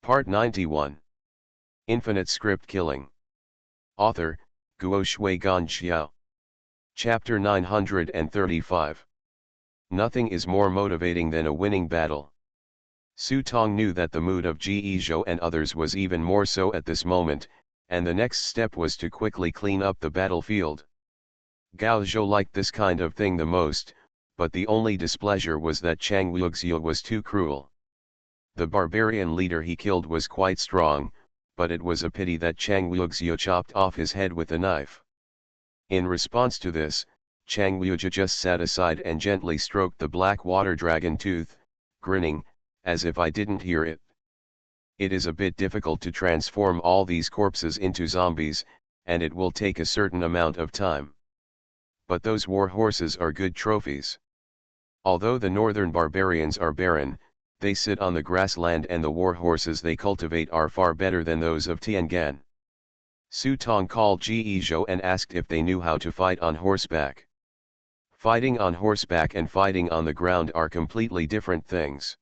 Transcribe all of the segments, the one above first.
Part 91. Infinite Script Killing. Author, Guo Shui Gan Xiao. Chapter 935. Nothing is more motivating than a winning battle. Su Tong knew that the mood of Ji Zhou and others was even more so at this moment, and the next step was to quickly clean up the battlefield. Gao Zhou liked this kind of thing the most, but the only displeasure was that Chang Wuxiu was too cruel. The barbarian leader he killed was quite strong, but it was a pity that Chang Wuxiu chopped off his head with a knife. In response to this, Chang Wuxiu just sat aside and gently stroked the black water dragon tooth, grinning, as if I didn't hear it. It is a bit difficult to transform all these corpses into zombies, and it will take a certain amount of time. But those war horses are good trophies. Although the northern barbarians are barren, they sit on the grassland, and the war horses they cultivate are far better than those of Tiangan. Su Tong called Ji Zhou and asked if they knew how to fight on horseback. Fighting on horseback and fighting on the ground are completely different things.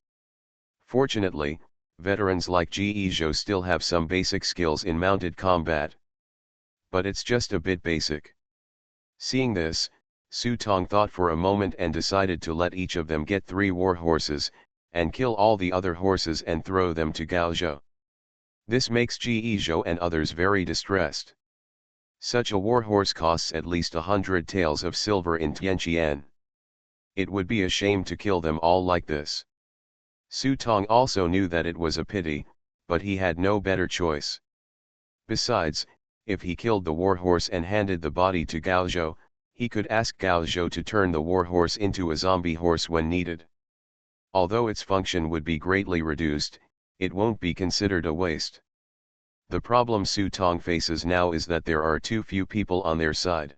Fortunately, veterans like Ji Zhou still have some basic skills in mounted combat. But it's just a bit basic. Seeing this, Su Tong thought for a moment and decided to let each of them get 3 war horses, and kill all the other horses and throw them to Gao Zhou. This makes Ji Zhou and others very distressed. Such a war horse costs at least 100 taels of silver in Tianqian. It would be a shame to kill them all like this. Su Tong also knew that it was a pity, but he had no better choice. Besides, if he killed the war horse and handed the body to Gao Zhou, he could ask Gao Zhou to turn the war horse into a zombie horse when needed. Although its function would be greatly reduced, it won't be considered a waste. The problem Su Tong faces now is that there are too few people on their side.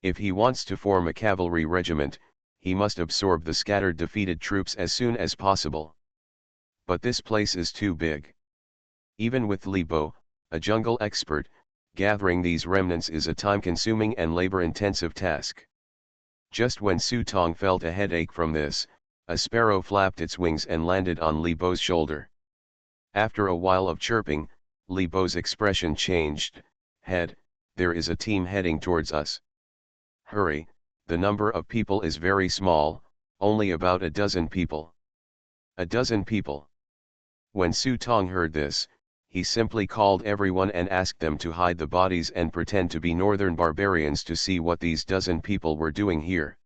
If he wants to form a cavalry regiment, he must absorb the scattered defeated troops as soon as possible. But this place is too big. Even with Li Bo, a jungle expert, gathering these remnants is a time-consuming and labor-intensive task. Just when Su Tong felt a headache from this, a sparrow flapped its wings and landed on Li Bo's shoulder. After a while of chirping, Li Bo's expression changed. "Head, there is a team heading towards us. Hurry, the number of people is very small, only about a dozen people." A dozen people. When Su Tong heard this, he simply called everyone and asked them to hide the bodies and pretend to be northern barbarians to see what these dozen people were doing here.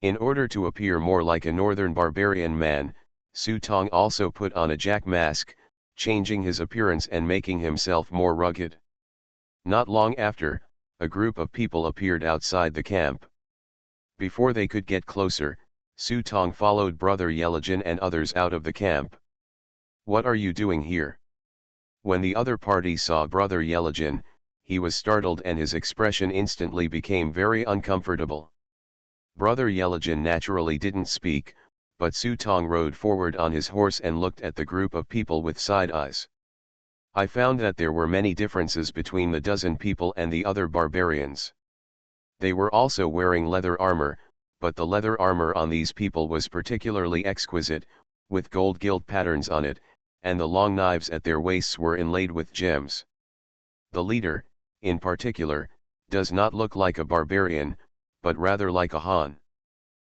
In order to appear more like a northern barbarian man, Su Tong also put on a jack mask, changing his appearance and making himself more rugged. Not long after, a group of people appeared outside the camp. Before they could get closer, Su Tong followed Brother Yelajin and others out of the camp. "What are you doing here?" When the other party saw Brother Yelajin, he was startled and his expression instantly became very uncomfortable. Brother Yelajin naturally didn't speak, but Su Tong rode forward on his horse and looked at the group of people with side eyes. I found that there were many differences between the dozen people and the other barbarians. They were also wearing leather armor, but the leather armor on these people was particularly exquisite, with gold gilt patterns on it, and the long knives at their waists were inlaid with gems. The leader, in particular, does not look like a barbarian, but rather like a Han.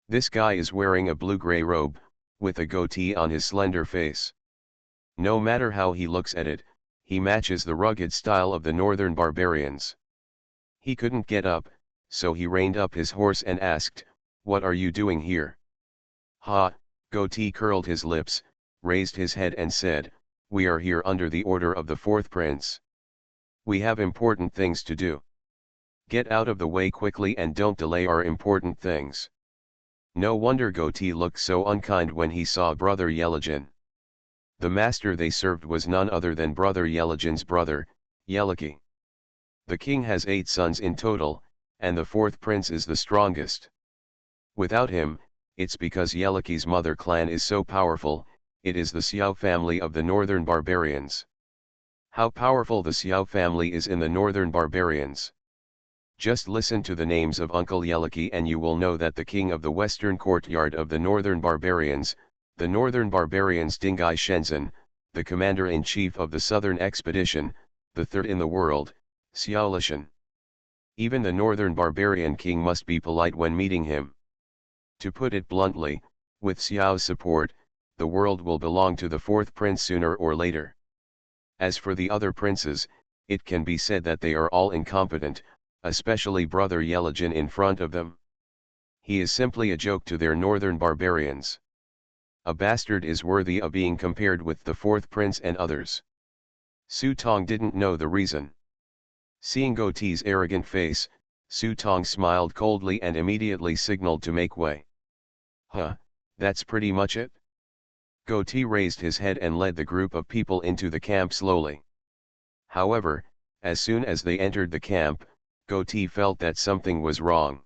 This guy is wearing a blue-gray robe, with a goatee on his slender face. No matter how he looks at it, he matches the rugged style of the northern barbarians. He couldn't get up, so he reined up his horse and asked, "What are you doing here?" "Ha," Goatee curled his lips, raised his head and said, "We are here under the order of the 4th Prince. We have important things to do. Get out of the way quickly and don't delay our important things." No wonder Goatee looked so unkind when he saw Brother Yelajin. The master they served was none other than Brother Yelajin's brother, Yelaki. The king has 8 sons in total, and the 4th prince is the strongest. Without him, it's because Yelaki's mother clan is so powerful, it is the Xiao family of the northern barbarians. How powerful the Xiao family is in the northern barbarians. Just listen to the names of Uncle Yelaki and you will know that the king of the western courtyard of the northern barbarians, the northern barbarians Dingai Shenzhen, the commander-in-chief of the southern expedition, the third in the world, Xiao Lishan. Even the northern barbarian king must be polite when meeting him. To put it bluntly, with Xiao's support, the world will belong to the fourth prince sooner or later. As for the other princes, it can be said that they are all incompetent, especially Brother Yeligin in front of them. He is simply a joke to their northern barbarians. A bastard is worthy of being compared with the fourth prince and others. Su Tong didn't know the reason. Seeing Goatee's arrogant face, Su Tong smiled coldly and immediately signaled to make way. Huh, that's pretty much it? Goatee raised his head and led the group of people into the camp slowly. However, as soon as they entered the camp, Goatee felt that something was wrong.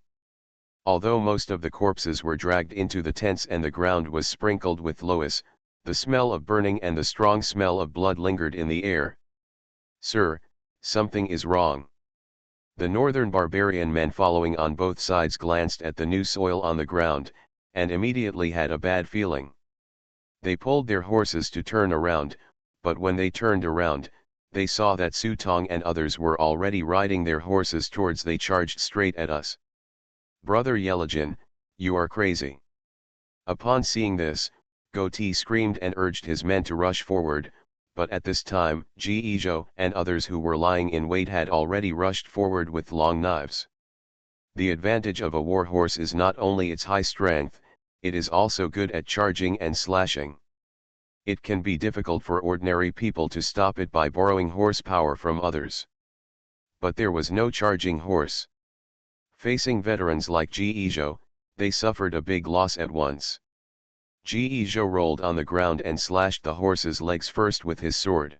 Although most of the corpses were dragged into the tents and the ground was sprinkled with loess, the smell of burning and the strong smell of blood lingered in the air. "Sir, something is wrong." The northern barbarian men following on both sides glanced at the new soil on the ground, and immediately had a bad feeling. They pulled their horses to turn around, but when they turned around, they saw that Su Tong and others were already riding their horses towards they charged straight at us. "Brother Yeligin, you are crazy." Upon seeing this, Goatee screamed and urged his men to rush forward, but at this time, Ji Zhou and others who were lying in wait had already rushed forward with long knives. The advantage of a war horse is not only its high strength, it is also good at charging and slashing. It can be difficult for ordinary people to stop it by borrowing horsepower from others. But there was no charging horse. Facing veterans like Ji Zhou, they suffered a big loss at once. Ji Zhou rolled on the ground and slashed the horse's legs first with his sword.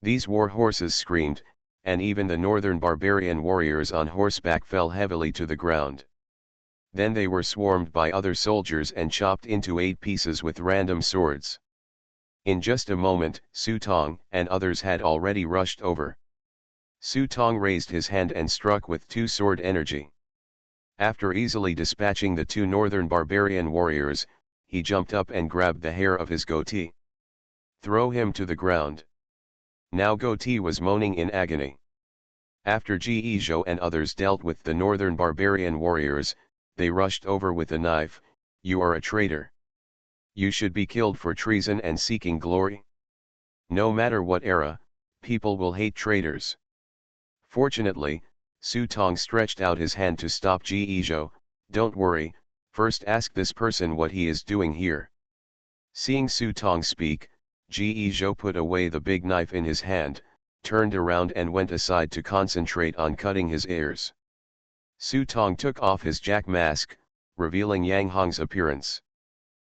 These war horses screamed, and even the northern barbarian warriors on horseback fell heavily to the ground. Then they were swarmed by other soldiers and chopped into 8 pieces with random swords. In just a moment, Su Tong and others had already rushed over. Su Tong raised his hand and struck with 2-sword energy. After easily dispatching the 2 northern barbarian warriors, he jumped up and grabbed the hair of his goatee. "Throw him to the ground." Now Goatee was moaning in agony. After Ji Zhou and others dealt with the northern barbarian warriors, they rushed over with a knife. "You are a traitor. You should be killed for treason and seeking glory." No matter what era, people will hate traitors. Fortunately, Su Tong stretched out his hand to stop Ji Zhou. "Don't worry, first ask this person what he is doing here." Seeing Su Tong speak, Ji Zhou put away the big knife in his hand, turned around and went aside to concentrate on cutting his ears. Su Tong took off his jack mask, revealing Yang Hong's appearance.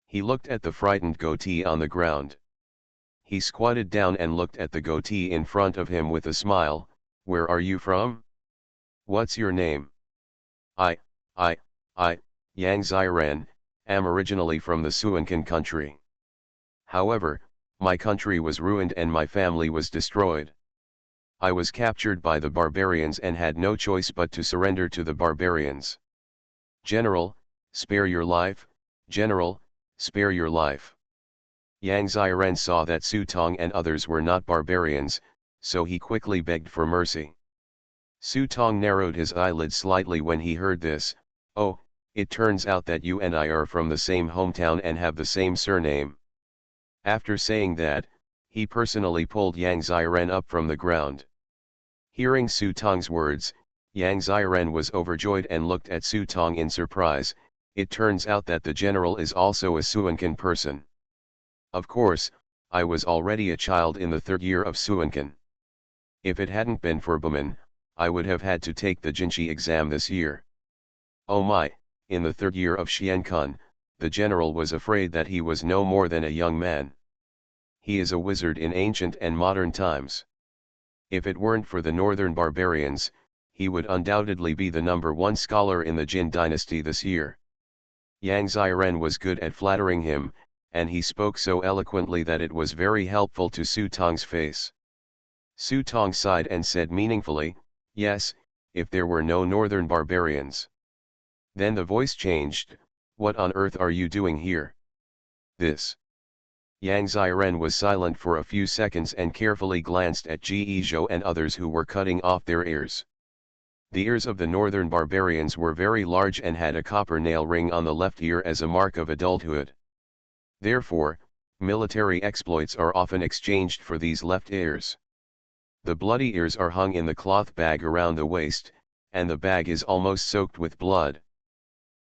He looked at the frightened Goatee on the ground. He squatted down and looked at the Goatee in front of him with a smile. "Where are you from? What's your name?" I, Yang Xiran, am originally from the Suancan country. However, my country was ruined and my family was destroyed. I was captured by the barbarians and had no choice but to surrender to the barbarians." "General, spare your life, General, spare your life." Yang Xiran saw that Su Tong and others were not barbarians, so he quickly begged for mercy. Su Tong narrowed his eyelids slightly when he heard this. "Oh, it turns out that you and I are from the same hometown and have the same surname." After saying that, he personally pulled Yang Xiran up from the ground. Hearing Su Tong's words, Yang Xiran was overjoyed and looked at Su Tong in surprise. "It turns out that the general is also a Suancan person. Of course, I was already a child in the 3rd year of Suancan. If it hadn't been for Buman, I would have had to take the Jinshi exam this year. Oh my, in the 3rd year of Xiankun, the general was afraid that he was no more than a young man. He is a wizard in ancient and modern times. If it weren't for the northern barbarians, he would undoubtedly be the #1 scholar in the Jin dynasty this year." Yang Xiran was good at flattering him, and he spoke so eloquently that it was very helpful to Su Tong's face. Su Tong sighed and said meaningfully, "Yes, if there were no northern barbarians." Then the voice changed. "What on earth are you doing here?" "This. Yang Ziren was silent for a few seconds and carefully glanced at Ge Zhou and others who were cutting off their ears. The ears of the northern barbarians were very large and had a copper nail ring on the left ear as a mark of adulthood. Therefore, military exploits are often exchanged for these left ears. The bloody ears are hung in the cloth bag around the waist, and the bag is almost soaked with blood.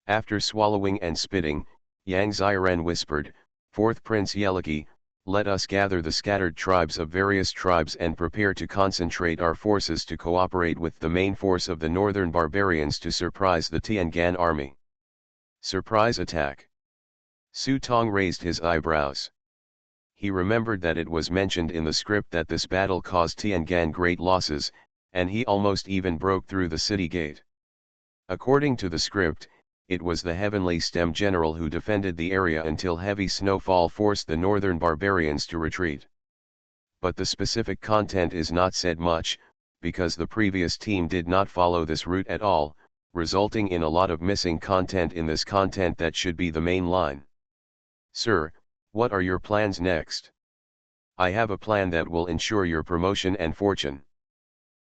After swallowing and spitting, Yang Ziren whispered, "Fourth Prince Yeliki, let us gather the scattered tribes of various tribes and prepare to concentrate our forces to cooperate with the main force of the northern barbarians to surprise the Tiangan army." Surprise attack. Su Tong raised his eyebrows. He remembered that it was mentioned in the script that this battle caused Tiangan great losses, and he almost even broke through the city gate. According to the script, it was the Heavenly Stem General who defended the area until heavy snowfall forced the northern barbarians to retreat. But the specific content is not said much, because the previous team did not follow this route at all, resulting in a lot of missing content in this content that should be the main line. "Sir, what are your plans next?" "I have a plan that will ensure your promotion and fortune."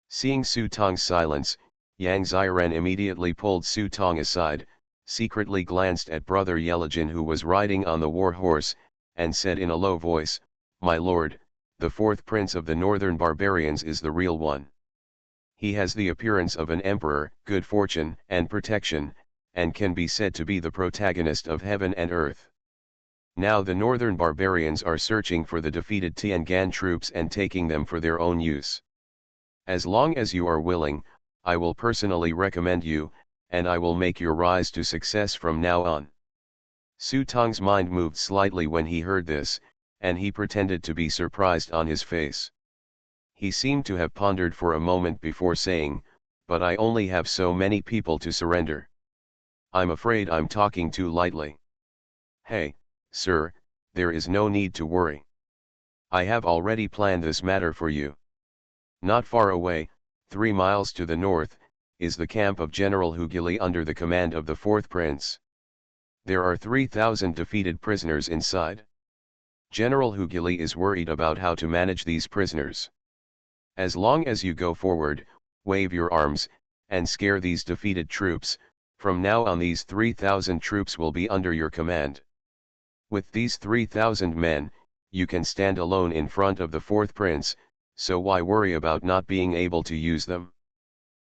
Seeing Su Tong's silence, Yang Ziren immediately pulled Su Tong aside, secretly glanced at Brother Yelijin who was riding on the war horse, and said in a low voice, "My lord, the fourth prince of the northern barbarians is the real one. He has the appearance of an emperor, good fortune and protection, and can be said to be the protagonist of heaven and earth. Now the northern barbarians are searching for the defeated Tiangan troops and taking them for their own use. As long as you are willing, I will personally recommend you, and I will make your rise to success from now on." Su Tong's mind moved slightly when he heard this, and he pretended to be surprised on his face. He seemed to have pondered for a moment before saying, "But I only have so many people to surrender. I'm afraid I'm talking too lightly." "Hey, sir, there is no need to worry. I have already planned this matter for you. Not far away, 3 miles to the north, is the camp of General Hugili under the command of the fourth prince. There are 3,000 defeated prisoners inside. General Hugili is worried about how to manage these prisoners. As long as you go forward, wave your arms, and scare these defeated troops, from now on these 3,000 troops will be under your command. With these 3,000 men, you can stand alone in front of the fourth prince, so why worry about not being able to use them?"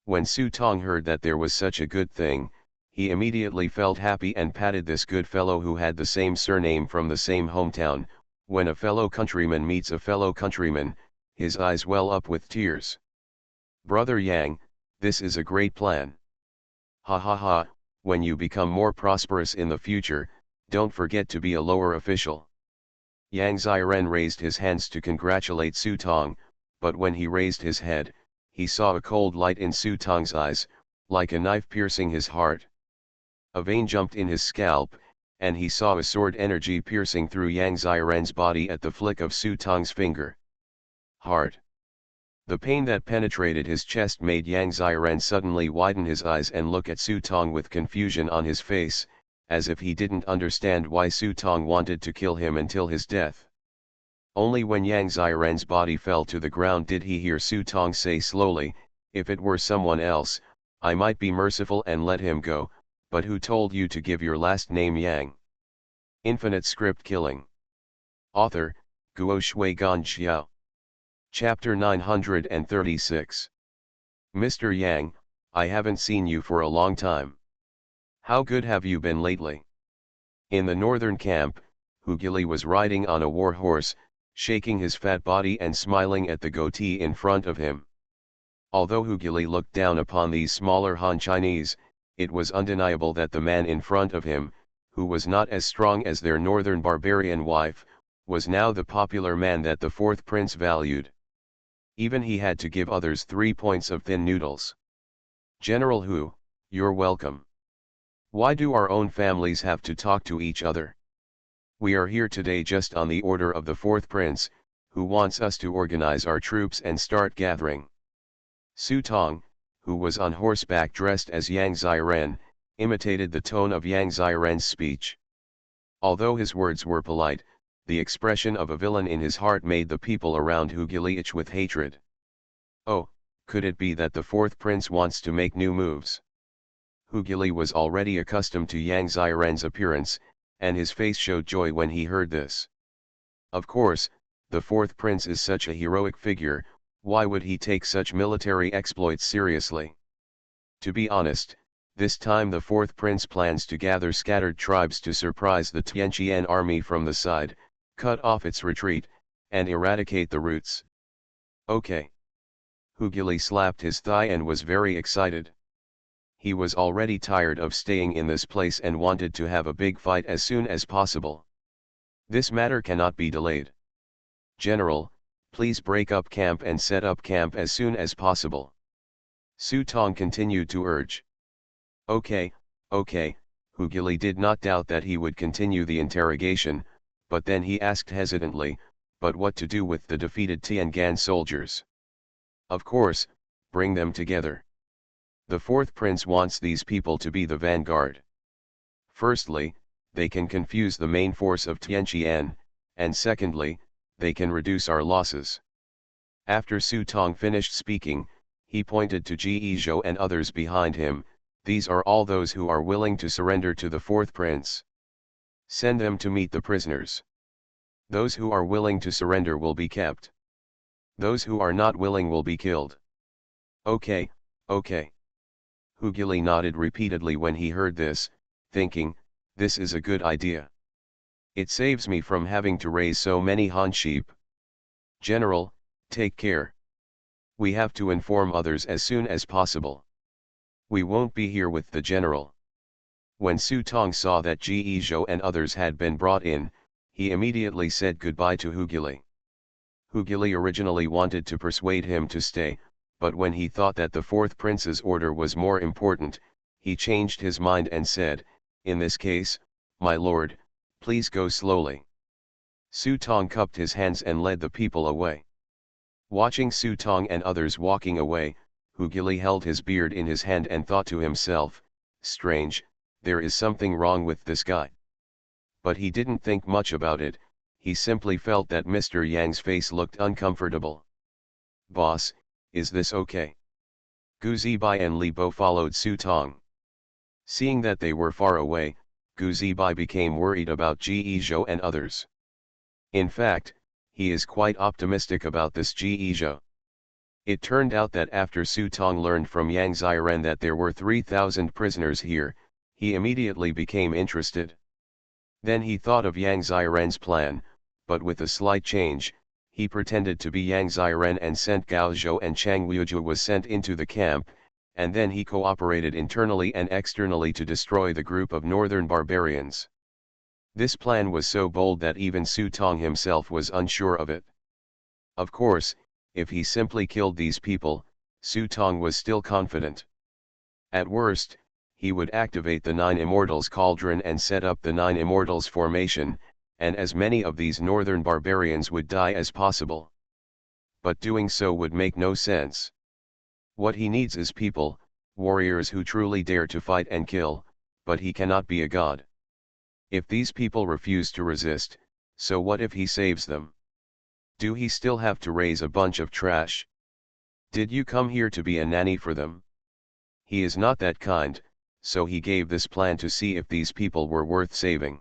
When Su Tong heard that there was such a good thing, he immediately felt happy and patted this good fellow who had the same surname from the same hometown. When a fellow countryman meets a fellow countryman, his eyes well up with tears. "Brother Yang, this is a great plan. Ha ha ha, when you become more prosperous in the future, don't forget to be a lower official." Yang Ziren raised his hands to congratulate Su Tong, but when he raised his head, he saw a cold light in Su Tong's eyes, like a knife piercing his heart. A vein jumped in his scalp, and he saw a sword energy piercing through Yang Ziren's body at the flick of Su Tong's finger. Heart. The pain that penetrated his chest made Yang Ziren suddenly widen his eyes and look at Su Tong with confusion on his face, as if he didn't understand why Su Tong wanted to kill him until his death. Only when Yang Ziren's body fell to the ground did he hear Su Tong say slowly, "If it were someone else, I might be merciful and let him go, but who told you to give your last name Yang?" Infinite Script Killing. Author, Guo Shui Gan Xiao. Chapter 936. "Mr. Yang, I haven't seen you for a long time. How good have you been lately?" In the northern camp, Hugili was riding on a war horse, shaking his fat body and smiling at the goatee in front of him. Although Hugili looked down upon these smaller Han Chinese, it was undeniable that the man in front of him, who was not as strong as their northern barbarian wife, was now the popular man that the fourth prince valued. Even he had to give others 3 points of thin noodles. "General Hu, you're welcome. Why do our own families have to talk to each other? We are here today just on the order of the fourth prince, who wants us to organize our troops and start gathering." Su Tong, who was on horseback dressed as Yang Ziren, imitated the tone of Yang Ziren's speech. Although his words were polite, The expression of a villain in his heart made the people around Hugili itch with hatred. Oh, could it be that the fourth prince wants to make new moves? Hugili was already accustomed to Yang Xiren's appearance, and his face showed joy when he heard this. Of course, the fourth prince is such a heroic figure, why would he take such military exploits seriously? To be honest, this time the fourth prince plans to gather scattered tribes to surprise the Tianqian army from the side, cut off its retreat, and eradicate the roots. Okay. Hugili slapped his thigh and was very excited. He was already tired of staying in this place and wanted to have a big fight as soon as possible. This matter cannot be delayed. General, please break up camp and set up camp as soon as possible. Su Tong continued to urge. Okay, Hugili did not doubt that he would continue the interrogation, but then he asked hesitantly, but what to do with the defeated Tiangan soldiers? Of course, bring them together. The fourth prince wants these people to be the vanguard. Firstly, they can confuse the main force of Tianqian, and secondly, they can reduce our losses. After Su Tong finished speaking, he pointed to Ji Zhou and others behind him. These are all those who are willing to surrender to the fourth prince. Send them to meet the prisoners. Those who are willing to surrender will be kept. Those who are not willing will be killed. Okay. Hugili nodded repeatedly when he heard this, thinking, this is a good idea. It saves me from having to raise so many Han sheep. General, take care. We have to inform others as soon as possible. We won't be here with the general. When Su Tong saw that Ji Zhou and others had been brought in, he immediately said goodbye to Hugili. Hugili originally wanted to persuade him to stay, but when he thought that the fourth prince's order was more important, he changed his mind and said, in this case, my lord, please go slowly. Su Tong cupped his hands and led the people away. Watching Su Tong and others walking away, Hugili held his beard in his hand and thought to himself, strange, there is something wrong with this guy. But he didn't think much about it, he simply felt that Mr. Yang's face looked uncomfortable. Boss, is this okay? Gu Zibai and Li Bo followed Su Tong. Seeing that they were far away, Gu Zibai became worried about Ji Zhou and others. In fact, he is quite optimistic about this Ji Zhou. It turned out that after Su Tong learned from Yang Xiren that there were 3,000 prisoners here, he immediately became interested. Then he thought of Yang Xiren's plan, but with a slight change. He pretended to be Yang Xiren and sent Gao Zhou, and Chang Liuzhu was sent into the camp, and then he cooperated internally and externally to destroy the group of northern barbarians. This plan was so bold that even Su Tong himself was unsure of it. Of course, if he simply killed these people, Su Tong was still confident. At worst, he would activate the Nine Immortals Cauldron and set up the Nine Immortals formation, and as many of these northern barbarians would die as possible. But doing so would make no sense. What he needs is people, warriors who truly dare to fight and kill, but he cannot be a god. If these people refuse to resist, so what if he saves them? Do he still have to raise a bunch of trash? Did you come here to be a nanny for them? He is not that kind, so he gave this plan to see if these people were worth saving.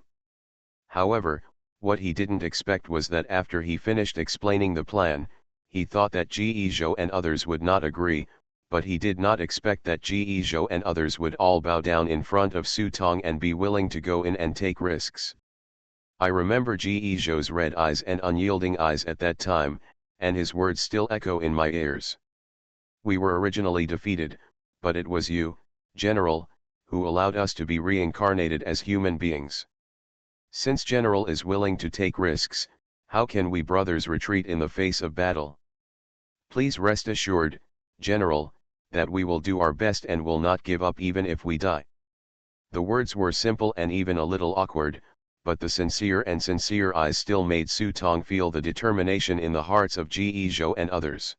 However, what he didn't expect was that after he finished explaining the plan, he thought that Ji Zhou and others would not agree, but he did not expect that Ji Zhou and others would all bow down in front of Su Tong and be willing to go in and take risks. I remember Ji Zhou's red eyes and unyielding eyes at that time, and his words still echo in my ears. We were originally defeated, but it was you, General, who allowed us to be reincarnated as human beings. Since General is willing to take risks, how can we brothers retreat in the face of battle? Please rest assured, General, that we will do our best and will not give up even if we die. The words were simple and even a little awkward, but the sincere eyes still made Su Tong feel the determination in the hearts of Ji Zhou and others.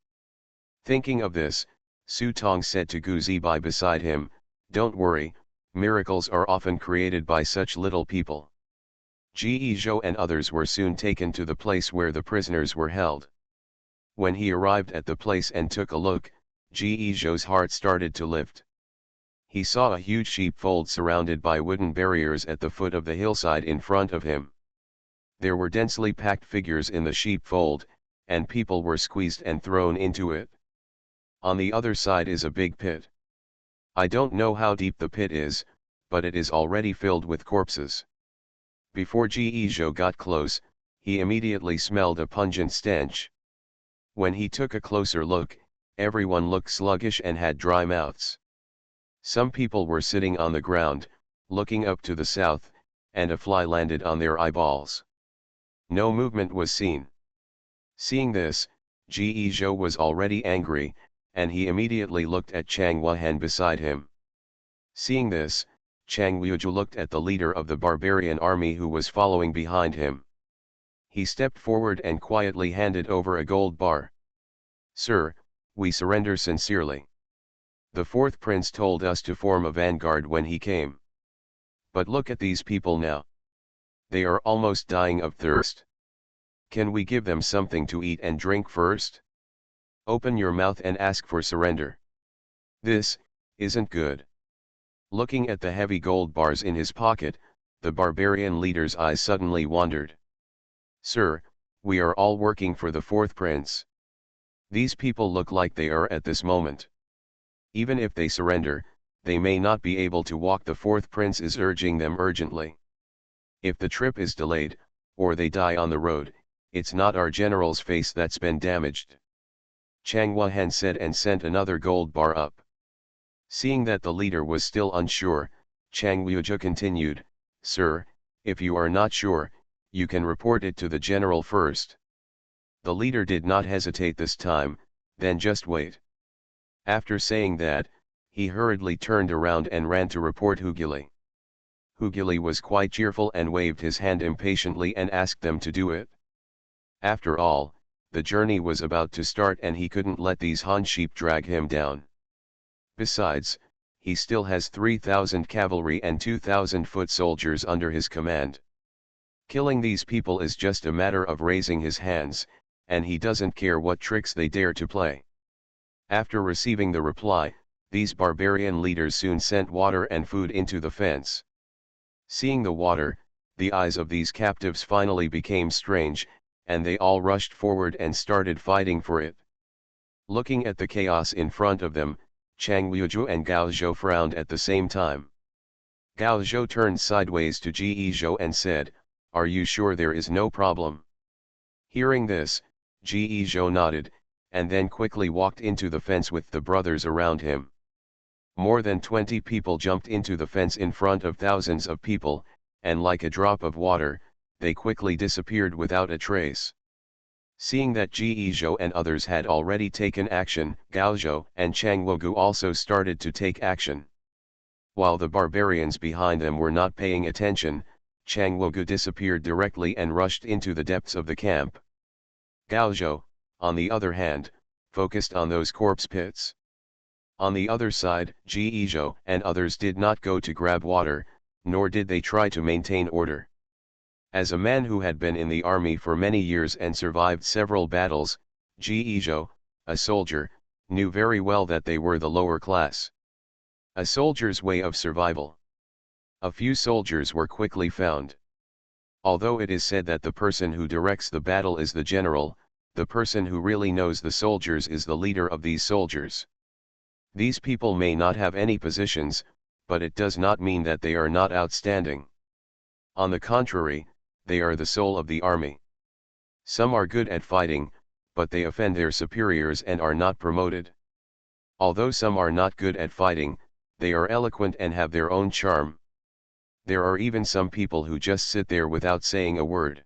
Thinking of this, Su Tong said to Gu Zibai beside him, "Don't worry, miracles are often created by such little people. Ge Zhou and others were soon taken to the place where the prisoners were held. When he arrived at the place and took a look, Ge Zhou's heart started to lift. He saw a huge sheepfold surrounded by wooden barriers at the foot of the hillside in front of him. There were densely packed figures in the sheepfold, and people were squeezed and thrown into it. On the other side is a big pit. I don't know how deep the pit is, but it is already filled with corpses. Before Ge Zhou got close, he immediately smelled a pungent stench. When he took a closer look, everyone looked sluggish and had dry mouths. Some people were sitting on the ground, looking up to the south, and a fly landed on their eyeballs. No movement was seen. Seeing this, Ge Zhou was already angry, and he immediately looked at Chang Wuhan beside him. Seeing this, Chang Wuju looked at the leader of the barbarian army who was following behind him. He stepped forward and quietly handed over a gold bar. "Sir, we surrender sincerely. The fourth prince told us to form a vanguard when he came. But look at these people now. They are almost dying of thirst. Can we give them something to eat and drink first? Open your mouth and ask for surrender. This isn't good." Looking at the heavy gold bars in his pocket, the barbarian leader's eyes suddenly wandered. "Sir, we are all working for the fourth prince. These people look like they are at this moment. Even if they surrender, they may not be able to walk. The fourth prince is urging them urgently. If the trip is delayed, or they die on the road, it's not our general's face that's been damaged." Chang Wuhan said and sent another gold bar up. Seeing that the leader was still unsure, Chang Wuju continued, "Sir, if you are not sure, you can report it to the general first." The leader did not hesitate this time, "Then just wait." After saying that, he hurriedly turned around and ran to report Hugili. Hugili was quite cheerful and waved his hand impatiently and asked them to do it. After all, the journey was about to start and he couldn't let these Han sheep drag him down. Besides, he still has 3,000 cavalry and 2,000 foot soldiers under his command. Killing these people is just a matter of raising his hands, and he doesn't care what tricks they dare to play. After receiving the reply, these barbarian leaders soon sent water and food into the fence. Seeing the water, the eyes of these captives finally became strange, and they all rushed forward and started fighting for it. Looking at the chaos in front of them, Chang Wuju and Gao Zhou frowned at the same time. Gao Zhou turned sideways to Ge Zhou and said, "Are you sure there is no problem?" Hearing this, Ge Zhou nodded, and then quickly walked into the fence with the brothers around him. More than 20 people jumped into the fence in front of thousands of people, and like a drop of water, they quickly disappeared without a trace. Seeing that Ge Zhou and others had already taken action, Gao Zhou and Chang Wugu also started to take action. While the barbarians behind them were not paying attention, Chang Wugu disappeared directly and rushed into the depths of the camp. Gao Zhou, on the other hand, focused on those corpse pits. On the other side, Ge Zhou and others did not go to grab water, nor did they try to maintain order. As a man who had been in the army for many years and survived several battles, Ge Zhou, a soldier, knew very well that they were the lower class. A soldier's way of survival. A few soldiers were quickly found. Although it is said that the person who directs the battle is the general, the person who really knows the soldiers is the leader of these soldiers. These people may not have any positions, but it does not mean that they are not outstanding. On the contrary, they are the soul of the army. Some are good at fighting, but they offend their superiors and are not promoted. Although some are not good at fighting, they are eloquent and have their own charm. There are even some people who just sit there without saying a word.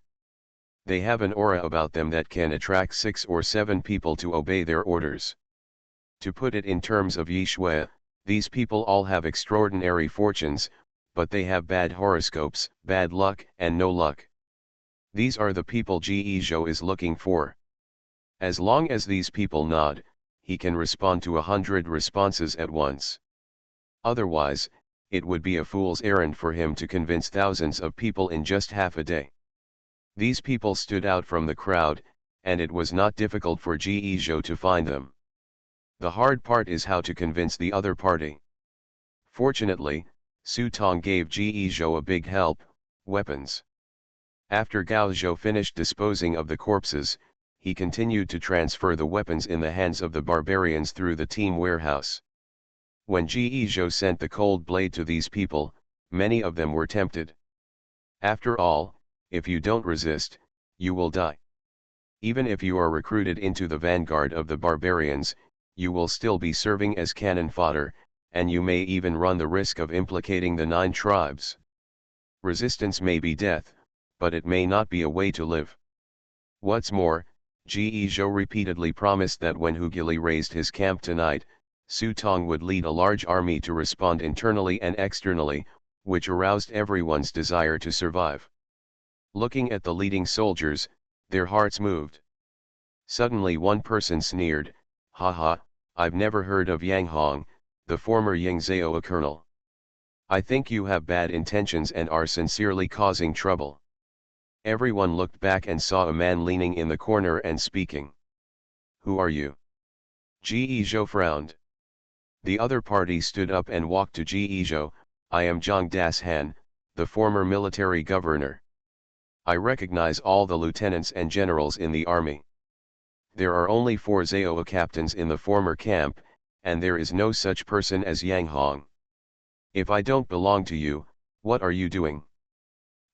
They have an aura about them that can attract 6 or 7 people to obey their orders. To put it in terms of Yi Shui, these people all have extraordinary fortunes, but they have bad horoscopes, bad luck, and no luck. These are the people Ge Zhou is looking for. As long as these people nod, he can respond to 100 responses at once. Otherwise, it would be a fool's errand for him to convince thousands of people in just half a day. These people stood out from the crowd, and it was not difficult for Ge Zhou to find them. The hard part is how to convince the other party. Fortunately, Su Tong gave Ge Zhou a big help: weapons. After Gao Zhou finished disposing of the corpses, he continued to transfer the weapons in the hands of the barbarians through the team warehouse. When Ge Zhou sent the cold blade to these people, many of them were tempted. After all, if you don't resist, you will die. Even if you are recruited into the vanguard of the barbarians, you will still be serving as cannon fodder, and you may even run the risk of implicating the 9 tribes. Resistance may be death, but it may not be a way to live. What's more, Ge Zhou repeatedly promised that when Hugili raised his camp tonight, Su Tong would lead a large army to respond internally and externally, which aroused everyone's desire to survive. Looking at the leading soldiers, their hearts moved. Suddenly one person sneered, "Haha, I've never heard of Yang Hong, the former Yangzhou colonel. I think you have bad intentions and are sincerely causing trouble." Everyone looked back and saw a man leaning in the corner and speaking. "Who are you?" Ge Zhou frowned. The other party stood up and walked to Ge Zhou. "I am Zhang Das-han, the former military governor. I recognize all the lieutenants and generals in the army. There are only 4 Zhao captains in the former camp, and there is no such person as Yang Hong. If I don't belong to you, what are you doing?"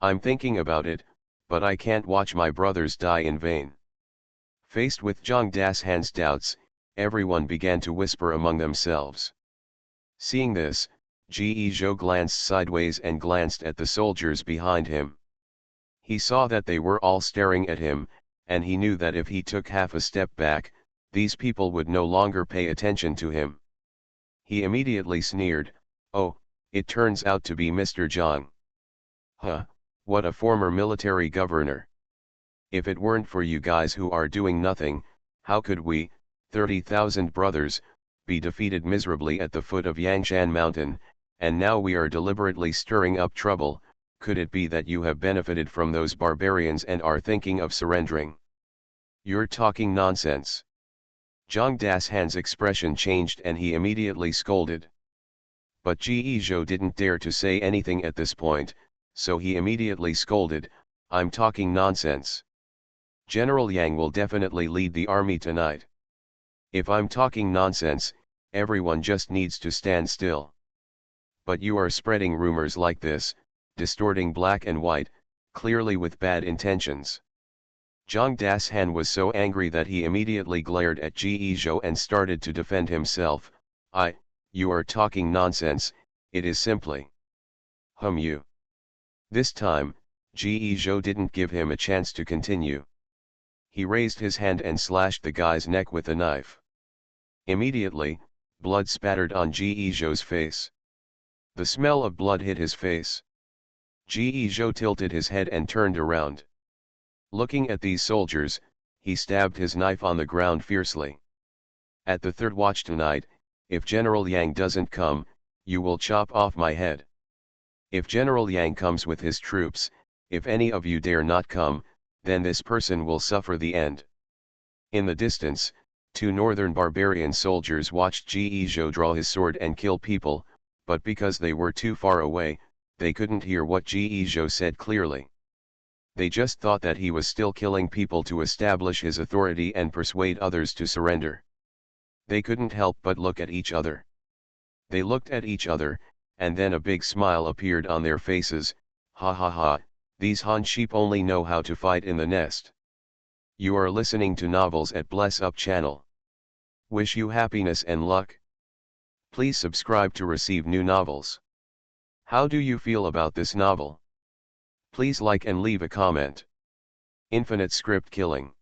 "I'm thinking about it, but I can't watch my brothers die in vain." Faced with Zhang Das-han's doubts, everyone began to whisper among themselves. Seeing this, Ge Zhou glanced sideways and glanced at the soldiers behind him. He saw that they were all staring at him, and he knew that if he took half a step back, these people would no longer pay attention to him. He immediately sneered, "Oh, it turns out to be Mr. Zhang. Huh, what a former military governor. If it weren't for you guys who are doing nothing, how could we, 30,000 brothers, be defeated miserably at the foot of Yangshan Mountain, and now we are deliberately stirring up trouble? Could it be that you have benefited from those barbarians and are thinking of surrendering? You're talking nonsense." Zhang Das-han's expression changed and he immediately scolded. But Ge Zhou didn't dare to say anything at this point, so he immediately scolded, "I'm talking nonsense. General Yang will definitely lead the army tonight. If I'm talking nonsense, everyone just needs to stand still. But you are spreading rumors like this, distorting black and white, clearly with bad intentions." Zhang Das-han was so angry that he immediately glared at Ge Zhou and started to defend himself. You are talking nonsense, it is simply. You." This time, Ge Zhou didn't give him a chance to continue. He raised his hand and slashed the guy's neck with a knife. Immediately, blood spattered on Ge Zhou's face. The smell of blood hit his face. Ge Zhou tilted his head and turned around. Looking at these soldiers, he stabbed his knife on the ground fiercely. "At the 3rd watch tonight, if General Yang doesn't come, you will chop off my head. If General Yang comes with his troops, if any of you dare not come, then this person will suffer the end." In the distance, 2 northern barbarian soldiers watched Ge Zhou draw his sword and kill people, but because they were too far away, they couldn't hear what Ge Zhou said clearly. They just thought that he was still killing people to establish his authority and persuade others to surrender. They couldn't help but look at each other. They looked at each other, and then a big smile appeared on their faces. "Ha ha ha, these Han sheep only know how to fight in the nest." You are listening to Novels at Bless Up channel. Wish you happiness and luck. Please subscribe to receive new novels. How do you feel about this novel? Please like and leave a comment. Infinite Script Killing.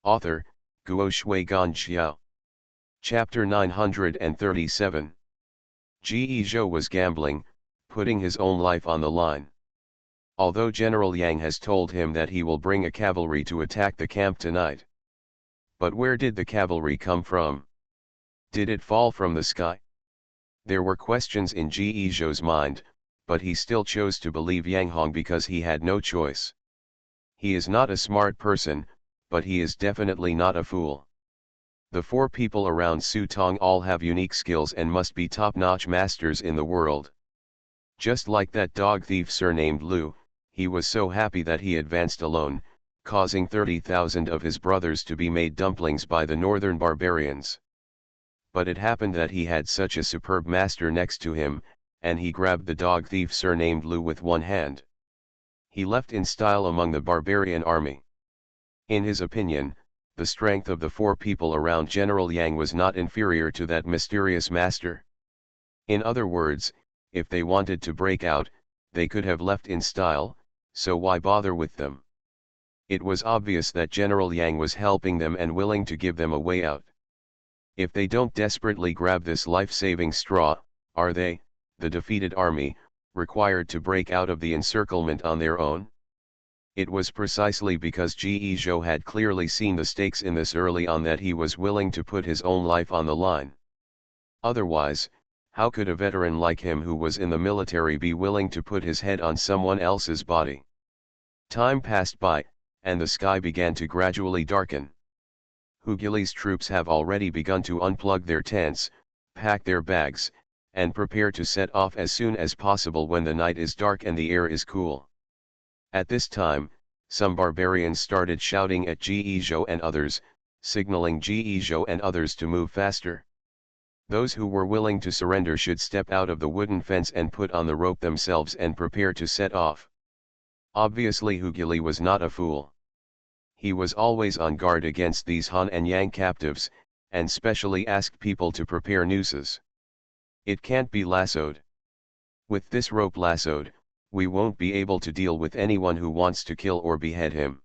Author, Guo Shui Gan Xiao. Chapter 937. Ge Zhou was gambling, putting his own life on the line. Although General Yang has told him that he will bring a cavalry to attack the camp tonight. But where did the cavalry come from? Did it fall from the sky? There were questions in Ji Zhou's mind, but he still chose to believe Yang Hong because he had no choice. He is not a smart person, but he is definitely not a fool. The four people around Su Tong all have unique skills and must be top-notch masters in the world. Just like that dog thief surnamed Lu, he was so happy that he advanced alone, causing 30,000 of his brothers to be made dumplings by the northern barbarians. But it happened that he had such a superb master next to him, and he grabbed the dog thief surnamed Lu with one hand. He left in style among the barbarian army. In his opinion, the strength of the four people around General Yang was not inferior to that mysterious master. In other words, if they wanted to break out, they could have left in style, so why bother with them? It was obvious that General Yang was helping them and willing to give them a way out. If they don't desperately grab this life-saving straw, are they, the defeated army, required to break out of the encirclement on their own? It was precisely because Ji Zhou had clearly seen the stakes in this early on that he was willing to put his own life on the line. Otherwise, how could a veteran like him who was in the military be willing to put his head on someone else's body? Time passed by, and the sky began to gradually darken. Hugili's troops have already begun to unplug their tents, pack their bags, and prepare to set off as soon as possible when the night is dark and the air is cool. At this time, some barbarians started shouting at Ji Zhou and others, signaling Ji Zhou and others to move faster. Those who were willing to surrender should step out of the wooden fence and put on the rope themselves and prepare to set off. Obviously Hugili was not a fool. He was always on guard against these Han and Yang captives, and specially asked people to prepare nooses. It can't be lassoed. With this rope lassoed, we won't be able to deal with anyone who wants to kill or behead him.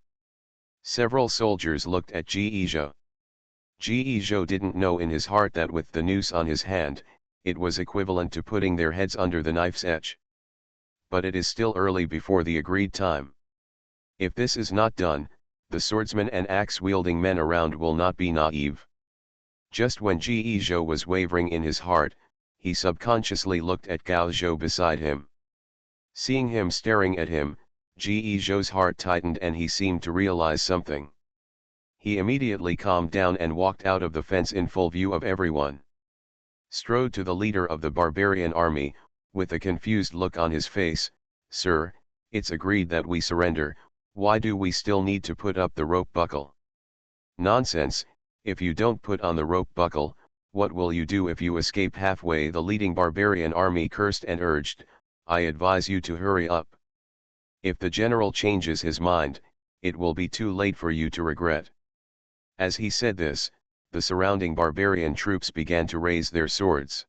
Several soldiers looked at Ji Zhou. Ji Zhou didn't know in his heart that with the noose on his hand, it was equivalent to putting their heads under the knife's edge. But it is still early before the agreed time. If this is not done, the swordsmen and axe-wielding men around will not be naive. Just when Ji Zhou was wavering in his heart, he subconsciously looked at Gao Zhou beside him. Seeing him staring at him, Ji Zhou's heart tightened and he seemed to realize something. He immediately calmed down and walked out of the fence in full view of everyone. Strode to the leader of the barbarian army, with a confused look on his face. "Sir, it's agreed that we surrender, why do we still need to put up the rope buckle?" "Nonsense, if you don't put on the rope buckle, what will you do if you escape halfway?" the leading barbarian army cursed and urged. "I advise you to hurry up. If the general changes his mind, it will be too late for you to regret." As he said this, the surrounding barbarian troops began to raise their swords.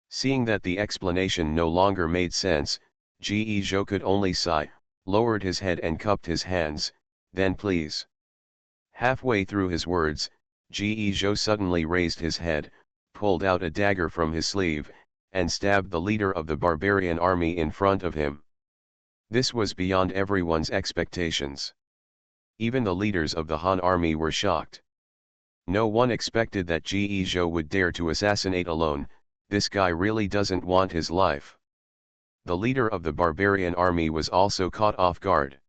Seeing that the explanation no longer made sense, Ji Zhou could only sigh, lowered his head and cupped his hands. "Then please." Halfway through his words, Ji Zhou suddenly raised his head, pulled out a dagger from his sleeve, and stabbed the leader of the barbarian army in front of him. This was beyond everyone's expectations. Even the leaders of the Han army were shocked. No one expected that Ji Zhou would dare to assassinate alone. This guy really doesn't want his life. The leader of the barbarian army was also caught off guard.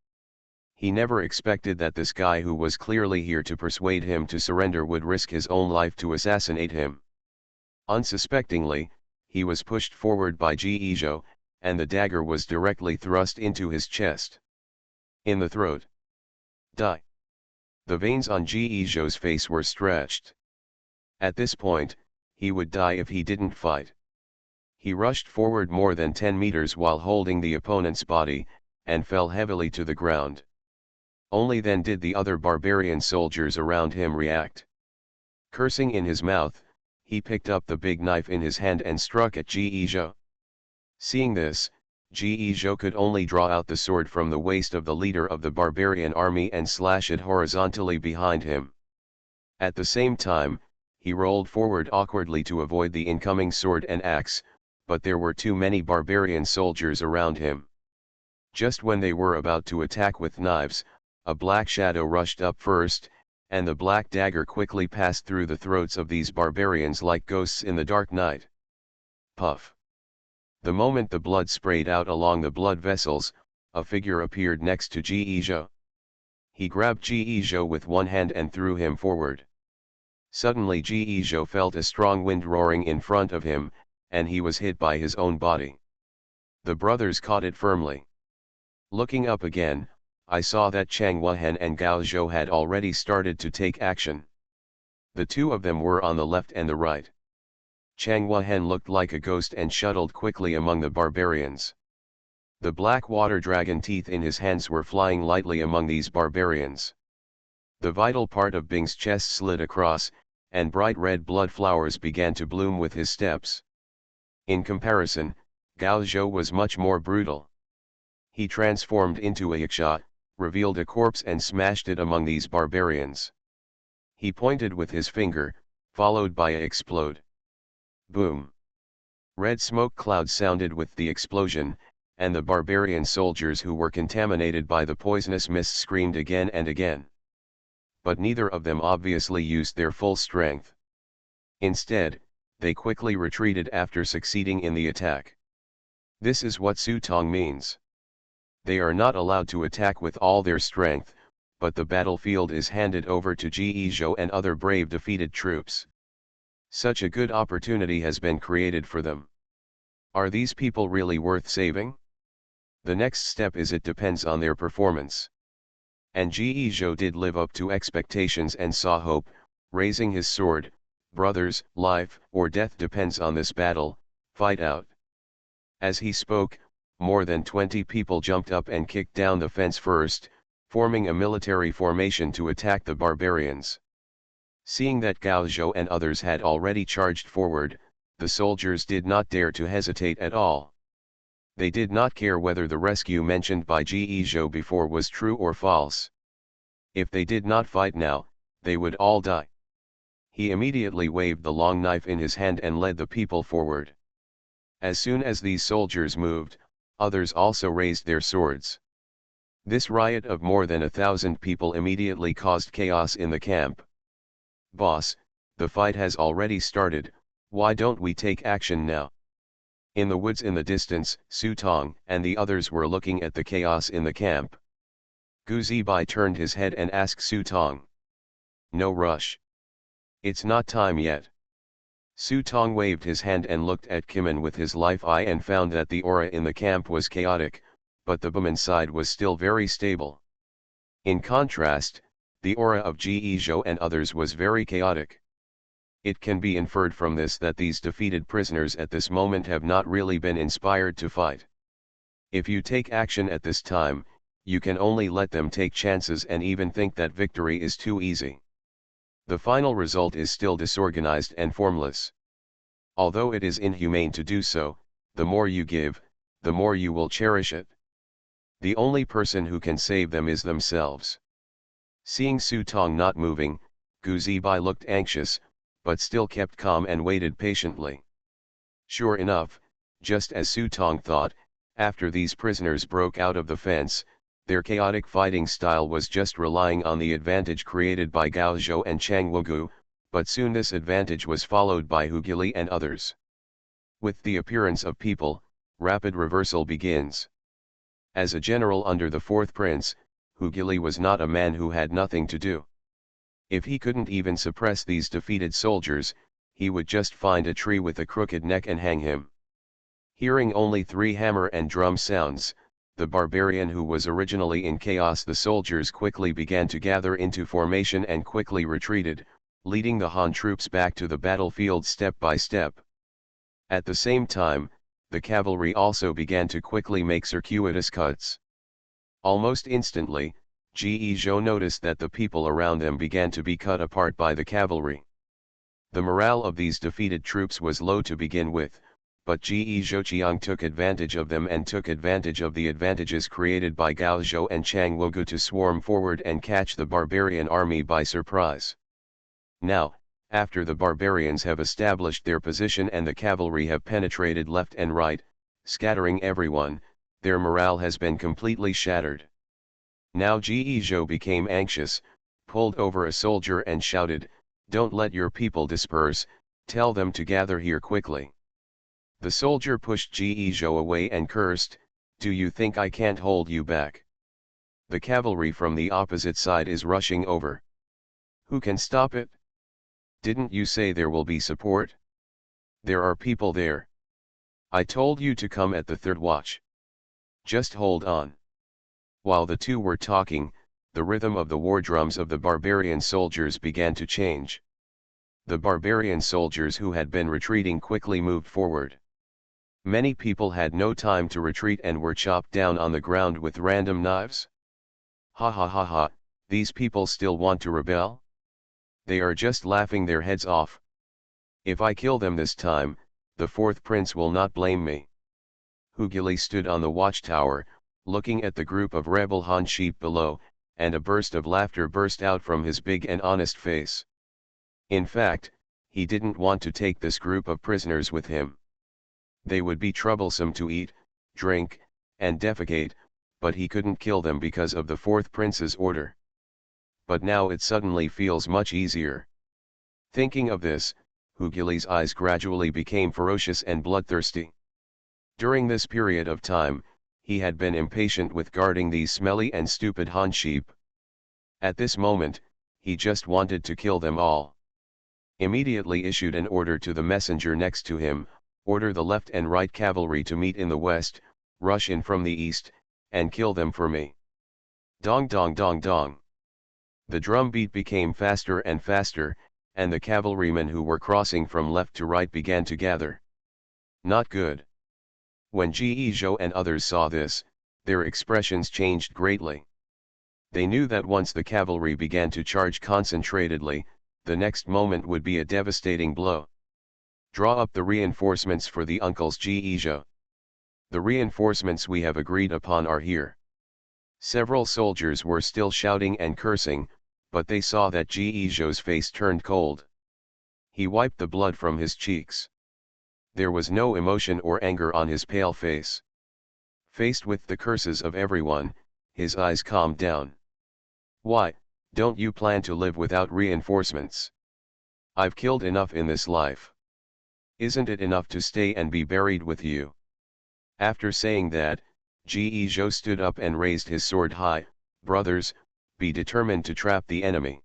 He never expected that this guy who was clearly here to persuade him to surrender would risk his own life to assassinate him. Unsuspectingly, he was pushed forward by Ji Zhou, and the dagger was directly thrust into his chest. In the throat. Die. The veins on Ji Zhou's face were stretched. At this point, he would die if he didn't fight. He rushed forward more than 10 meters while holding the opponent's body, and fell heavily to the ground. Only then did the other barbarian soldiers around him react. Cursing in his mouth, he picked up the big knife in his hand and struck at Ji Zhou. Seeing this, Ji Zhou could only draw out the sword from the waist of the leader of the barbarian army and slash it horizontally behind him. At the same time, he rolled forward awkwardly to avoid the incoming sword and axe, but there were too many barbarian soldiers around him. Just when they were about to attack with knives, a black shadow rushed up first, and the black dagger quickly passed through the throats of these barbarians like ghosts in the dark night. Puff. The moment the blood sprayed out along the blood vessels, a figure appeared next to Ji Zhou. He grabbed Ji Zhou with one hand and threw him forward. Suddenly Ji Zhou felt a strong wind roaring in front of him, and he was hit by his own body. The brothers caught it firmly. Looking up again, I saw that Chang Wuhan and Gao Zhou had already started to take action. The two of them were on the left and the right. Chang Wuhan looked like a ghost and shuttled quickly among the barbarians. The black water dragon teeth in his hands were flying lightly among these barbarians. The vital part of Bing's chest slid across, and bright red blood flowers began to bloom with his steps. In comparison, Gao Zhou was much more brutal. He transformed into a yaksha, revealed a corpse and smashed it among these barbarians. He pointed with his finger, followed by a explode. Boom! Red smoke clouds sounded with the explosion, and the barbarian soldiers who were contaminated by the poisonous mist screamed again and again. But neither of them obviously used their full strength. Instead, they quickly retreated after succeeding in the attack. This is what Su Tong means. They are not allowed to attack with all their strength, but the battlefield is handed over to Ji Zhou and other brave defeated troops. Such a good opportunity has been created for them. Are these people really worth saving? The next step is it depends on their performance. And Ji Zhou did live up to expectations and saw hope, raising his sword. Brothers, life or death depends on this battle, fight out. As he spoke, more than 20 people jumped up and kicked down the fence first, forming a military formation to attack the barbarians. Seeing that Gao Zhou and others had already charged forward, the soldiers did not dare to hesitate at all. They did not care whether the rescue mentioned by Ji Zhou before was true or false. If they did not fight now, they would all die. He immediately waved the long knife in his hand and led the people forward. As soon as these soldiers moved, others also raised their swords. This riot of more than 1,000 people immediately caused chaos in the camp. Boss, the fight has already started, why don't we take action now? In the woods in the distance, Su Tong and the others were looking at the chaos in the camp. Gu Zibai turned his head and asked Su Tong. No rush. It's not time yet. Su Tong waved his hand and looked at Kimin with his life eye and found that the aura in the camp was chaotic, but the bomb inside was still very stable. In contrast, the aura of Ji Zhou and others was very chaotic. It can be inferred from this that these defeated prisoners at this moment have not really been inspired to fight. If you take action at this time, you can only let them take chances and even think that victory is too easy. The final result is still disorganized and formless. Although it is inhumane to do so, the more you give, the more you will cherish it. The only person who can save them is themselves. Seeing Su Tong not moving, Gu Zibai looked anxious, but still kept calm and waited patiently. Sure enough, just as Su Tong thought, after these prisoners broke out of the fence, their chaotic fighting style was just relying on the advantage created by Gao Zhou and Chang Wugu, but soon this advantage was followed by Hu Gili and others. With the appearance of people, rapid reversal begins. As a general under the fourth prince, Hu Gili was not a man who had nothing to do. If he couldn't even suppress these defeated soldiers, he would just find a tree with a crooked neck and hang him. Hearing only 3 hammer and drum sounds, the barbarian who was originally in chaos, the soldiers quickly began to gather into formation and quickly retreated, leading the Han troops back to the battlefield step by step. At the same time, the cavalry also began to quickly make circuitous cuts. Almost instantly, Ji Zhou noticed that the people around them began to be cut apart by the cavalry. The morale of these defeated troops was low to begin with, but Ji Zhouqiang took advantage of them and took advantage of the advantages created by Gao Zhou and Chang Wugu to swarm forward and catch the barbarian army by surprise. Now, after the barbarians have established their position and the cavalry have penetrated left and right, scattering everyone, their morale has been completely shattered. Now Ji Zhou became anxious, pulled over a soldier and shouted, "Don't let your people disperse, tell them to gather here quickly." The soldier pushed Ge Zhou away and cursed, "Do you think I can't hold you back? The cavalry from the opposite side is rushing over. Who can stop it? Didn't you say there will be support? There are people there. I told you to come at the third watch. Just hold on." While the two were talking, the rhythm of the war drums of the barbarian soldiers began to change. The barbarian soldiers who had been retreating quickly moved forward. Many people had no time to retreat and were chopped down on the ground with random knives. Ha ha ha ha, these people still want to rebel? They are just laughing their heads off. If I kill them this time, the fourth prince will not blame me. Hugili stood on the watchtower, looking at the group of rebel Han sheep below, and a burst of laughter burst out from his big and honest face. In fact, he didn't want to take this group of prisoners with him. They would be troublesome to eat, drink, and defecate, but he couldn't kill them because of the fourth prince's order. But now it suddenly feels much easier. Thinking of this, Hugili's eyes gradually became ferocious and bloodthirsty. During this period of time, he had been impatient with guarding these smelly and stupid Han sheep. At this moment, he just wanted to kill them all. Immediately issued an order to the messenger next to him, "Order the left and right cavalry to meet in the west, rush in from the east, and kill them for me." Dong dong dong dong. The drum beat became faster and faster, and the cavalrymen who were crossing from left to right began to gather. Not good. When Ge Zhou and others saw this, their expressions changed greatly. They knew that once the cavalry began to charge concentratedly, the next moment would be a devastating blow. "Draw up the reinforcements for the uncles Ge Zhou. The reinforcements we have agreed upon are here." Several soldiers were still shouting and cursing, but they saw that Ge Zhou's face turned cold. He wiped the blood from his cheeks. There was no emotion or anger on his pale face. Faced with the curses of everyone, his eyes calmed down. "Why, don't you plan to live without reinforcements? I've killed enough in this life. Isn't it enough to stay and be buried with you?" After saying that, Ge Zhou stood up and raised his sword high. "Brothers, be determined to trap the enemy."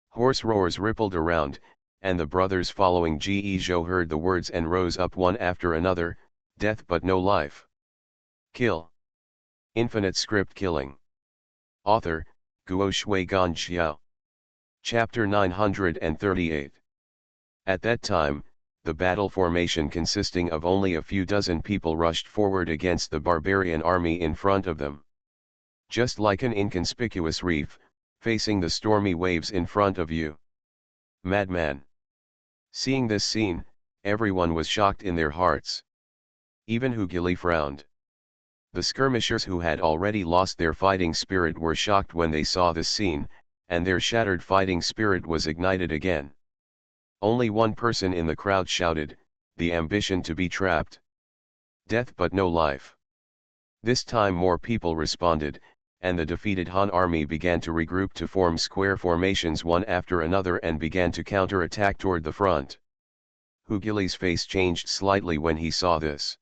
Hoarse roars rippled around, and the brothers following Ge Zhou heard the words and rose up one after another, "Death but no life. Kill." Infinite script killing. Author, Guo Shui Gan Xiao. Chapter 938. At that time, the battle formation consisting of only a few dozen people rushed forward against the barbarian army in front of them. Just like an inconspicuous reef, facing the stormy waves in front of you. Madman. Seeing this scene, everyone was shocked in their hearts. Even Hugili frowned. The skirmishers who had already lost their fighting spirit were shocked when they saw this scene, and their shattered fighting spirit was ignited again. Only one person in the crowd shouted, "The ambition to be trapped. Death but no life." This time more people responded, and the defeated Han army began to regroup to form square formations one after another and began to counter-attack toward the front. Hugili's face changed slightly when he saw this.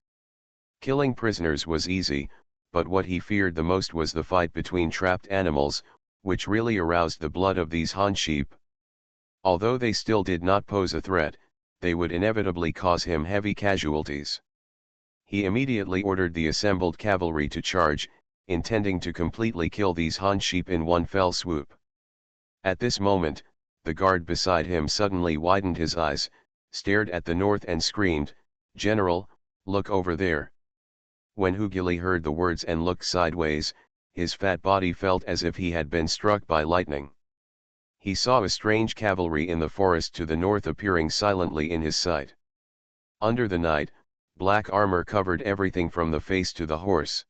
Killing prisoners was easy, but what he feared the most was the fight between trapped animals, which really aroused the blood of these Han sheep. Although they still did not pose a threat, they would inevitably cause him heavy casualties. He immediately ordered the assembled cavalry to charge, intending to completely kill these Han sheep in one fell swoop. At this moment, the guard beside him suddenly widened his eyes, stared at the north and screamed, "General, look over there." When Hugili heard the words and looked sideways, his fat body felt as if he had been struck by lightning. He saw a strange cavalry in the forest to the north appearing silently in his sight. Under the night, black armor covered everything from the face to the horse.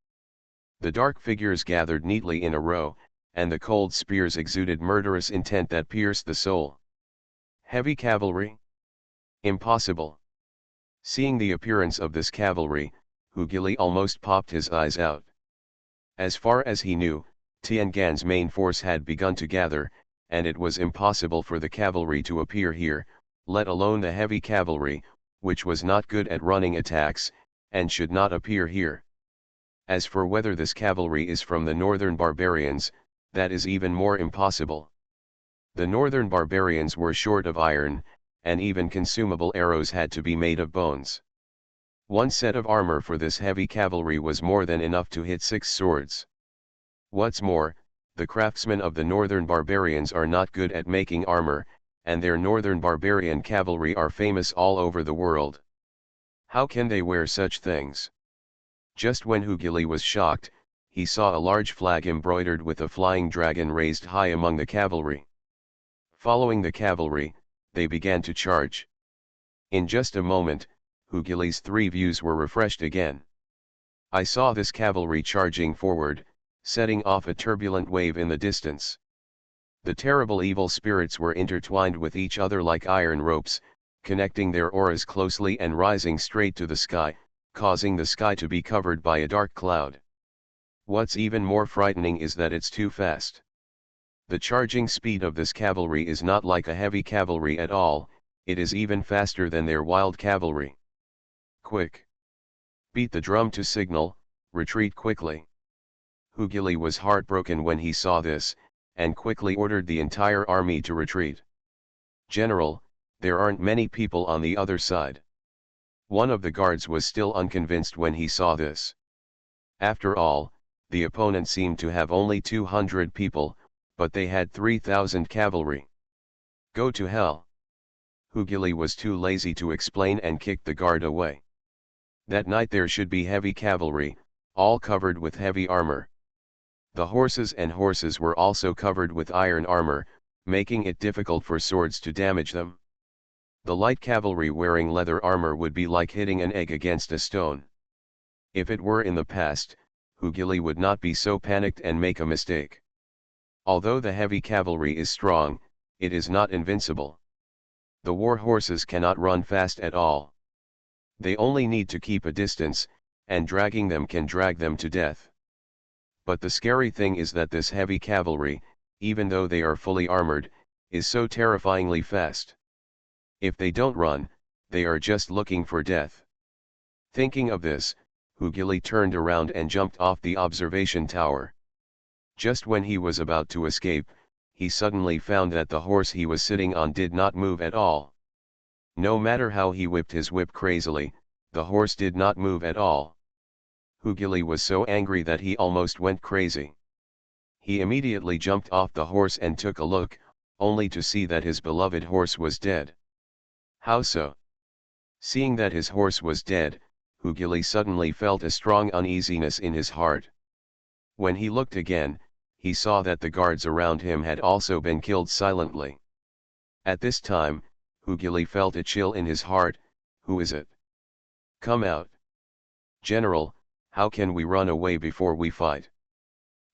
The dark figures gathered neatly in a row, and the cold spears exuded murderous intent that pierced the soul. Heavy cavalry? Impossible. Seeing the appearance of this cavalry, Hugili almost popped his eyes out. As far as he knew, Tiangan's main force had begun to gather, and it was impossible for the cavalry to appear here, let alone the heavy cavalry, which was not good at running attacks, and should not appear here. As for whether this cavalry is from the northern barbarians, that is even more impossible. The northern barbarians were short of iron, and even consumable arrows had to be made of bones. One set of armor for this heavy cavalry was more than enough to hit 6 swords. What's more, the craftsmen of the northern barbarians are not good at making armor, and their northern barbarian cavalry are famous all over the world. How can they wear such things? Just when Hugili was shocked, he saw a large flag embroidered with a flying dragon raised high among the cavalry. Following the cavalry, they began to charge. In just a moment, Hugili's 3 views were refreshed again. I saw this cavalry charging forward, setting off a turbulent wave in the distance. The terrible evil spirits were intertwined with each other like iron ropes, connecting their auras closely and rising straight to the sky, causing the sky to be covered by a dark cloud. What's even more frightening is that it's too fast. The charging speed of this cavalry is not like a heavy cavalry at all, it is even faster than their wild cavalry. Quick! Beat the drum to signal, retreat quickly. Hugili was heartbroken when he saw this, and quickly ordered the entire army to retreat. General, there aren't many people on the other side. One of the guards was still unconvinced when he saw this. After all, the opponent seemed to have only 200 people, but they had 3,000 cavalry. Go to hell. Hugili was too lazy to explain and kicked the guard away. That night there should be heavy cavalry, all covered with heavy armor. The horses were also covered with iron armor, making it difficult for swords to damage them. The light cavalry wearing leather armor would be like hitting an egg against a stone. If it were in the past, Hugili would not be so panicked and make a mistake. Although the heavy cavalry is strong, it is not invincible. The war horses cannot run fast at all. They only need to keep a distance, and dragging them can drag them to death. But the scary thing is that this heavy cavalry, even though they are fully armored, is so terrifyingly fast. If they don't run, they are just looking for death. Thinking of this, Hugili turned around and jumped off the observation tower. Just when he was about to escape, he suddenly found that the horse he was sitting on did not move at all. No matter how he whipped his whip crazily, the horse did not move at all. Hugili was so angry that he almost went crazy. He immediately jumped off the horse and took a look, only to see that his beloved horse was dead. How so? Seeing that his horse was dead, Hugili suddenly felt a strong uneasiness in his heart. When he looked again, he saw that the guards around him had also been killed silently. At this time, Hugili felt a chill in his heart. Who is it? Come out. General, how can we run away before we fight?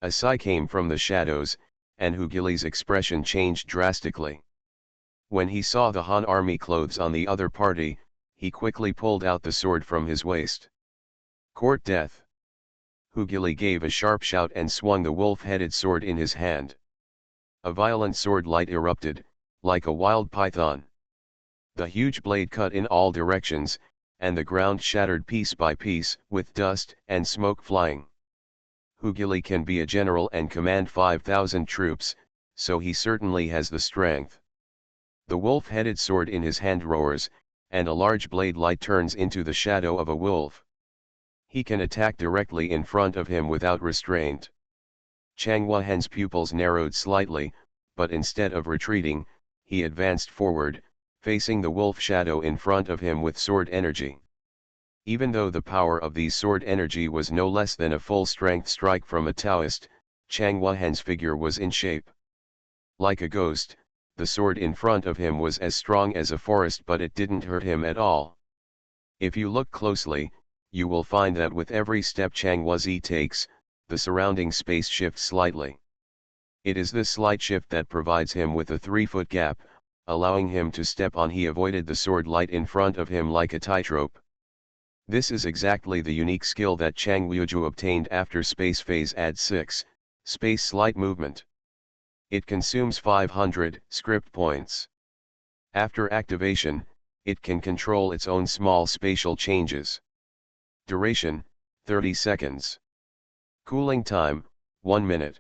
A sigh came from the shadows, and Hugili's expression changed drastically. When he saw the Han army clothes on the other party, he quickly pulled out the sword from his waist. Court death! Hugili gave a sharp shout and swung the wolf-headed sword in his hand. A violent sword light erupted, like a wild python. The huge blade cut in all directions, and the ground shattered piece by piece, with dust and smoke flying. Hugili can be a general and command 5,000 troops, so he certainly has the strength. The wolf-headed sword in his hand roars, and a large blade light turns into the shadow of a wolf. He can attack directly in front of him without restraint. Chang Wahen's pupils narrowed slightly, but instead of retreating, he advanced forward, facing the wolf shadow in front of him with sword energy. Even though the power of these sword energy was no less than a full-strength strike from a Taoist, Chang Wahen's figure was in shape. Like a ghost, the sword in front of him was as strong as a forest, but it didn't hurt him at all. If you look closely, you will find that with every step Chang Wazi takes, the surrounding space shifts slightly. It is this slight shift that provides him with a 3-foot gap, allowing him to step on. He avoided the sword light in front of him like a tightrope. This is exactly the unique skill that Chang Wuju obtained after Space Phase Add 6, Space Slight Movement. It consumes 500 script points. After activation, It can control its own small spatial changes. Duration, 30 seconds. Cooling time, 1 minute.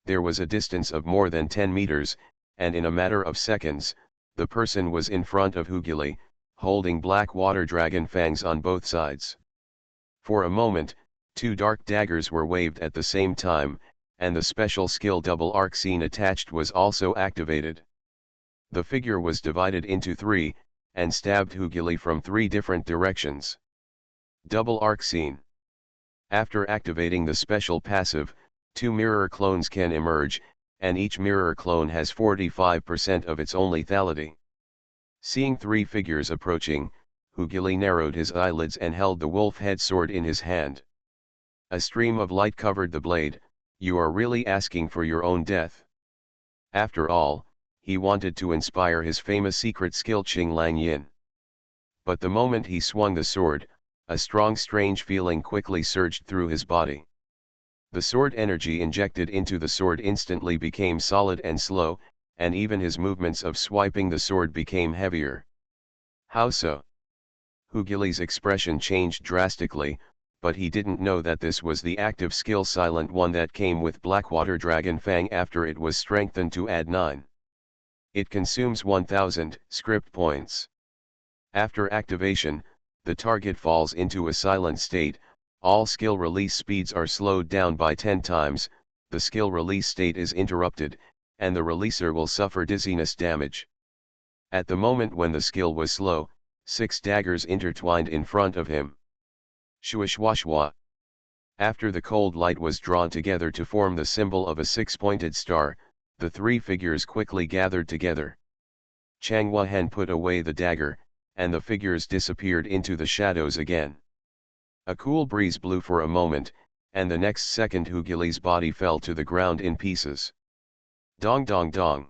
There was a distance of more than 10 meters, and in a matter of seconds, the person was in front of Hugili, holding black water dragon fangs on both sides. For a moment, 2 dark daggers were waved at the same time, and the special skill double arc scene attached was also activated. The figure was divided into 3, and stabbed Hugili from 3 different directions. Double arc scene. After activating the special passive, 2 mirror clones can emerge, and each mirror clone has 45% of its own lethality. Seeing 3 figures approaching, Hugili narrowed his eyelids and held the wolf head sword in his hand. A stream of light covered the blade. You are really asking for your own death. After all, he wanted to inspire his famous secret skill Qing Lang Yin. But the moment he swung the sword, a strong strange feeling quickly surged through his body. The sword energy injected into the sword instantly became solid and slow, and even his movements of swiping the sword became heavier. How so? Hugili's expression changed drastically, but he didn't know that this was the active skill Silent One that came with Blackwater Dragon Fang after it was strengthened to add 9. It consumes 1000 script points. After activation, the target falls into a silent state. All skill release speeds are slowed down by 10 times, the skill release state is interrupted, and the releaser will suffer dizziness damage. At the moment when the skill was slow, 6 daggers intertwined in front of him. Shua. After the cold light was drawn together to form the symbol of a 6-pointed star, the 3 figures quickly gathered together. Chang Wuhen put away the dagger, and the figures disappeared into the shadows again. A cool breeze blew for a moment, and the next second Hugili's body fell to the ground in pieces. Dong dong dong.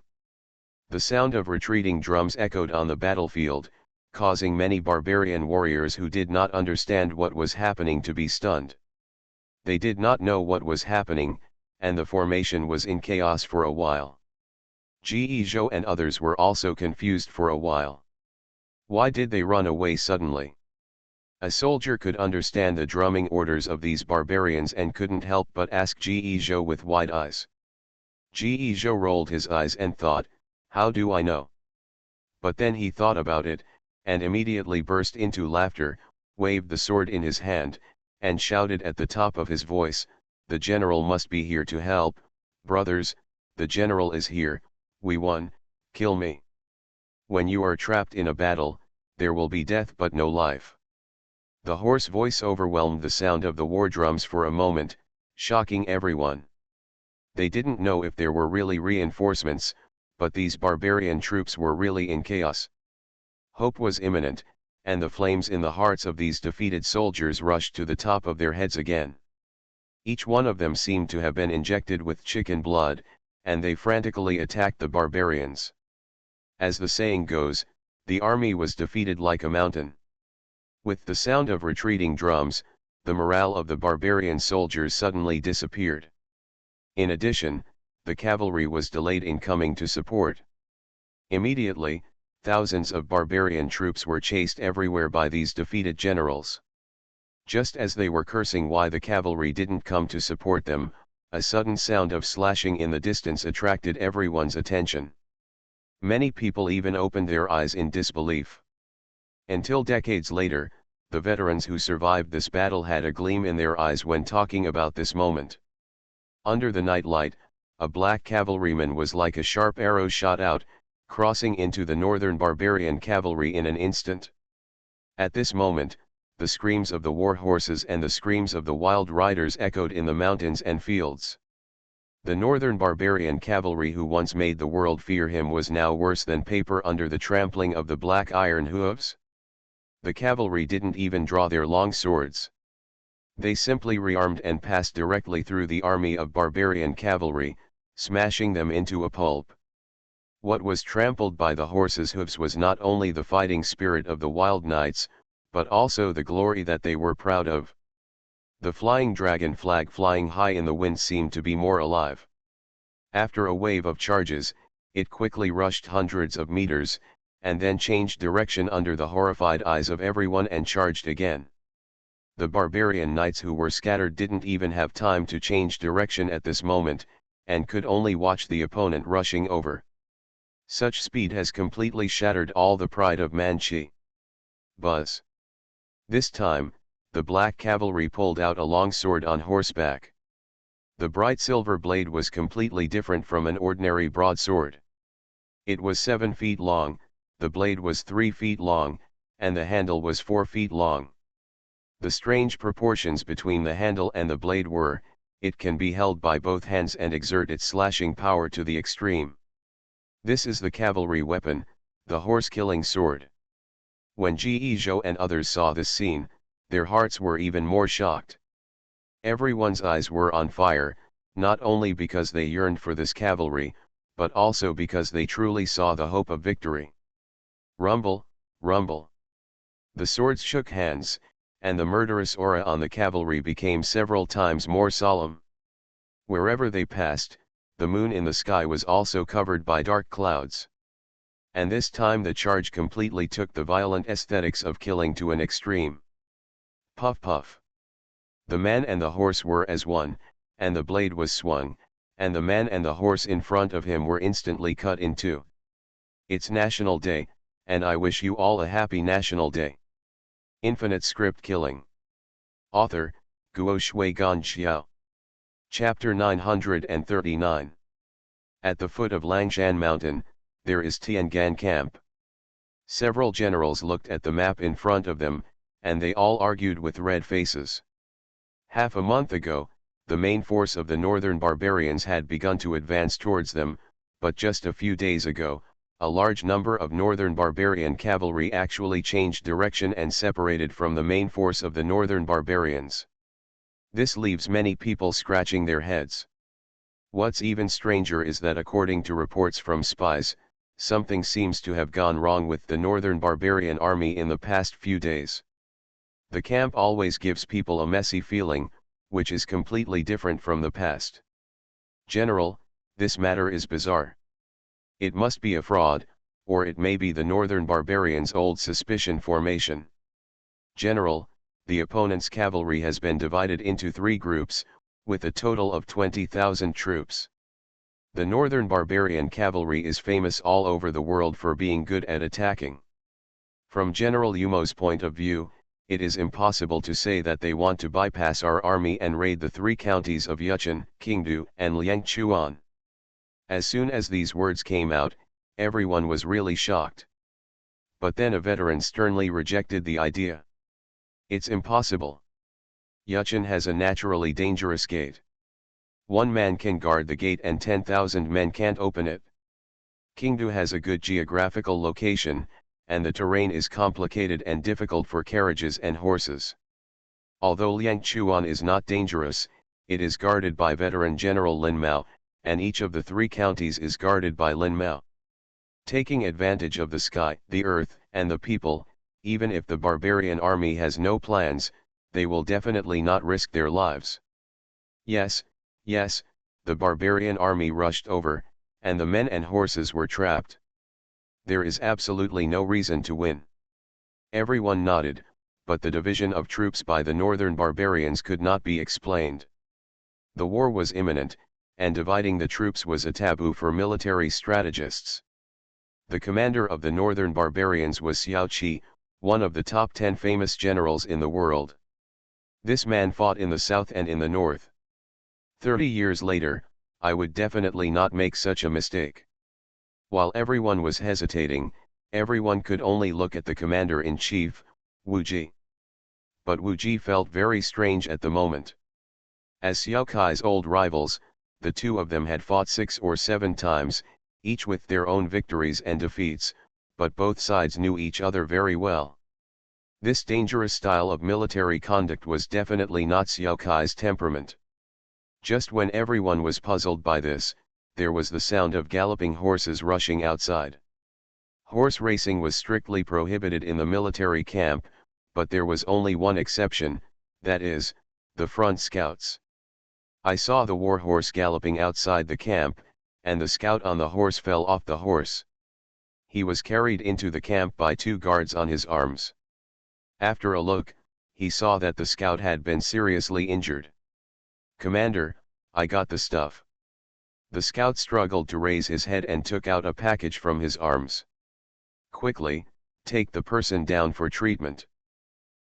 The sound of retreating drums echoed on the battlefield, causing many barbarian warriors who did not understand what was happening to be stunned. They did not know what was happening, and the formation was in chaos for a while. Ge Zhou and others were also confused for a while. Why did they run away suddenly? A soldier could understand the drumming orders of these barbarians and couldn't help but ask Ge Zhou with wide eyes. Ge Zhou rolled his eyes and thought, how do I know? But then he thought about it, and immediately burst into laughter, waved the sword in his hand, and shouted at the top of his voice, the general must be here to help, brothers, the general is here, we won, kill me. When you are trapped in a battle, there will be death but no life. The hoarse voice overwhelmed the sound of the war drums for a moment, shocking everyone. They didn't know if there were really reinforcements, but these barbarian troops were really in chaos. Hope was imminent, and the flames in the hearts of these defeated soldiers rushed to the top of their heads again. Each one of them seemed to have been injected with chicken blood, and they frantically attacked the barbarians. As the saying goes, the army was defeated like a mountain. With the sound of retreating drums, the morale of the barbarian soldiers suddenly disappeared. In addition, the cavalry was delayed in coming to support. Immediately, thousands of barbarian troops were chased everywhere by these defeated generals. Just as they were cursing why the cavalry didn't come to support them, a sudden sound of slashing in the distance attracted everyone's attention. Many people even opened their eyes in disbelief. Until decades later, the veterans who survived this battle had a gleam in their eyes when talking about this moment. Under the night light, a black cavalryman was like a sharp arrow shot out, crossing into the northern barbarian cavalry in an instant. At this moment, the screams of the war horses and the screams of the wild riders echoed in the mountains and fields. The northern barbarian cavalry who once made the world fear him was now worse than paper under the trampling of the black iron hooves. The cavalry didn't even draw their long swords. They simply rearmed and passed directly through the army of barbarian cavalry, smashing them into a pulp. What was trampled by the horses' hooves was not only the fighting spirit of the wild knights, but also the glory that they were proud of. The flying dragon flag flying high in the wind seemed to be more alive. After a wave of charges, it quickly rushed hundreds of meters, and then changed direction under the horrified eyes of everyone and charged again. The barbarian knights who were scattered didn't even have time to change direction at this moment, and could only watch the opponent rushing over. Such speed has completely shattered all the pride of Manchi. Buzz. This time, the black cavalry pulled out a long sword on horseback. The bright silver blade was completely different from an ordinary broadsword. It was 7 feet long, the blade was 3 feet long, and the handle was 4 feet long. The strange proportions between the handle and the blade were, it can be held by both hands and exert its slashing power to the extreme. This is the cavalry weapon, the horse-killing sword. When Ge Zhou and others saw this scene, their hearts were even more shocked. Everyone's eyes were on fire, not only because they yearned for this cavalry, but also because they truly saw the hope of victory. Rumble, rumble. The swords shook hands, and the murderous aura on the cavalry became several times more solemn. Wherever they passed, the moon in the sky was also covered by dark clouds. And this time the charge completely took the violent aesthetics of killing to an extreme. Puff puff. The man and the horse were as one, and the blade was swung, and the man and the horse in front of him were instantly cut in two. It's National Day, and I wish you all a happy National Day. Infinite Script Killing. Author, Guo Shui Gan Xiao. Chapter 939. At the foot of Langshan Mountain, there is Tiangan Camp. Several generals looked at the map in front of them, and they all argued with red faces. Half a month ago, the main force of the northern barbarians had begun to advance towards them, but just a few days ago, a large number of northern barbarian cavalry actually changed direction and separated from the main force of the northern barbarians. This leaves many people scratching their heads. What's even stranger is that according to reports from spies, something seems to have gone wrong with the northern barbarian army in the past few days. The camp always gives people a messy feeling, which is completely different from the past. General, this matter is bizarre. It must be a fraud, or it may be the northern barbarians' old suspicion formation. General, the opponent's cavalry has been divided into 3 groups, with a total of 20,000 troops. The northern barbarian cavalry is famous all over the world for being good at attacking. From General Yumo's point of view, it is impossible to say that they want to bypass our army and raid the 3 counties of Yuchun, Qingdu, and Liangchuan. As soon as these words came out, everyone was really shocked. But then a veteran sternly rejected the idea. It's impossible. Yuchun has a naturally dangerous gate. 1 man can guard the gate and 10,000 men can't open it. Qingdu has a good geographical location, and the terrain is complicated and difficult for carriages and horses. Although Liangchuan is not dangerous, it is guarded by veteran General Lin Mao, and each of the 3 counties is guarded by Lin Mao. Taking advantage of the sky, the earth, and the people, even if the barbarian army has no plans, they will definitely not risk their lives. Yes, the barbarian army rushed over, and the men and horses were trapped. There is absolutely no reason to win. Everyone nodded, but the division of troops by the northern barbarians could not be explained. The war was imminent, and dividing the troops was a taboo for military strategists. The commander of the northern barbarians was Xiao Qi, one of the top 10 famous generals in the world. This man fought in the south and in the north. 30 years later, I would definitely not make such a mistake. While everyone was hesitating, everyone could only look at the commander-in-chief, Wu Ji. But Wu Ji felt very strange at the moment. As Xiao Kai's old rivals, the 2 of them had fought 6 or 7 times, each with their own victories and defeats, but both sides knew each other very well. This dangerous style of military conduct was definitely not Xiao Kai's temperament. Just when everyone was puzzled by this, there was the sound of galloping horses rushing outside. Horse racing was strictly prohibited in the military camp, but there was only one exception, that is, the front scouts. I saw the war horse galloping outside the camp, and the scout on the horse fell off the horse. He was carried into the camp by 2 guards on his arms. After a look, he saw that the scout had been seriously injured. "Commander, I got the stuff." The scout struggled to raise his head and took out a package from his arms. "Quickly, take the person down for treatment,"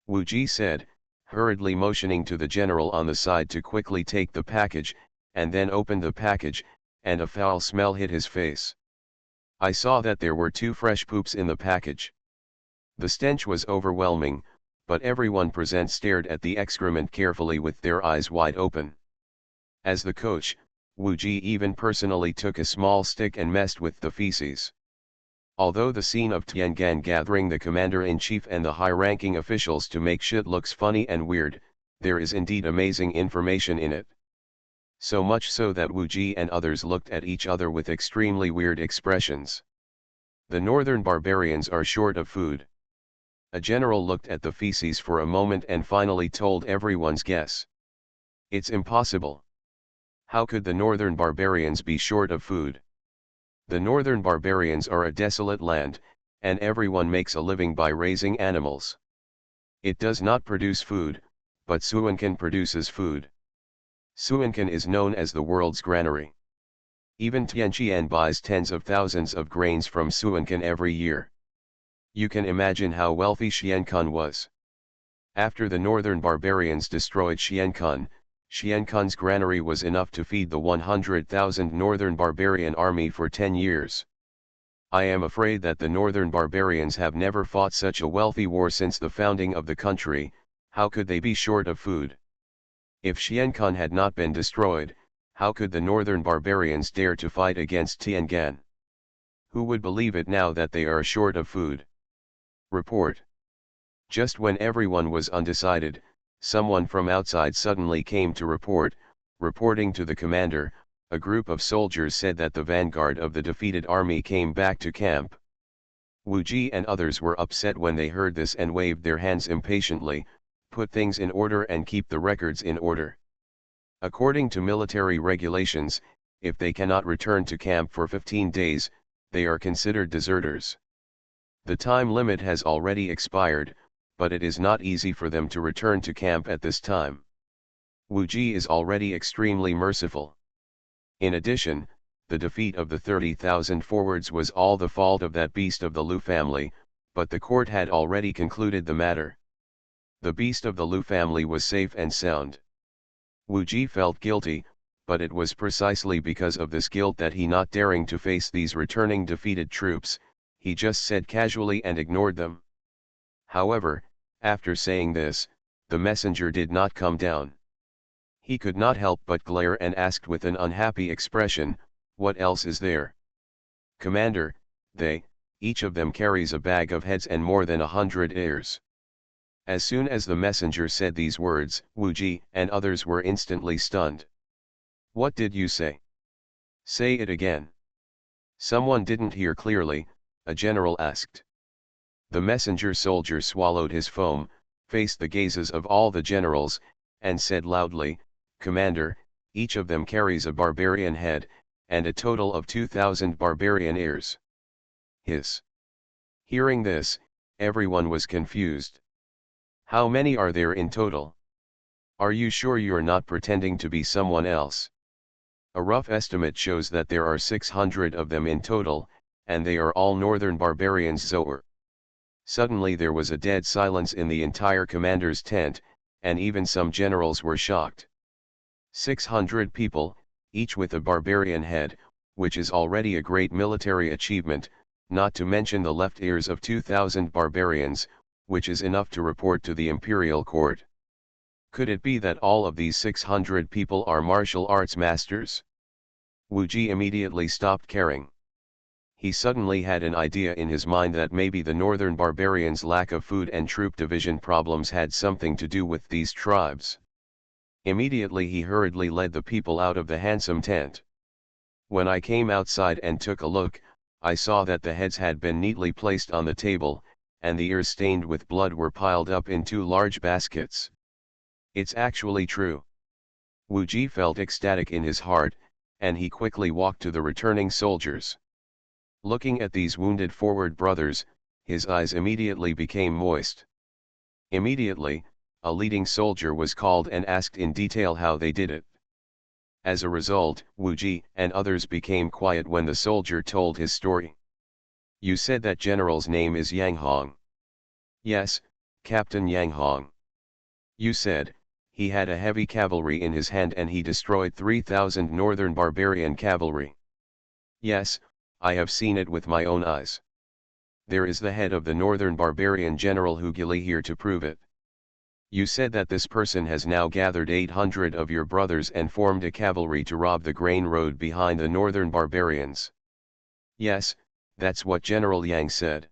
Wu Ji said, hurriedly motioning to the general on the side to quickly take the package, and then opened the package, and a foul smell hit his face. I saw that there were 2 fresh poops in the package. The stench was overwhelming, but everyone present stared at the excrement carefully with their eyes wide open. As the coach, Wu Ji even personally took a small stick and messed with the feces. Although the scene of Tiangan gathering the commander-in-chief and the high-ranking officials to make shit looks funny and weird, there is indeed amazing information in it. So much so that Wu Ji and others looked at each other with extremely weird expressions. The northern barbarians are short of food. A general looked at the feces for a moment and finally told everyone's guess. "It's impossible. How could the northern barbarians be short of food? The northern barbarians are a desolate land, and everyone makes a living by raising animals. It does not produce food, but Suankan produces food. Suankan is known as the world's granary. Even Tianqian buys tens of thousands of grains from Suankan every year. You can imagine how wealthy Xiankan was. After the northern barbarians destroyed Xiankan, Xiankan's granary was enough to feed the 100,000 northern barbarian army for 10 years. I am afraid that the northern barbarians have never fought such a wealthy war since the founding of the country. How could they be short of food? If Xiankan had not been destroyed, how could the northern barbarians dare to fight against Tiangan? Who would believe it now that they are short of food?" Report. Just when everyone was undecided, someone from outside suddenly came to report. Reporting to the commander, a group of soldiers said that the vanguard of the defeated army came back to camp. Wu Ji and others were upset when they heard this and waved their hands impatiently. "Put things in order and keep the records in order. According to military regulations, if they cannot return to camp for 15 days, they are considered deserters. The time limit has already expired, but it is not easy for them to return to camp at this time. Wu Ji is already extremely merciful. In addition, the defeat of the 30,000 forwards was all the fault of that beast of the Lu family, but the court had already concluded the matter. The beast of the Lu family was safe and sound. Wu Ji felt guilty, but it was precisely because of this guilt that he, not daring to face these returning defeated troops, he just said casually and ignored them. However, after saying this, the messenger did not come down. He could not help but glare and asked with an unhappy expression, "What else is there?" "Commander, each of them carries a bag of heads and more than 100 ears." As soon as the messenger said these words, Wu Ji and others were instantly stunned. "What did you say? Say it again." Someone didn't hear clearly, a general asked. The messenger soldier swallowed his foam, faced the gazes of all the generals, and said loudly, "Commander, each of them carries a barbarian head, and a total of 2,000 barbarian ears." Hiss. Hearing this, everyone was confused. "How many are there in total? Are you sure you're not pretending to be someone else?" "A rough estimate shows that there are 600 of them in total, and they are all northern barbarians." Zoer. Suddenly there was a dead silence in the entire commander's tent, and even some generals were shocked. 600 people, each with a barbarian head, which is already a great military achievement, not to mention the left ears of 2,000 barbarians, which is enough to report to the imperial court. Could it be that all of these 600 people are martial arts masters? Wu Ji immediately stopped caring. He suddenly had an idea in his mind that maybe the northern barbarians' lack of food and troop division problems had something to do with these tribes. Immediately he hurriedly led the people out of the handsome tent. When I came outside and took a look, I saw that the heads had been neatly placed on the table, and the ears stained with blood were piled up in 2 large baskets. It's actually true. Wu Ji felt ecstatic in his heart, and he quickly walked to the returning soldiers. Looking at these wounded forward brothers, his eyes immediately became moist. Immediately, a leading soldier was called and asked in detail how they did it. As a result, Wu Ji and others became quiet when the soldier told his story. You said that general's name is Yang Hong. Yes, Captain Yang Hong. You said, he had a heavy cavalry in his hand and he destroyed 3,000 northern barbarian cavalry. Yes, I have seen it with my own eyes. There is the head of the northern barbarian general Hugili here to prove it. You said that this person has now gathered 800 of your brothers and formed a cavalry to rob the grain road behind the northern barbarians. Yes, that's what General Yang said.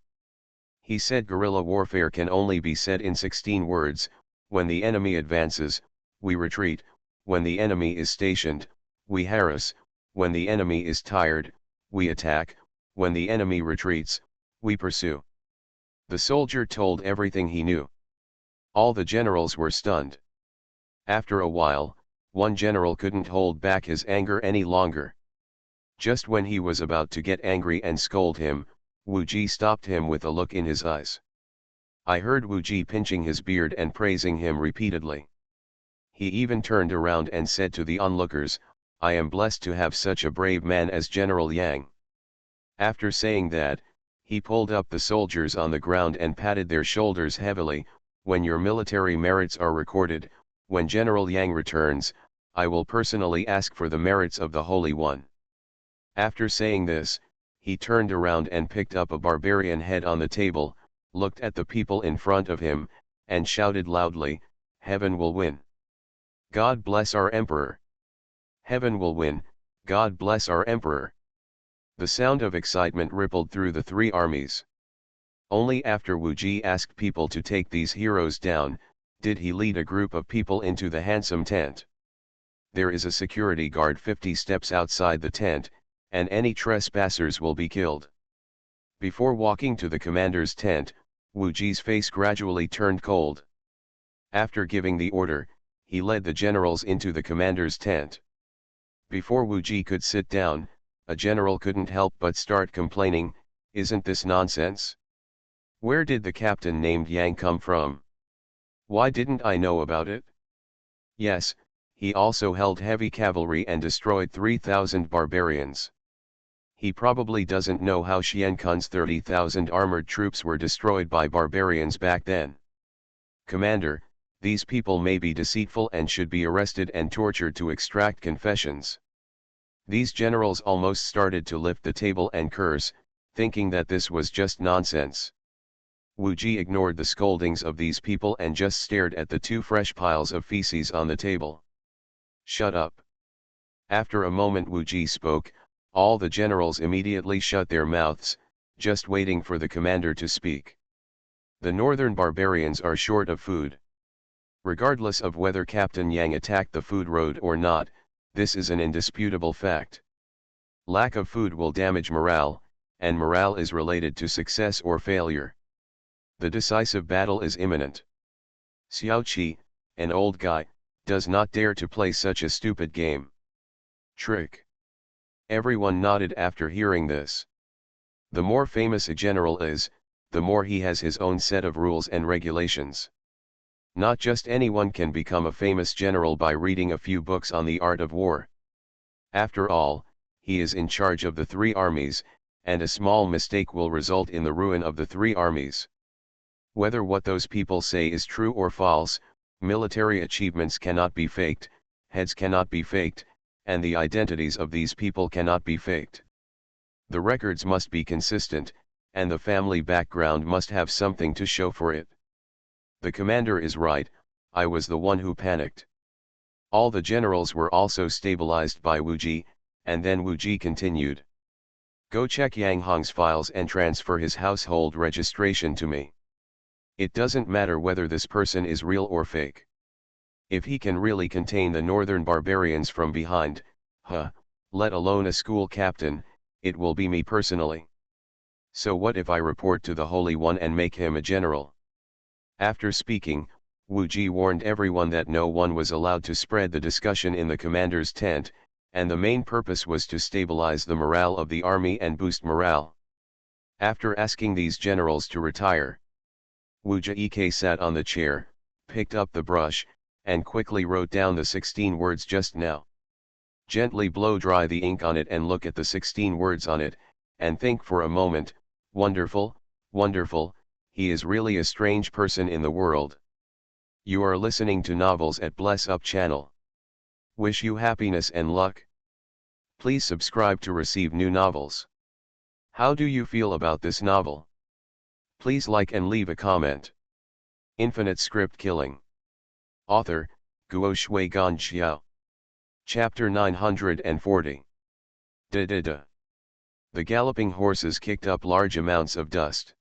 He said guerrilla warfare can only be said in 16 words, when the enemy advances, we retreat, when the enemy is stationed, we harass, when the enemy is tired, we attack, when the enemy retreats, we pursue. The soldier told everything he knew. All the generals were stunned. After a while, one general couldn't hold back his anger any longer. Just when he was about to get angry and scold him, Wu Ji stopped him with a look in his eyes. I heard Wu Ji pinching his beard and praising him repeatedly. He even turned around and said to the onlookers, I am blessed to have such a brave man as General Yang. After saying that, he pulled up the soldiers on the ground and patted their shoulders heavily. When your military merits are recorded, when General Yang returns, I will personally ask for the merits of the Holy One. After saying this, he turned around and picked up a barbarian head on the table, looked at the people in front of him, and shouted loudly, Heaven will win. God bless our Emperor. Heaven will win, God bless our Emperor. The sound of excitement rippled through the three armies. Only after Wu Ji asked people to take these heroes down, did he lead a group of people into the handsome tent. There is a security guard 50 steps outside the tent, and any trespassers will be killed. Before walking to the commander's tent, Wu Ji's face gradually turned cold. After giving the order, he led the generals into the commander's tent. Before Wu Ji could sit down, a general couldn't help but start complaining, isn't this nonsense? Where did the captain named Yang come from? Why didn't I know about it? Yes, he also held heavy cavalry and destroyed 3,000 barbarians. He probably doesn't know how Xian Kun's 30,000 armored troops were destroyed by barbarians back then. Commander, these people may be deceitful and should be arrested and tortured to extract confessions. These generals almost started to lift the table and curse, thinking that this was just nonsense. Wu Ji ignored the scoldings of these people and just stared at the two fresh piles of feces on the table. Shut up. After a moment Wu Ji spoke, all the generals immediately shut their mouths, just waiting for the commander to speak. The northern barbarians are short of food. Regardless of whether Captain Yang attacked the food road or not, this is an indisputable fact. Lack of food will damage morale, and morale is related to success or failure. The decisive battle is imminent. Xiao Qi, an old guy, does not dare to play such a stupid game. Trick. Everyone nodded after hearing this. The more famous a general is, the more he has his own set of rules and regulations. Not just anyone can become a famous general by reading a few books on the art of war. After all, he is in charge of the three armies, and a small mistake will result in the ruin of the three armies. Whether what those people say is true or false, military achievements cannot be faked, heads cannot be faked, and the identities of these people cannot be faked. The records must be consistent, and the family background must have something to show for it. The commander is right, I was the one who panicked. All the generals were also stabilized by Wu Ji, and then Wu Ji continued. Go check Yang Hong's files and transfer his household registration to me. It doesn't matter whether this person is real or fake. If he can really contain the northern barbarians from behind, let alone a school captain, it will be me personally. So what if I report to the Holy One and make him a general? After speaking, Wu Ji warned everyone that no one was allowed to spread the discussion in the commander's tent, and the main purpose was to stabilize the morale of the army and boost morale. After asking these generals to retire, Wu Jie sat on the chair, picked up the brush, and quickly wrote down the 16 words just now. Gently blow dry the ink on it and look at the 16 words on it, and think for a moment, wonderful, wonderful, he is really a strange person in the world. You are listening to Novels at Bless Up channel. Wish you happiness and luck. Please subscribe to receive new novels. How do you feel about this novel? Please like and leave a comment. Infinite Script Killing. Author, Guo Shui Gan Xiao. Chapter 940. Da. The galloping horses kicked up large amounts of dust.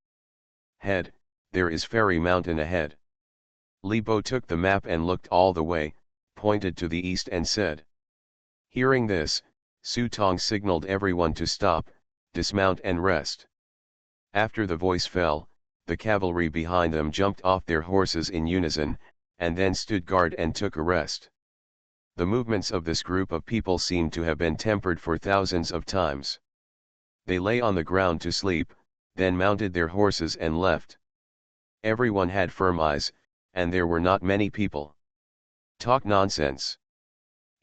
Head, there is Fairy Mountain ahead. Li Bo took the map and looked all the way, pointed to the east and said. Hearing this, Su Tong signaled everyone to stop, dismount and rest. After the voice fell, the cavalry behind them jumped off their horses in unison, and then stood guard and took a rest. The movements of this group of people seemed to have been tempered for thousands of times. They lay on the ground to sleep, then mounted their horses and left. Everyone had firm eyes, and there were not many people. Talk nonsense.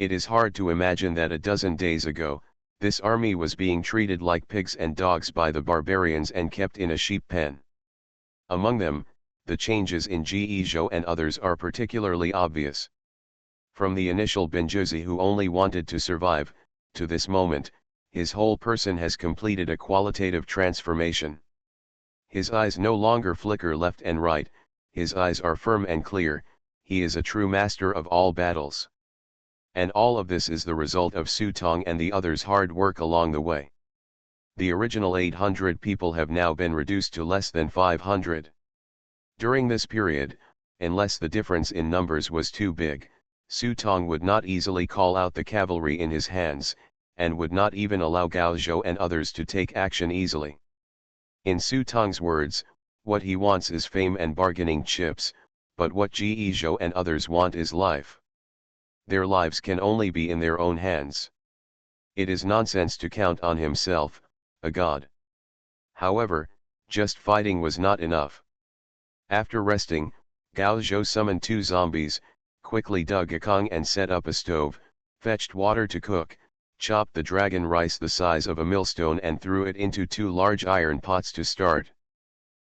It is hard to imagine that a dozen days ago, this army was being treated like pigs and dogs by the barbarians and kept in a sheep pen. Among them, the changes in Ge Zhou and others are particularly obvious. From the initial Benjuzi who only wanted to survive, to this moment, his whole person has completed a qualitative transformation. His eyes no longer flicker left and right, his eyes are firm and clear, he is a true master of all battles. And all of this is the result of Su Tong and the others' hard work along the way. The original 800 people have now been reduced to less than 500. During this period, unless the difference in numbers was too big, Su Tong would not easily call out the cavalry in his hands, and would not even allow Gao Zhou and others to take action easily. In Su Tong's words, what he wants is fame and bargaining chips, but what Ge Zhou and others want is life. Their lives can only be in their own hands. It is nonsense to count on himself, a god. However, just fighting was not enough. After resting, Gao Zhou summoned 2 zombies, quickly dug a kong and set up a stove, fetched water to cook, chopped the dragon rice the size of a millstone and threw it into 2 large iron pots to start.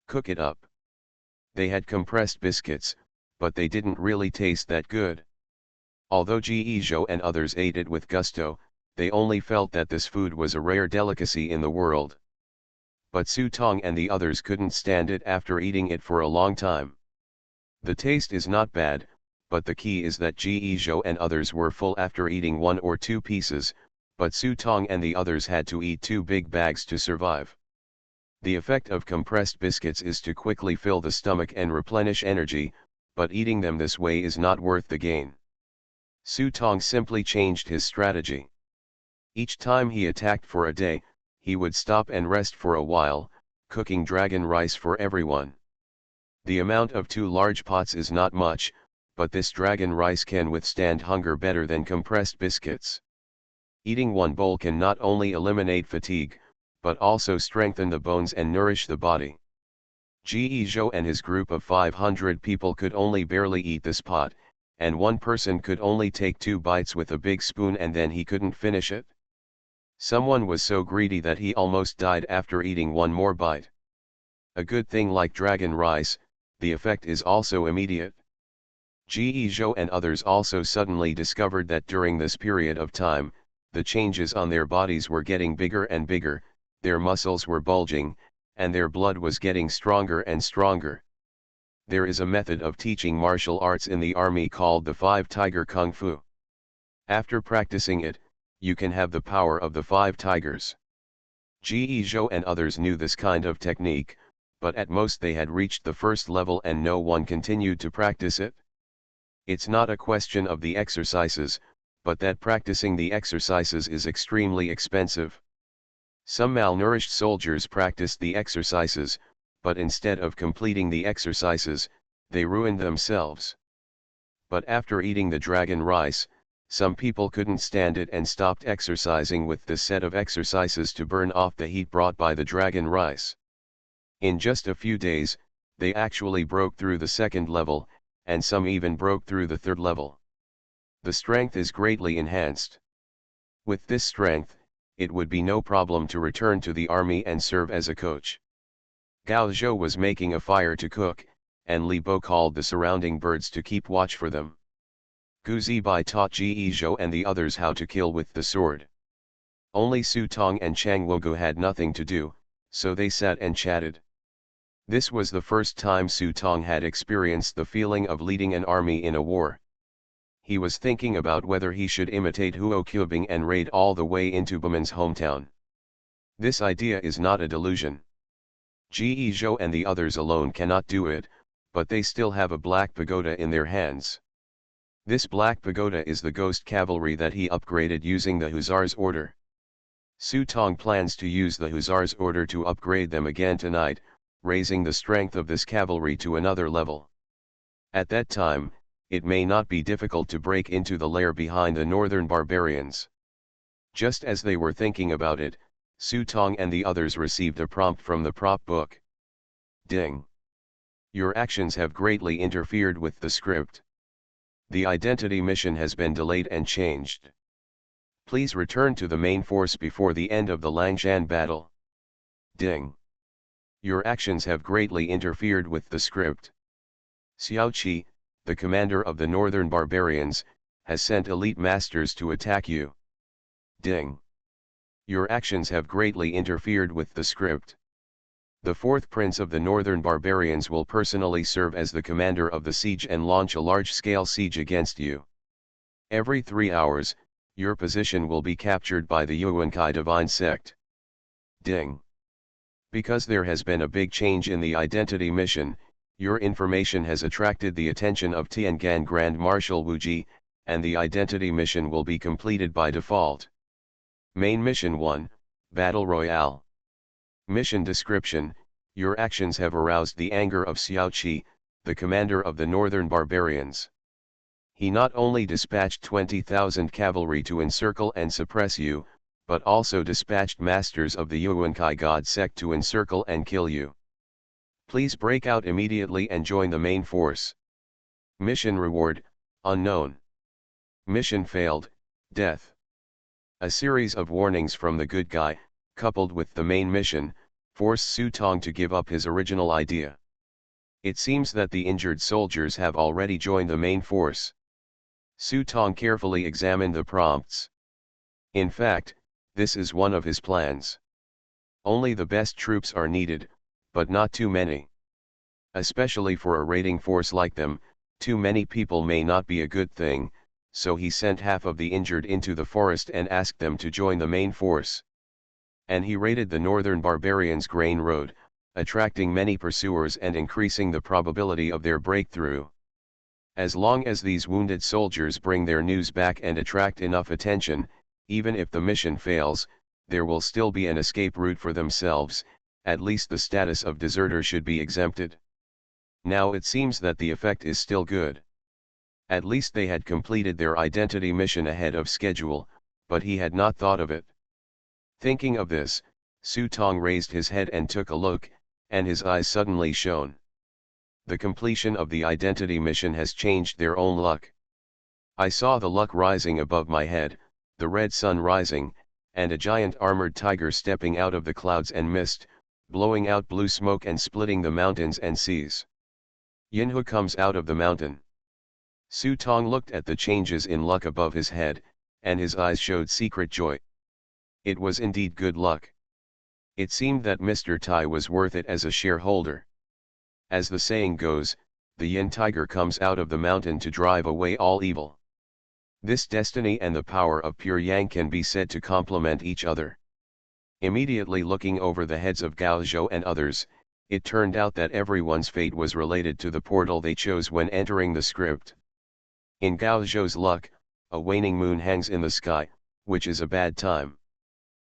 Cook it up. They had compressed biscuits, but they didn't really taste that good. Although Ge Zhou and others ate it with gusto, they only felt that this food was a rare delicacy in the world. But Su Tong and the others couldn't stand it after eating it for a long time. The taste is not bad, but the key is that Ge Zhou and others were full after eating 1 or 2 pieces, but Su Tong and the others had to eat 2 big bags to survive. The effect of compressed biscuits is to quickly fill the stomach and replenish energy, but eating them this way is not worth the gain. Su Tong simply changed his strategy. Each time he attacked for a day, he would stop and rest for a while, cooking dragon rice for everyone. The amount of 2 large pots is not much, but this dragon rice can withstand hunger better than compressed biscuits. Eating 1 bowl can not only eliminate fatigue, but also strengthen the bones and nourish the body. Ge Zhou and his group of 500 people could only barely eat this pot, and one person could only take 2 bites with a big spoon and then he couldn't finish it. Someone was so greedy that he almost died after eating 1 more bite. A good thing like dragon rice, the effect is also immediate. Ge Zhou and others also suddenly discovered that during this period of time, the changes on their bodies were getting bigger and bigger, their muscles were bulging, and their blood was getting stronger and stronger. There is a method of teaching martial arts in the army called the 5 Tiger Kung Fu. After practicing it, you can have the power of the 5 tigers. Ge Zhou and others knew this kind of technique, but at most they had reached the first level and no one continued to practice it. It's not a question of the exercises, but that practicing the exercises is extremely expensive. Some malnourished soldiers practiced the exercises, but instead of completing the exercises, they ruined themselves. But after eating the dragon rice, some people couldn't stand it and stopped exercising with this set of exercises to burn off the heat brought by the dragon rice. In just a few days, they actually broke through the second level, and some even broke through the third level. The strength is greatly enhanced. With this strength, it would be no problem to return to the army and serve as a coach. Gao Zhou was making a fire to cook, and Li Bo called the surrounding birds to keep watch for them. Gu Zibai taught Ge Zhou and the others how to kill with the sword. Only Su Tong and Chang Wogu had nothing to do, so they sat and chatted. This was the first time Su Tong had experienced the feeling of leading an army in a war. He was thinking about whether he should imitate Huo Qubing and raid all the way into Buman's hometown. This idea is not a delusion. Ge Zhou and the others alone cannot do it, but they still have a black pagoda in their hands. This black pagoda is the ghost cavalry that he upgraded using the Hussars order. Su Tong plans to use the Hussars order to upgrade them again tonight, raising the strength of this cavalry to another level. At that time, it may not be difficult to break into the lair behind the northern barbarians. Just as they were thinking about it, Su Tong and the others received a prompt from the prop book. Ding! Your actions have greatly interfered with the script. The identity mission has been delayed and changed. Please return to the main force before the end of the Langshan battle. Ding! Your actions have greatly interfered with the script. Xiao Qi, the commander of the northern barbarians, has sent elite masters to attack you. Ding! Your actions have greatly interfered with the script. The fourth prince of the northern barbarians will personally serve as the commander of the siege and launch a large-scale siege against you. Every 3 hours, your position will be captured by the Yuankai divine sect. Ding! Because there has been a big change in the identity mission, your information has attracted the attention of Tiangan Grand Marshal Wu Ji, and the identity mission will be completed by default. Main Mission 1, Battle Royale. Mission Description: Your actions have aroused the anger of Xiao Qi, the commander of the northern barbarians. He not only dispatched 20,000 cavalry to encircle and suppress you, but also dispatched masters of the Yuankai God sect to encircle and kill you. Please break out immediately and join the main force. Mission Reward: Unknown. Mission Failed: Death. A series of warnings from the good guy, coupled with the main mission, forced Su Tong to give up his original idea. It seems that the injured soldiers have already joined the main force. Su Tong carefully examined the prompts. In fact, this is one of his plans. Only the best troops are needed, but not too many. Especially for a raiding force like them, too many people may not be a good thing, so he sent half of the injured into the forest and asked them to join the main force. And he raided the northern barbarians' grain road, attracting many pursuers and increasing the probability of their breakthrough. As long as these wounded soldiers bring their news back and attract enough attention, even if the mission fails, there will still be an escape route for themselves. At least the status of deserter should be exempted. Now it seems that the effect is still good. At least they had completed their identity mission ahead of schedule, but he had not thought of it. Thinking of this, Su Tong raised his head and took a look, and his eyes suddenly shone. The completion of the identity mission has changed their own luck. I saw the luck rising above my head, the red sun rising, and a giant armored tiger stepping out of the clouds and mist, blowing out blue smoke and splitting the mountains and seas. Yinhu comes out of the mountain. Su Tong looked at the changes in luck above his head, and his eyes showed secret joy. It was indeed good luck. It seemed that Mr. Tai was worth it as a shareholder. As the saying goes, the yin tiger comes out of the mountain to drive away all evil. This destiny and the power of pure yang can be said to complement each other. Immediately looking over the heads of Gao Zhou and others, it turned out that everyone's fate was related to the portal they chose when entering the script. In Gao Zhou's luck, a waning moon hangs in the sky, which is a bad time.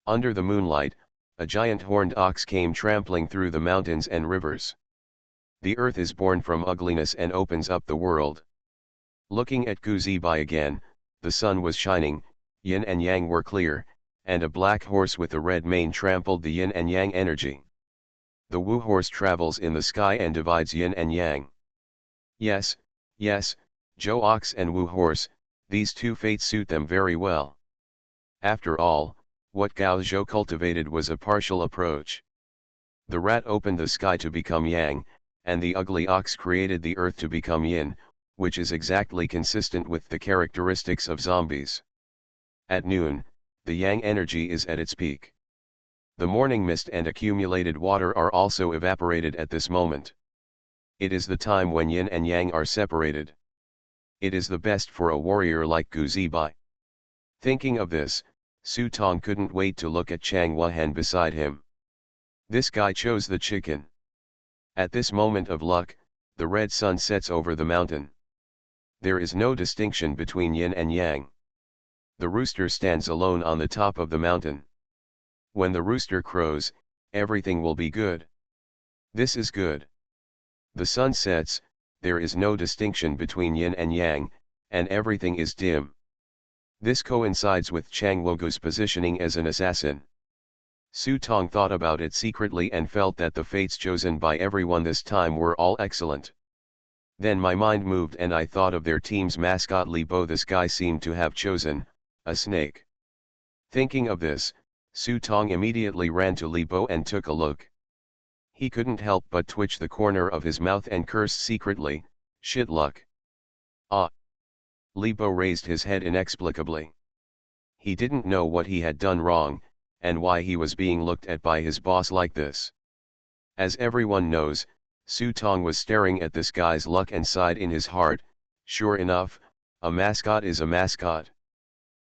Under the moonlight, a giant horned ox came trampling through the mountains and rivers. The earth is born from ugliness and opens up the world. Looking at Gu Zibai again, the sun was shining, yin and yang were clear, and a black horse with a red mane trampled the yin and yang energy. The Wu horse travels in the sky and divides yin and yang. Yes, yes, Zhou ox and Wu horse, these two fates suit them very well. After all, what Gao Zhou cultivated was a partial approach. The rat opened the sky to become yang, and the ugly ox created the earth to become yin, which is exactly consistent with the characteristics of zombies. At noon, the yang energy is at its peak. The morning mist and accumulated water are also evaporated at this moment. It is the time when yin and yang are separated. It is the best for a warrior like Gu Zibai. Thinking of this, Su Tong couldn't wait to look at Chang Wuhan beside him. This guy chose the chicken. At this moment of luck, the red sun sets over the mountain. There is no distinction between yin and yang. The rooster stands alone on the top of the mountain. When the rooster crows, everything will be good. This is good. The sun sets, there is no distinction between yin and yang, and everything is dim. This coincides with Chang Wogu's positioning as an assassin. Su Tong thought about it secretly and felt that the fates chosen by everyone this time were all excellent. Then my mind moved and I thought of their team's mascot Li Bo. This guy seemed to have chosen a snake. Thinking of this, Su Tong immediately ran to Li Bo and took a look. He couldn't help but twitch the corner of his mouth and curse secretly, "Shit luck." Ah! Li Bo raised his head inexplicably. He didn't know what he had done wrong, and why he was being looked at by his boss like this. As everyone knows, Su Tong was staring at this guy's luck and sighed in his heart, sure enough, a mascot is a mascot.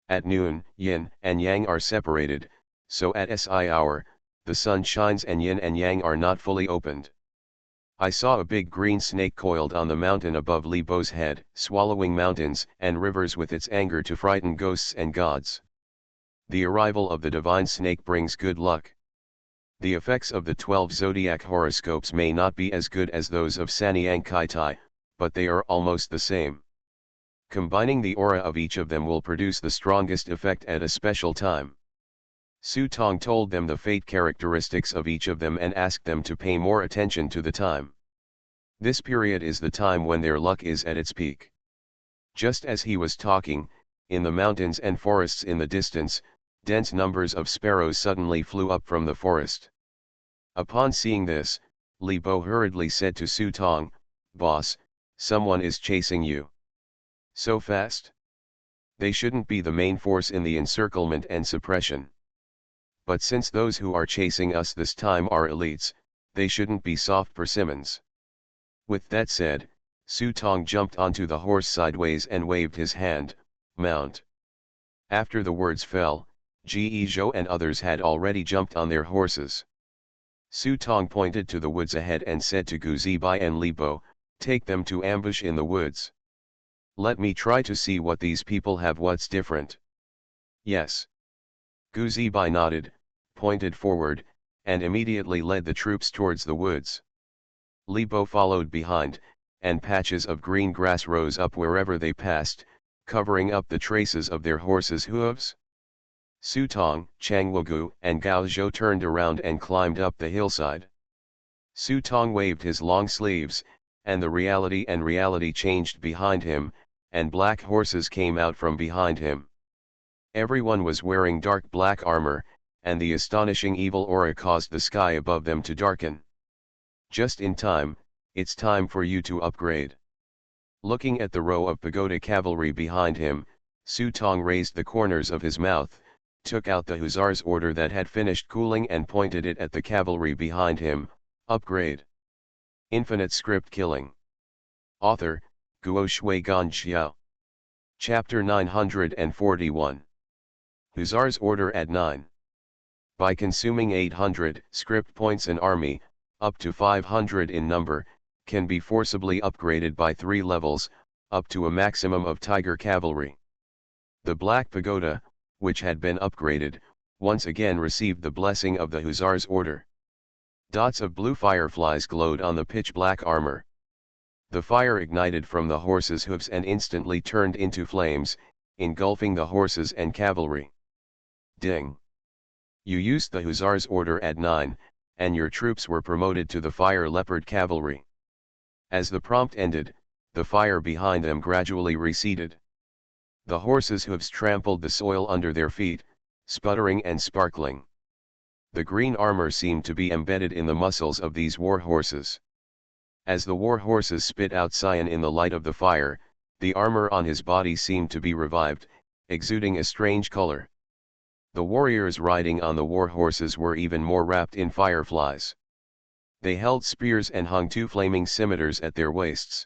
At noon, yin and yang are separated, so at SI hour, the sun shines and yin and yang are not fully opened. I saw a big green snake coiled on the mountain above Li Bo's head, swallowing mountains and rivers with its anger to frighten ghosts and gods. The arrival of the divine snake brings good luck. The effects of the 12 zodiac horoscopes may not be as good as those of Sanyang Kaitai, but they are almost the same. Combining the aura of each of them will produce the strongest effect at a special time. Su Tong told them the fate characteristics of each of them and asked them to pay more attention to the time. This period is the time when their luck is at its peak. Just as he was talking, in the mountains and forests in the distance, dense numbers of sparrows suddenly flew up from the forest. Upon seeing this, Li Bo hurriedly said to Su Tong, "Boss, someone is chasing you." "So fast? They shouldn't be the main force in the encirclement and suppression. But since those who are chasing us this time are elites, they shouldn't be soft persimmons." With that said, Su Tong jumped onto the horse sideways and waved his hand, "Mount." After the words fell, Ge Zhou and others had already jumped on their horses. Su Tong pointed to the woods ahead and said to Gu Zibai and Li Bo, "Take them to ambush in the woods. Let me try to see what these people have, what's different." "Yes." Gu Zibai nodded, pointed forward, and immediately led the troops towards the woods. Li Bo followed behind, and patches of green grass rose up wherever they passed, covering up the traces of their horses' hooves. Su Tong, Chang Wogu, and Gao Zhou turned around and climbed up the hillside. Su Tong waved his long sleeves, and the reality changed behind him, and black horses came out from behind him. Everyone was wearing dark black armor, and the astonishing evil aura caused the sky above them to darken. "Just in time, it's time for you to upgrade." Looking at the row of pagoda cavalry behind him, Su Tong raised the corners of his mouth, took out the hussar's order that had finished cooling and pointed it at the cavalry behind him, "Upgrade." Infinite Script Killing. Author, Guo Shui Gan Xiao. Chapter 941. Hussar's Order at 9. By consuming 800 script points, an army, up to 500 in number, can be forcibly upgraded by 3 levels, up to a maximum of Tiger Cavalry. The Black Pagoda, which had been upgraded, once again received the blessing of the Hussar's Order. Dots of blue fireflies glowed on the pitch-black armor. The fire ignited from the horses' hooves and instantly turned into flames, engulfing the horses and cavalry. Ding! You used the Hussar's Order at 9, and your troops were promoted to the Fire Leopard Cavalry. As the prompt ended, the fire behind them gradually receded. The horses' hooves trampled the soil under their feet, sputtering and sparkling. The green armor seemed to be embedded in the muscles of these war horses. As the war horses spit out cyan in the light of the fire, the armor on his body seemed to be revived, exuding a strange color. The warriors riding on the war horses were even more wrapped in fireflies. They held spears and hung two flaming scimitars at their waists.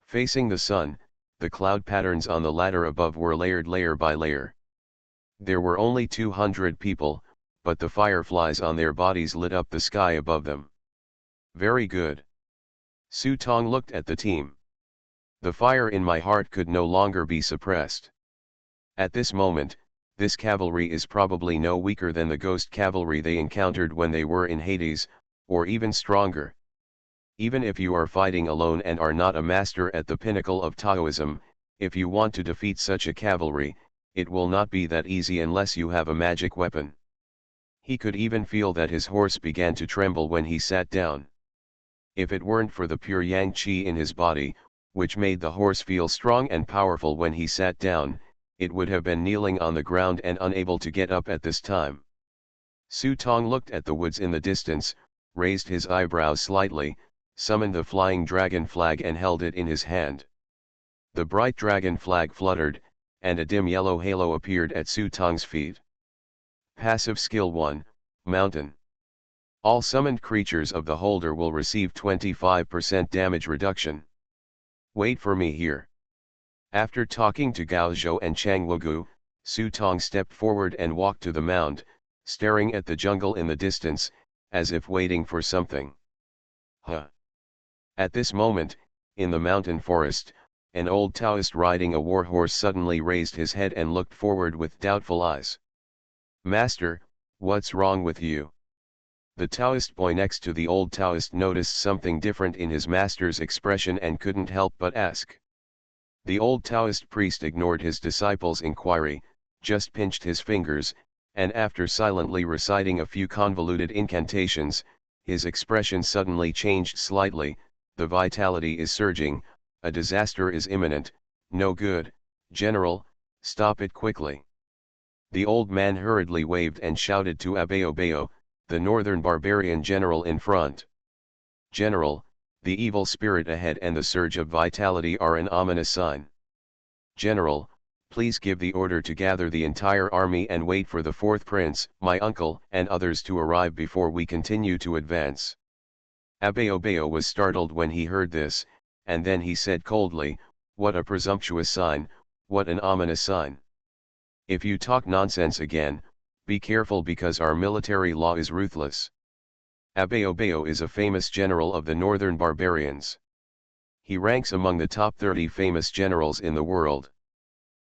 Facing the sun, the cloud patterns on the ladder above were layered layer by layer. There were only 200 people, but the fireflies on their bodies lit up the sky above them. Very good. Su Tong looked at the team. The fire in my heart could no longer be suppressed. At this moment, this cavalry is probably no weaker than the ghost cavalry they encountered when they were in Hades, or even stronger. Even if you are fighting alone and are not a master at the pinnacle of Taoism, if you want to defeat such a cavalry, it will not be that easy unless you have a magic weapon. He could even feel that his horse began to tremble when he sat down. If it weren't for the pure yang qi in his body, which made the horse feel strong and powerful when he sat down, it would have been kneeling on the ground and unable to get up at this time. Su Tong looked at the woods in the distance, raised his eyebrows slightly, summoned the flying dragon flag and held it in his hand. The bright dragon flag fluttered, and a dim yellow halo appeared at Su Tong's feet. Passive Skill 1, Mountain. All summoned creatures of the holder will receive 25% damage reduction. Wait for me here. After talking to Gao Zhou and Chang Wugu, Su Tong stepped forward and walked to the mound, staring at the jungle in the distance, as if waiting for something. At this moment, in the mountain forest, an old Taoist riding a war horse suddenly raised his head and looked forward with doubtful eyes. Master, what's wrong with you? The Taoist boy next to the old Taoist noticed something different in his master's expression and couldn't help but ask. The old Taoist priest ignored his disciple's inquiry, just pinched his fingers, and after silently reciting a few convoluted incantations, his expression suddenly changed slightly. The vitality is surging, a disaster is imminent, no good, General, stop it quickly. The old man hurriedly waved and shouted to Abeobeo, the northern barbarian general in front. General, the evil spirit ahead and the surge of vitality are an ominous sign. General, please give the order to gather the entire army and wait for the fourth prince, my uncle, and others to arrive before we continue to advance. Abeobeo was startled when he heard this, and then he said coldly, what a presumptuous sign, what an ominous sign. If you talk nonsense again, be careful because our military law is ruthless. Abeobeo is a famous general of the northern barbarians. He ranks among the top 30 famous generals in the world.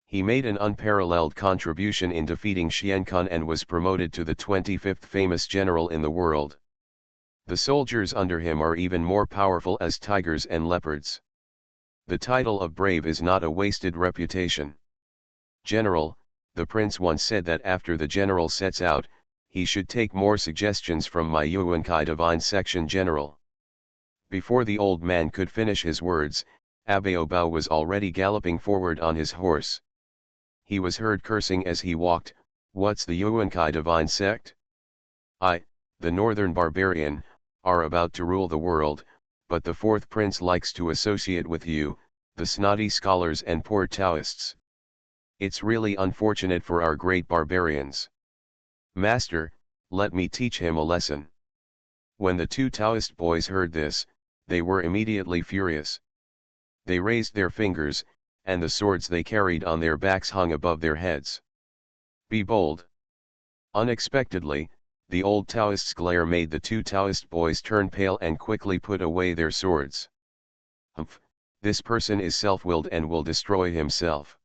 He made an unparalleled contribution in defeating Xiankun and was promoted to the 25th famous general in the world. The soldiers under him are even more powerful as tigers and leopards. The title of brave is not a wasted reputation. General, the prince once said that after the general sets out, he should take more suggestions from my Yuankai divine section general. Before the old man could finish his words, Abeobao was already galloping forward on his horse. He was heard cursing as he walked, what's the Yuankai divine sect? I, the northern barbarian, are about to rule the world, but the fourth prince likes to associate with you, the snotty scholars and poor Taoists. It's really unfortunate for our great barbarians. Master, let me teach him a lesson. When the two Taoist boys heard this, they were immediately furious. They raised their fingers, and the swords they carried on their backs hung above their heads. Be bold. Unexpectedly, the old Taoist's glare made the two Taoist boys turn pale and quickly put away their swords. Humph, this person is self-willed and will destroy himself.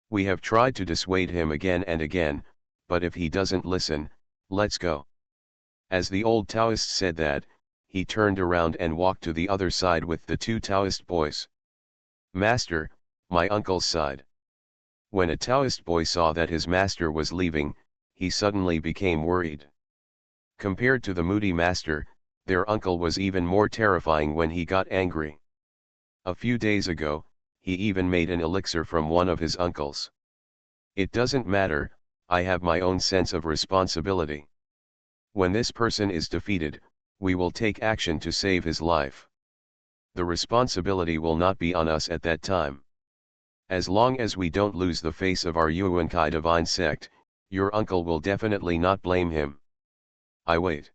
We have tried to dissuade him again and again, but if he doesn't listen, let's go. As the old Taoist said that, he turned around and walked to the other side with the two Taoist boys. Master, my uncle's side. When a Taoist boy saw that his master was leaving, he suddenly became worried. Compared to the moody master, their uncle was even more terrifying when he got angry. A few days ago, he even made an elixir from one of his uncles. It doesn't matter, I have my own sense of responsibility. When this person is defeated, we will take action to save his life. The responsibility will not be on us at that time. As long as we don't lose the face of our Yuankai divine sect, your uncle will definitely not blame him. I wait.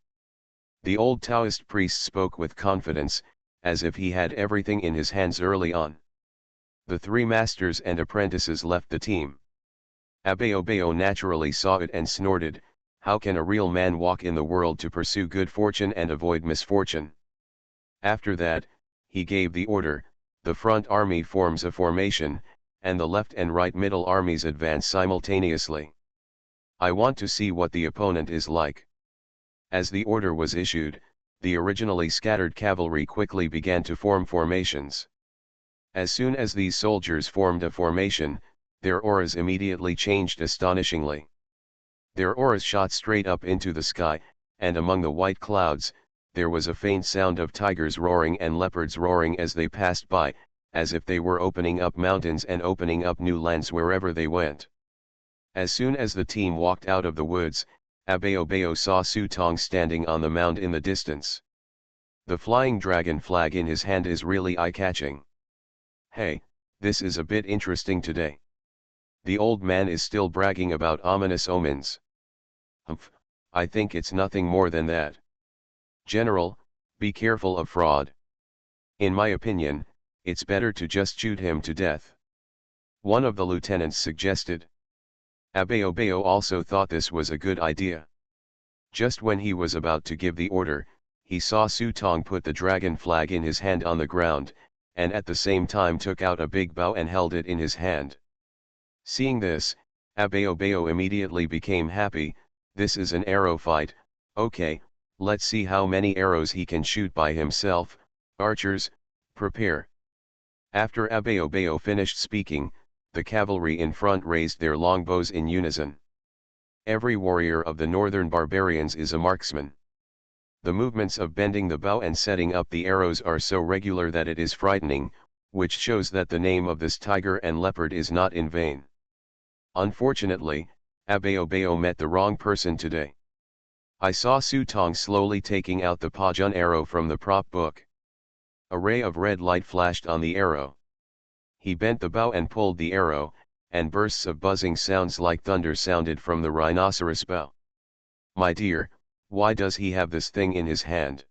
The old Taoist priest spoke with confidence, as if he had everything in his hands early on. The three masters and apprentices left the team. Abeobeo naturally saw it and snorted, how can a real man walk in the world to pursue good fortune and avoid misfortune? After that, he gave the order, the front army forms a formation, and the left and right middle armies advance simultaneously. I want to see what the opponent is like. As the order was issued, the originally scattered cavalry quickly began to form formations. As soon as these soldiers formed a formation, their auras immediately changed astonishingly. Their auras shot straight up into the sky, and among the white clouds, there was a faint sound of tigers roaring and leopards roaring as they passed by, as if they were opening up mountains and opening up new lands wherever they went. As soon as the team walked out of the woods, Abeobeo saw Su Tong standing on the mound in the distance. The flying dragon flag in his hand is really eye-catching. Hey, this is a bit interesting today. The old man is still bragging about ominous omens. Humph, I think it's nothing more than that. General, be careful of fraud. In my opinion, it's better to just shoot him to death. One of the lieutenants suggested. Abeobeo also thought this was a good idea. Just when he was about to give the order, he saw Su Tong put the dragon flag in his hand on the ground, and at the same time took out a big bow and held it in his hand. Seeing this, Abeobeo immediately became happy. This is an arrow fight, okay, let's see how many arrows he can shoot by himself. Archers, prepare. After Abeobeo finished speaking, the cavalry in front raised their longbows in unison. Every warrior of the northern barbarians is a marksman. The movements of bending the bow and setting up the arrows are so regular that it is frightening, which shows that the name of this tiger and leopard is not in vain. Unfortunately, Abeobeo met the wrong person today. I saw Su Tong slowly taking out the Pajun arrow from the prop book. A ray of red light flashed on the arrow. He bent the bow and pulled the arrow, and bursts of buzzing sounds like thunder sounded from the rhinoceros bow. My dear, why does he have this thing in his hand?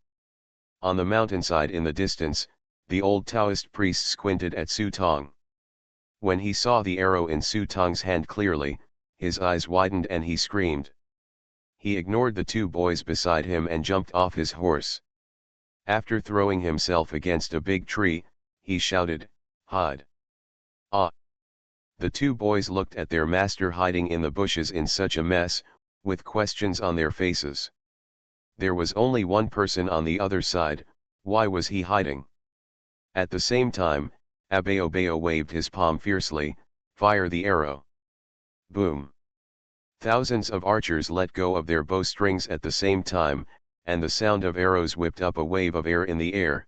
On the mountainside in the distance, the old Taoist priest squinted at Su Tong. When he saw the arrow in Su Tong's hand clearly, his eyes widened and he screamed. He ignored the two boys beside him and jumped off his horse. After throwing himself against a big tree, he shouted, "Hide!" Ah! The two boys looked at their master hiding in the bushes in such a mess, with questions on their faces. There was only one person on the other side, why was he hiding? At the same time, Abeobeo waved his palm fiercely, fire the arrow. Boom! Thousands of archers let go of their bowstrings at the same time, and the sound of arrows whipped up a wave of air in the air.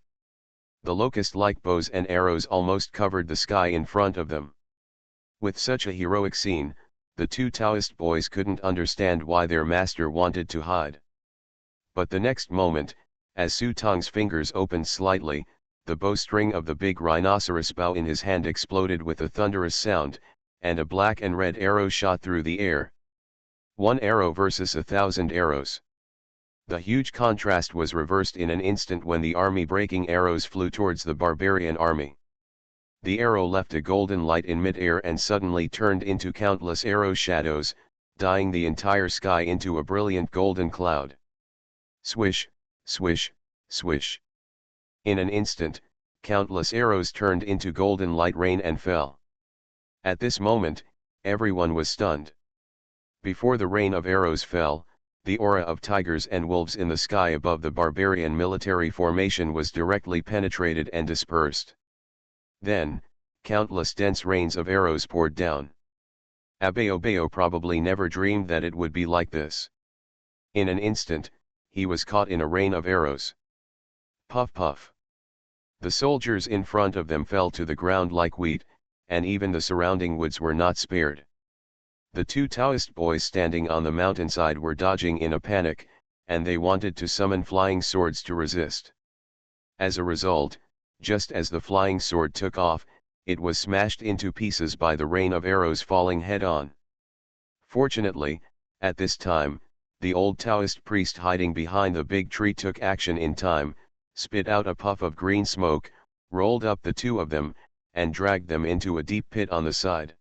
The locust-like bows and arrows almost covered the sky in front of them. With such a heroic scene, the two Taoist boys couldn't understand why their master wanted to hide. But the next moment, as Su Tong's fingers opened slightly, the bowstring of the big rhinoceros bow in his hand exploded with a thunderous sound, and a black and red arrow shot through the air. One arrow versus 1,000 arrows. The huge contrast was reversed in an instant when the army-breaking arrows flew towards the barbarian army. The arrow left a golden light in mid-air and suddenly turned into countless arrow shadows, dyeing the entire sky into a brilliant golden cloud. Swish, swish, swish. In an instant, countless arrows turned into golden light rain and fell. At this moment, everyone was stunned. Before the rain of arrows fell, the aura of tigers and wolves in the sky above the barbarian military formation was directly penetrated and dispersed. Then, countless dense rains of arrows poured down. Abeobeo probably never dreamed that it would be like this. In an instant, he was caught in a rain of arrows. Puff puff. The soldiers in front of them fell to the ground like wheat, and even the surrounding woods were not spared. The two Taoist boys standing on the mountainside were dodging in a panic, and they wanted to summon flying swords to resist. As a result, just as the flying sword took off, it was smashed into pieces by the rain of arrows falling head-on. Fortunately, at this time, the old Taoist priest hiding behind the big tree took action in time, spit out a puff of green smoke, rolled up the two of them, and dragged them into a deep pit on the side.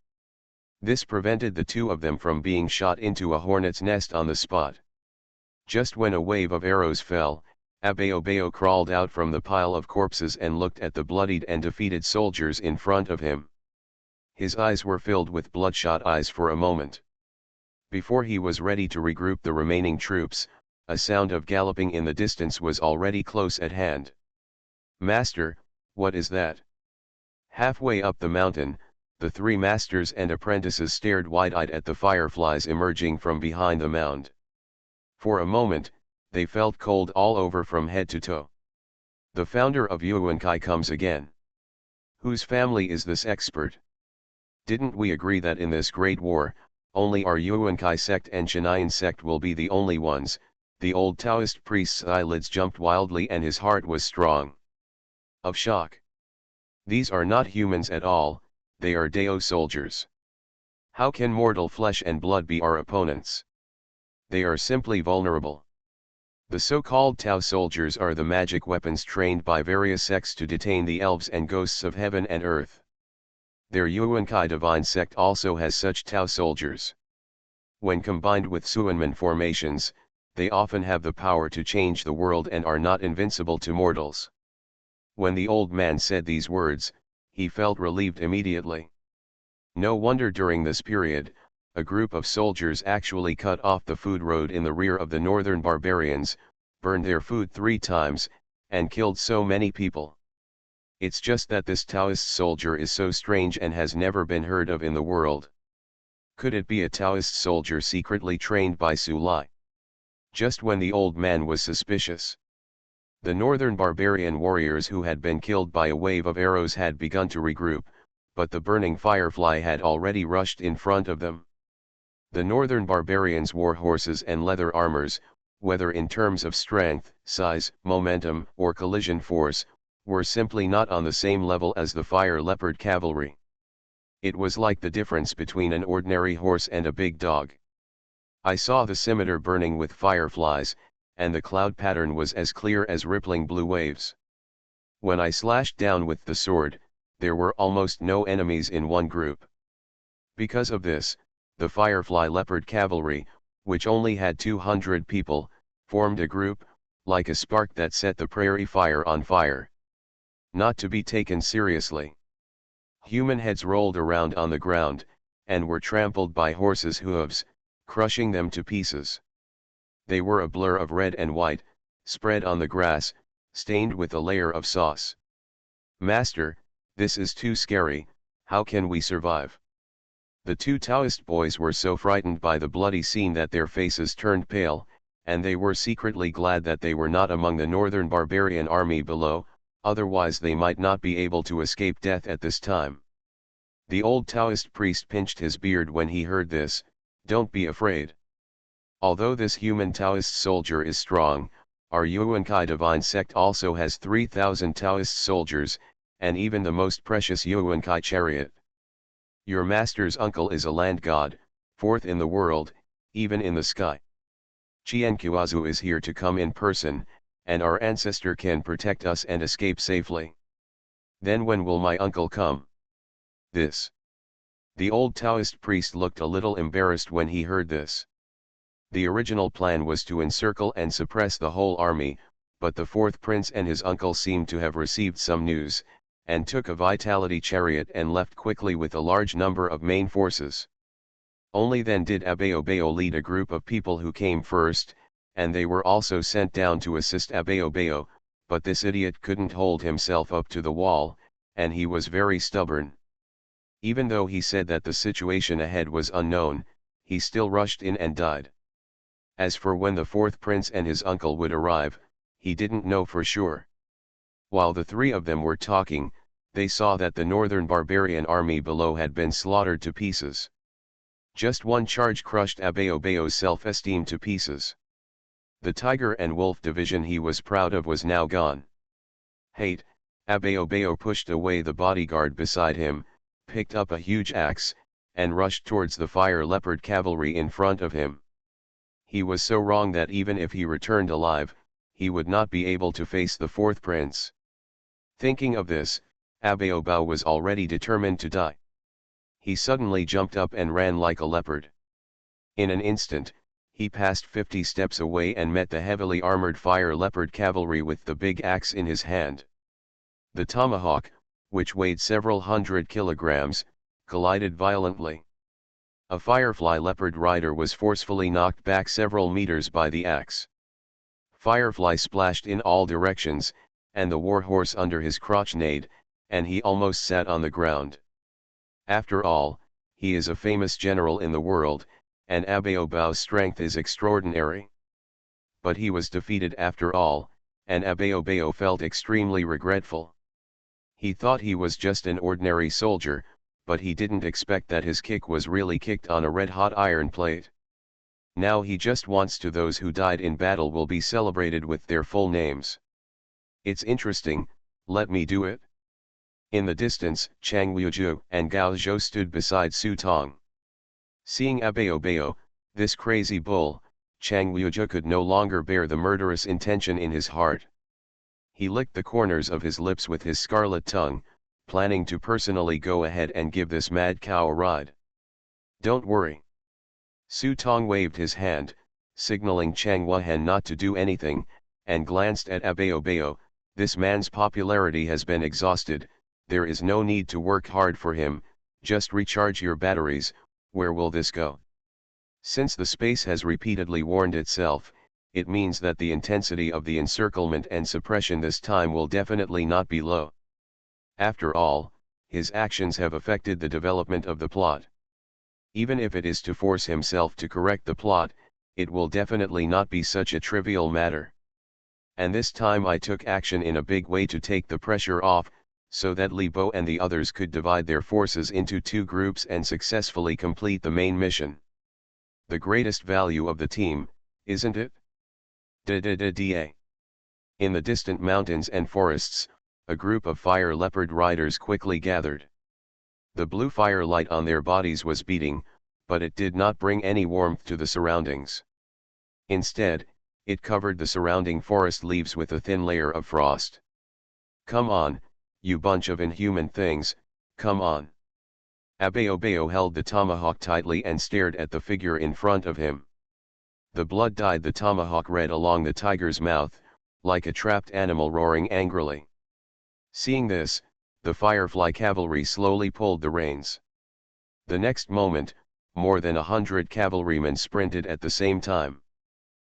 This prevented the two of them from being shot into a hornet's nest on the spot. Just when a wave of arrows fell, Abeobeo crawled out from the pile of corpses and looked at the bloodied and defeated soldiers in front of him. His eyes were filled with bloodshot eyes for a moment. Before he was ready to regroup the remaining troops, a sound of galloping in the distance was already close at hand. "Master, what is that?" Halfway up the mountain, the three masters and apprentices stared wide-eyed at the fireflies emerging from behind the mound. For a moment, they felt cold all over from head to toe. "The founder of Yuankai comes again. Whose family is this expert? Didn't we agree that in this great war, only our Yuankai sect and Chinayan sect will be the only ones?" The old Taoist priest's eyelids jumped wildly and his heart was strong. Of shock. These are not humans at all, they are Dao soldiers. How can mortal flesh and blood be our opponents? They are simply vulnerable. The so-called Tao soldiers are the magic weapons trained by various sects to detain the elves and ghosts of heaven and earth. Their Yuankai divine sect also has such Tao soldiers. When combined with Suanmen formations, they often have the power to change the world and are not invincible to mortals. When the old man said these words, he felt relieved immediately. No wonder during this period, a group of soldiers actually cut off the food road in the rear of the northern barbarians, burned their food 3 times, and killed so many people. It's just that this Taoist soldier is so strange and has never been heard of in the world. Could it be a Taoist soldier secretly trained by Su Lai? Just when the old man was suspicious, the northern barbarian warriors who had been killed by a wave of arrows had begun to regroup, but the burning firefly had already rushed in front of them. The northern barbarians wore horses and leather armors, whether in terms of strength, size, momentum, or collision force, were simply not on the same level as the fire leopard cavalry. It was like the difference between an ordinary horse and a big dog. I saw the scimitar burning with fireflies, and the cloud pattern was as clear as rippling blue waves. When I slashed down with the sword, there were almost no enemies in one group. Because of this, the Firefly Leopard Cavalry, which only had 200 people, formed a group, like a spark that set the prairie fire on fire. Not to be taken seriously. Human heads rolled around on the ground, and were trampled by horses' hooves, crushing them to pieces. They were a blur of red and white, spread on the grass, stained with a layer of sauce. "Master, this is too scary, how can we survive?" The two Taoist boys were so frightened by the bloody scene that their faces turned pale, and they were secretly glad that they were not among the northern barbarian army below, otherwise they might not be able to escape death at this time. The old Taoist priest pinched his beard when he heard this. "Don't be afraid. Although this human Taoist soldier is strong, our Yuankai divine sect also has 3,000 Taoist soldiers, and even the most precious Yuankai chariot. Your master's uncle is a land god, 4th in the world, even in the sky. Qianquazu is here to come in person, and our ancestor can protect us and escape safely. Then when will my uncle come?" This. The old Taoist priest looked a little embarrassed when he heard this. The original plan was to encircle and suppress the whole army, but the 4th prince and his uncle seemed to have received some news, and took a vitality chariot and left quickly with a large number of main forces. Only then did Abeobeo lead a group of people who came first, and they were also sent down to assist Abeobeo, but this idiot couldn't hold himself up to the wall, and he was very stubborn. Even though he said that the situation ahead was unknown, he still rushed in and died. As for when the fourth prince and his uncle would arrive, he didn't know for sure. While the three of them were talking, they saw that the northern barbarian army below had been slaughtered to pieces. Just one charge crushed Abeobeo's self-esteem to pieces. The tiger and wolf division he was proud of was now gone. Hate, Abeobeo pushed away the bodyguard beside him, picked up a huge axe, and rushed towards the fire leopard cavalry in front of him. He was so wrong that even if he returned alive, he would not be able to face the fourth prince. Thinking of this, Abeobeo was already determined to die. He suddenly jumped up and ran like a leopard. In an instant, he passed 50 steps away and met the heavily armored fire leopard cavalry with the big axe in his hand. The tomahawk, which weighed several hundred kilograms, collided violently. A firefly leopard rider was forcefully knocked back several meters by the axe. Firefly splashed in all directions, and the warhorse under his crotch neighed, and he almost sat on the ground. After all, he is a famous general in the world, and Abeobeo's strength is extraordinary. But he was defeated after all, and Abeobeo felt extremely regretful. He thought he was just an ordinary soldier, but he didn't expect that his kick was really kicked on a red-hot iron plate. Now he just wants to those who died in battle will be celebrated with their full names. It's interesting, let me do it. In the distance, Chang Liuzhu and Gao Zhou stood beside Su Tong. Seeing Abeobeo, this crazy bull, Chang Liuzhu could no longer bear the murderous intention in his heart. He licked the corners of his lips with his scarlet tongue, planning to personally go ahead and give this mad cow a ride. Don't worry. Su Tong waved his hand, signaling Chang Wuhan not to do anything, and glanced at Abeobeo. This man's popularity has been exhausted, there is no need to work hard for him, just recharge your batteries. Where will this go? Since the space has repeatedly warned itself, it means that the intensity of the encirclement and suppression this time will definitely not be low. After all, his actions have affected the development of the plot. Even if it is to force himself to correct the plot, it will definitely not be such a trivial matter. And this time I took action in a big way to take the pressure off, so that Li Bo and the others could divide their forces into two groups and successfully complete the main mission. The greatest value of the team, isn't it? Da-da-da-da. In the distant mountains and forests, a group of fire leopard riders quickly gathered. The blue firelight on their bodies was beating, but it did not bring any warmth to the surroundings. Instead, it covered the surrounding forest leaves with a thin layer of frost. Come on, you bunch of inhuman things, come on. Abeobeo held the tomahawk tightly and stared at the figure in front of him. The blood dyed the tomahawk red along the tiger's mouth, like a trapped animal roaring angrily. Seeing this, the firefly cavalry slowly pulled the reins. The next moment, more than 100 cavalrymen sprinted at the same time.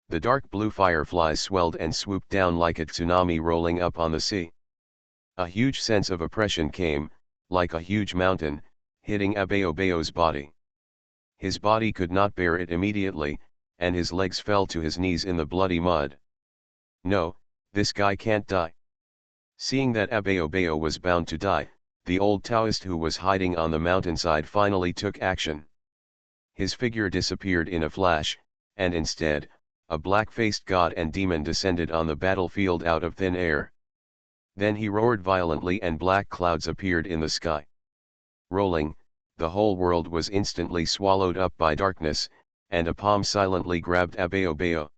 The dark blue fireflies swelled and swooped down like a tsunami rolling up on the sea. A huge sense of oppression came, like a huge mountain, hitting Abeobeo's body. His body could not bear it immediately, and his legs fell to his knees in the bloody mud. No, this guy can't die. Seeing that Abeobeo was bound to die, the old Taoist who was hiding on the mountainside finally took action. His figure disappeared in a flash, and instead, a black-faced god and demon descended on the battlefield out of thin air. Then he roared violently and black clouds appeared in the sky. Rolling, the whole world was instantly swallowed up by darkness, and a palm silently grabbed Abeobeo.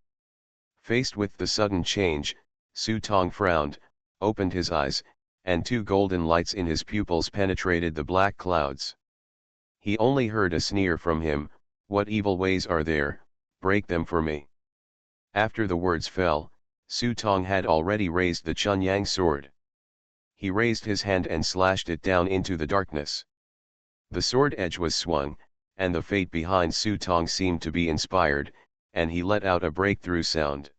Faced with the sudden change, Su Tong frowned, opened his eyes, and two golden lights in his pupils penetrated the black clouds. He only heard a sneer from him, "What evil ways are there, break them for me." After the words fell, Su Tong had already raised the Chunyang sword. He raised his hand and slashed it down into the darkness. The sword edge was swung, and the fate behind Su Tong seemed to be inspired, and he let out a breakthrough sound.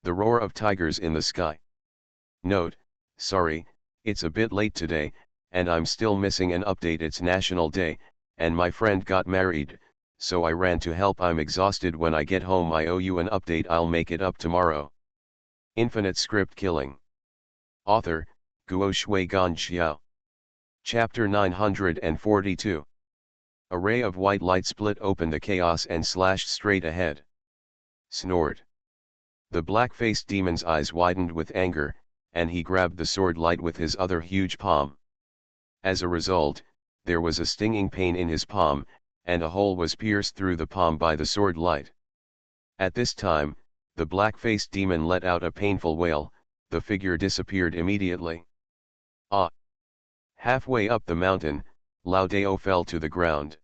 The roar of tigers in the sky. Note, sorry, it's a bit late today, and I'm still missing an update. It's National Day, and my friend got married, so I ran to help. I'm exhausted. When I get home I owe you an update. I'll make it up tomorrow. Infinite Script Killing. Author, Guo Shui Gan Xiao. Chapter 942. A ray of white light split open the chaos and slashed straight ahead. Snored. The black-faced demon's eyes widened with anger, and he grabbed the sword light with his other huge palm. As a result, there was a stinging pain in his palm, and a hole was pierced through the palm by the sword light. At this time, the black-faced demon let out a painful wail. The figure disappeared immediately. Ah! Halfway up the mountain, Lao Dao fell to the ground.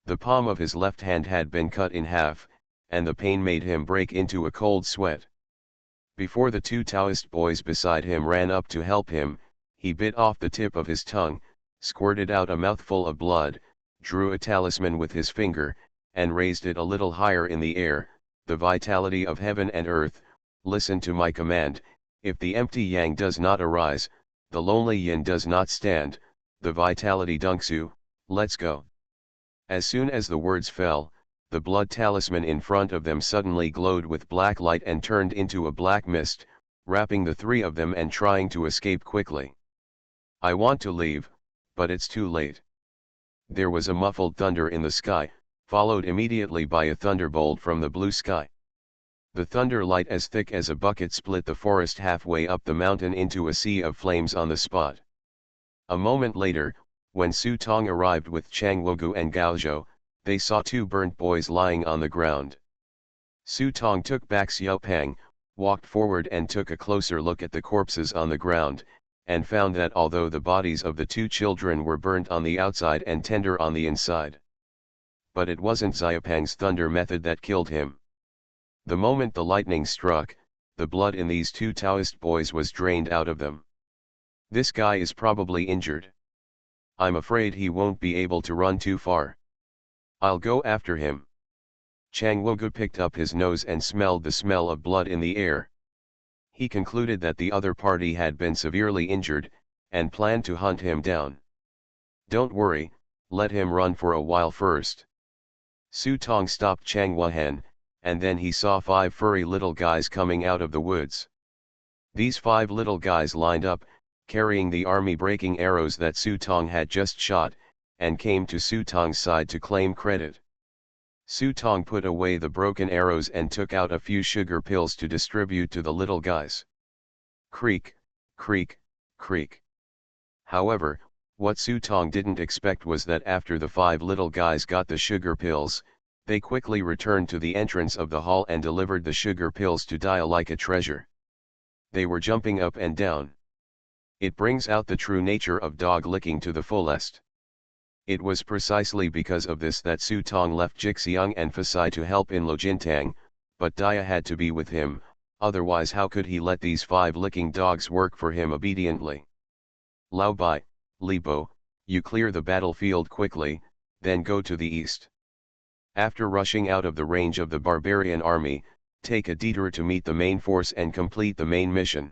The palm of his left hand had been cut in half, and the pain made him break into a cold sweat. Before the two Taoist boys beside him ran up to help him, he bit off the tip of his tongue, squirted out a mouthful of blood, drew a talisman with his finger, and raised it a little higher in the air. The vitality of heaven and earth, listen to my command. If the empty yang does not arise, the lonely yin does not stand. The vitality Dungsu, let's go. As soon as the words fell, the blood talisman in front of them suddenly glowed with black light and turned into a black mist, wrapping the three of them and trying to escape quickly. I want to leave, but it's too late. There was a muffled thunder in the sky, followed immediately by a thunderbolt from the blue sky. The thunder light as thick as a bucket split the forest halfway up the mountain into a sea of flames on the spot. A moment later, when Su Tong arrived with Chang Wogu and Gao Zhou, they saw two burnt boys lying on the ground. Su Tong took back Xiao Pang, walked forward and took a closer look at the corpses on the ground, and found that although the bodies of the two children were burnt on the outside and tender on the inside, but it wasn't Xiaopang's thunder method that killed him. The moment the lightning struck, the blood in these two Taoist boys was drained out of them. This guy is probably injured. I'm afraid he won't be able to run too far. I'll go after him. Chang Wogu picked up his nose and smelled the smell of blood in the air. He concluded that the other party had been severely injured, and planned to hunt him down. Don't worry, let him run for a while first. Su Tong stopped Chang Wuhan, and then he saw 5 furry little guys coming out of the woods. These 5 little guys lined up, carrying the army-breaking arrows that Su Tong had just shot, and came to Su Tong's side to claim credit. Su Tong put away the broken arrows and took out a few sugar pills to distribute to the little guys. Creak, creak, creak. However, what Su Tong didn't expect was that after the 5 little guys got the sugar pills, they quickly returned to the entrance of the hall and delivered the sugar pills to Dia like a treasure. They were jumping up and down. It brings out the true nature of dog licking to the fullest. It was precisely because of this that Su Tong left Jixiang and Fasai to help in Lojintang, but Dia had to be with him, otherwise how could he let these 5 licking dogs work for him obediently? Lao Bai, Li Bo, you clear the battlefield quickly, then go to the east. After rushing out of the range of the barbarian army, take a detour to meet the main force and complete the main mission.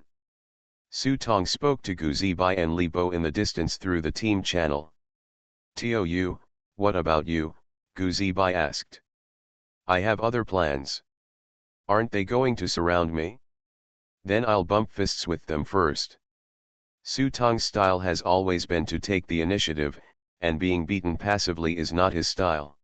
Su Tong spoke to Gu Zibai and Li Bo in the distance through the team channel. Tou, what about you? Gu Zibai asked. I have other plans. Aren't they going to surround me? Then I'll bump fists with them first. Su Tong's style has always been to take the initiative, and being beaten passively is not his style.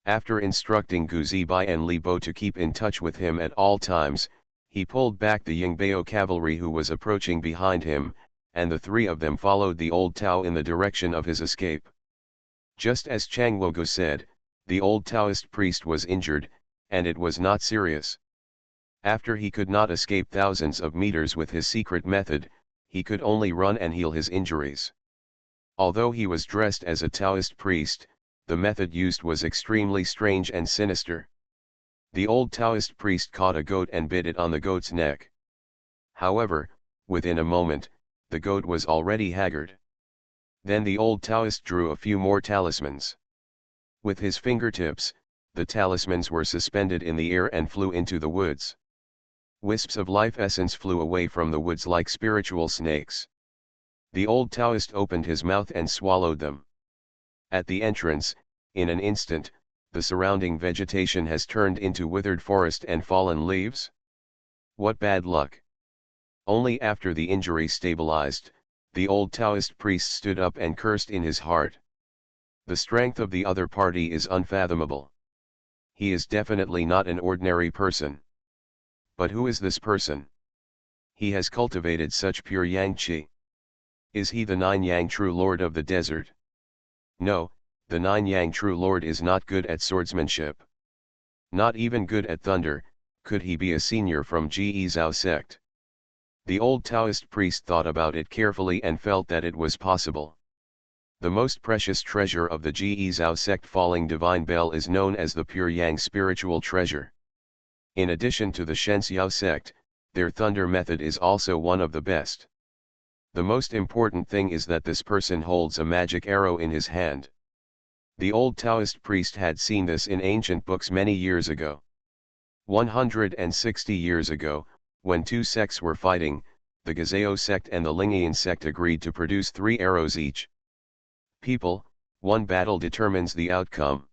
After instructing Gu Zibai and Li Bo to keep in touch with him at all times, he pulled back the Yingbao cavalry who was approaching behind him, and the 3 of them followed the old Tao in the direction of his escape. Just as Chang Wogu said, the old Taoist priest was injured, and it was not serious. After he could not escape thousands of meters with his secret method, he could only run and heal his injuries. Although he was dressed as a Taoist priest, the method used was extremely strange and sinister. The old Taoist priest caught a goat and bit it on the goat's neck. However, within a moment, the goat was already haggard. Then the old Taoist drew a few more talismans. With his fingertips, the talismans were suspended in the air and flew into the woods. Wisps of life essence flew away from the woods like spiritual snakes. The old Taoist opened his mouth and swallowed them. At the entrance, in an instant, the surrounding vegetation has turned into withered forest and fallen leaves? What bad luck! Only after the injury stabilized, the old Taoist priest stood up and cursed in his heart. The strength of the other party is unfathomable. He is definitely not an ordinary person. But who is this person? He has cultivated such pure yang qi. Is he the Nine Yang true lord of the desert? No, the Nine Yang true lord is not good at swordsmanship. Not even good at thunder. Could he be a senior from Ge Zhao sect? The old Taoist priest thought about it carefully and felt that it was possible. The most precious treasure of the Ge Zhao sect falling divine bell is known as the pure yang spiritual treasure. In addition to the Shen Xiao sect, their thunder method is also one of the best. The most important thing is that this person holds a magic arrow in his hand. The old Taoist priest had seen this in ancient books many years ago. 160 years ago, when two sects were fighting, the Gazao sect and the Lingian sect agreed to produce 3 arrows each. People, one battle determines the outcome.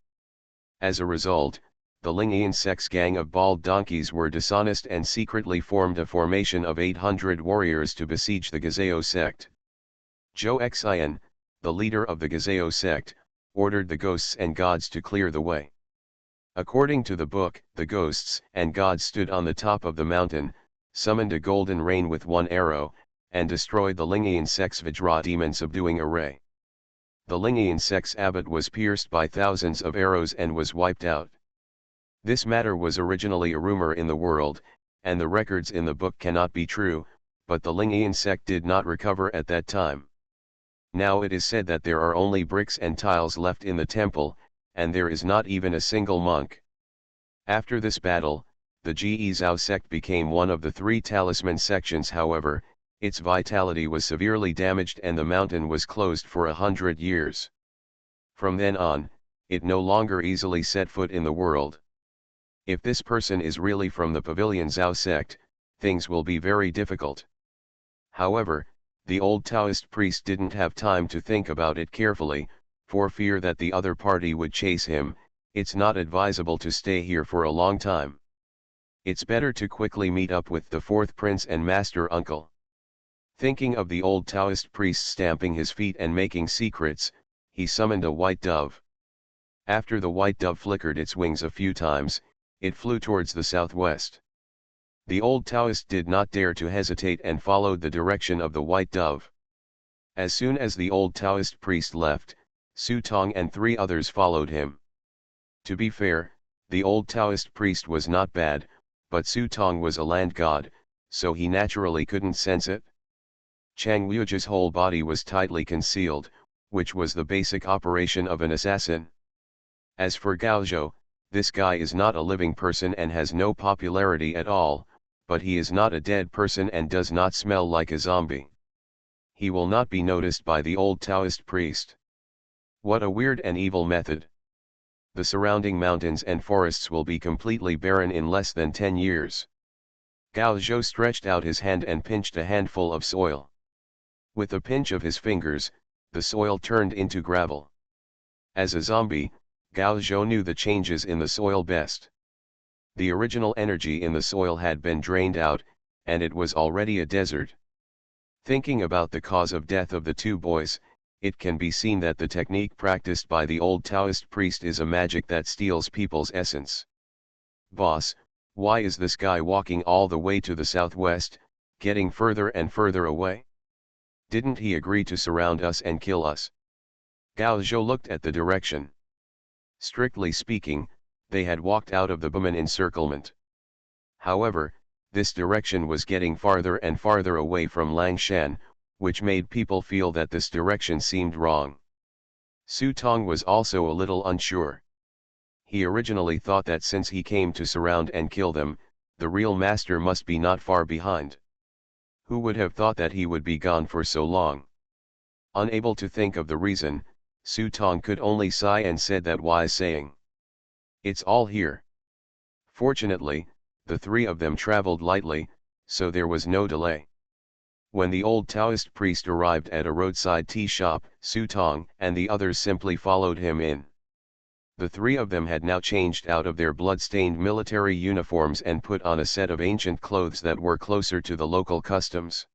As a result, the Lingian sect's gang of bald donkeys were dishonest and secretly formed a formation of 800 warriors to besiege the Gazao sect. Zhou Xian, the leader of the Gazao sect, ordered the ghosts and gods to clear the way. According to the book, the ghosts and gods stood on the top of the mountain, summoned a golden rain with 1 arrow, and destroyed the Lingian sect's Vajra demon subduing array. The Lingian sect's abbot was pierced by thousands of arrows and was wiped out. This matter was originally a rumor in the world, and the records in the book cannot be true, but the Lingian sect did not recover at that time. Now it is said that there are only bricks and tiles left in the temple, and there is not even a single monk. After this battle, the Ge Zhao sect became one of the 3 talisman sections. However, its vitality was severely damaged and the mountain was closed for 100 years. From then on, it no longer easily set foot in the world. If this person is really from the Pavilion Zhao sect, things will be very difficult. However, the old Taoist priest didn't have time to think about it carefully, for fear that the other party would chase him. It's not advisable to stay here for a long time. It's better to quickly meet up with the 4th prince and master uncle. Thinking of the old Taoist priest stamping his feet and making secrets, he summoned a white dove. After the white dove flickered its wings a few times, it flew towards the southwest. The old Taoist did not dare to hesitate and followed the direction of the white dove. As soon as the old Taoist priest left, Su Tong and 3 others followed him. To be fair, the old Taoist priest was not bad, but Su Tong was a land god, so he naturally couldn't sense it. Chang Wuji's whole body was tightly concealed, which was the basic operation of an assassin. As for Gao Zhou, this guy is not a living person and has no popularity at all, but he is not a dead person and does not smell like a zombie. He will not be noticed by the old Taoist priest. What a weird and evil method. The surrounding mountains and forests will be completely barren in less than 10 years. Gao Zhou stretched out his hand and pinched a handful of soil. With a pinch of his fingers, the soil turned into gravel. As a zombie, Gao Zhou knew the changes in the soil best. The original energy in the soil had been drained out, and it was already a desert. Thinking about the cause of death of the 2 boys, it can be seen that the technique practiced by the old Taoist priest is a magic that steals people's essence. Boss, why is this guy walking all the way to the southwest, getting further and further away? Didn't he agree to surround us and kill us? Gao Zhou looked at the direction. Strictly speaking, they had walked out of the Buman encirclement. However, this direction was getting farther and farther away from Langshan, which made people feel that this direction seemed wrong. Su Tong was also a little unsure. He originally thought that since he came to surround and kill them, the real master must be not far behind. Who would have thought that he would be gone for so long? Unable to think of the reason, Su Tong could only sigh and said that wise saying. It's all here. Fortunately, the 3 of them traveled lightly, so there was no delay. When the old Taoist priest arrived at a roadside tea shop, Su Tong and the others simply followed him in. The three of them had now changed out of their blood-stained military uniforms and put on a set of ancient clothes that were closer to the local customs.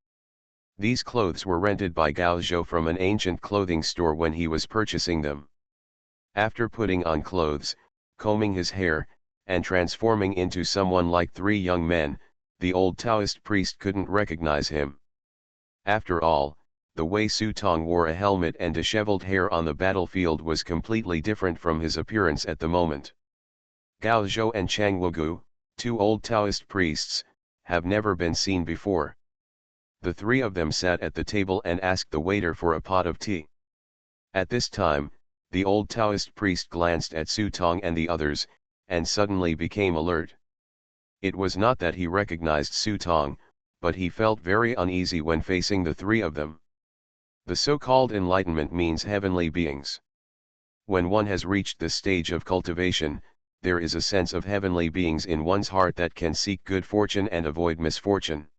These clothes were rented by Gao Zhou from an ancient clothing store when he was purchasing them. After putting on clothes, combing his hair, and transforming into someone like three young men, the old Taoist priest couldn't recognize him. After all, the way Su Tong wore a helmet and disheveled hair on the battlefield was completely different from his appearance at the moment. Gao Zhou and Chang Wugu, two old Taoist priests, have never been seen before. The three of them sat at the table and asked the waiter for a pot of tea. At this time, the old Taoist priest glanced at Su Tong and the others, and suddenly became alert. It was not that he recognized Su Tong, but he felt very uneasy when facing the three of them. The so-called enlightenment means heavenly beings. When one has reached this stage of cultivation, there is a sense of heavenly beings in one's heart that can seek good fortune and avoid misfortune.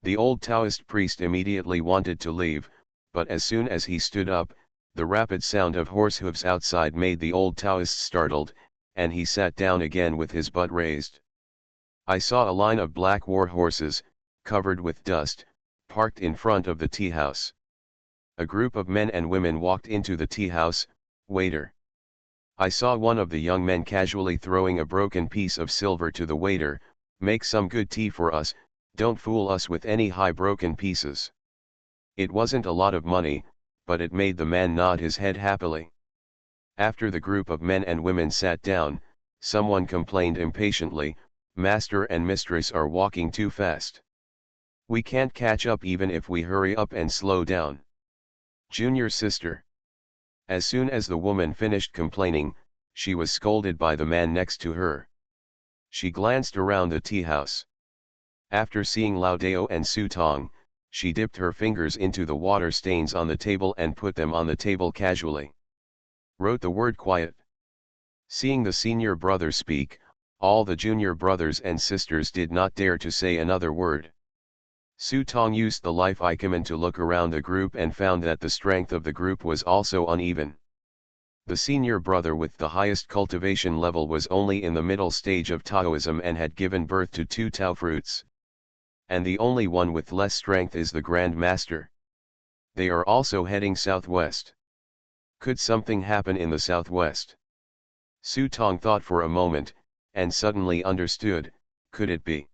The old Taoist priest immediately wanted to leave, but as soon as he stood up, the rapid sound of horse hooves outside made the old Taoist startled, and he sat down again with his butt raised. I saw a line of black war horses, covered with dust, parked in front of the tea house. A group of men and women walked into the tea house. Waiter. I saw one of the young men casually throwing a broken piece of silver to the waiter. Make some good tea for us, don't fool us with any high broken pieces. It wasn't a lot of money, but it made the man nod his head happily. After the group of men and women sat down, someone complained impatiently, Master and Mistress are walking too fast. We can't catch up even if we hurry up and slow down. Junior sister. As soon as the woman finished complaining, she was scolded by the man next to her. She glanced around the tea house. After seeing Lao Dao and Su Tong, she dipped her fingers into the water stains on the table and put them on the table casually. Wrote the word quiet. Seeing the senior brother speak, all the junior brothers and sisters did not dare to say another word. Su Tong used the life icon to look around the group and found that the strength of the group was also uneven. The senior brother with the highest cultivation level was only in the middle stage of Taoism and had given birth to 2 Tao fruits. And the only one with less strength is the Grand Master. They are also heading southwest. Could something happen in the southwest? Su Tong thought for a moment, and suddenly understood, could it be?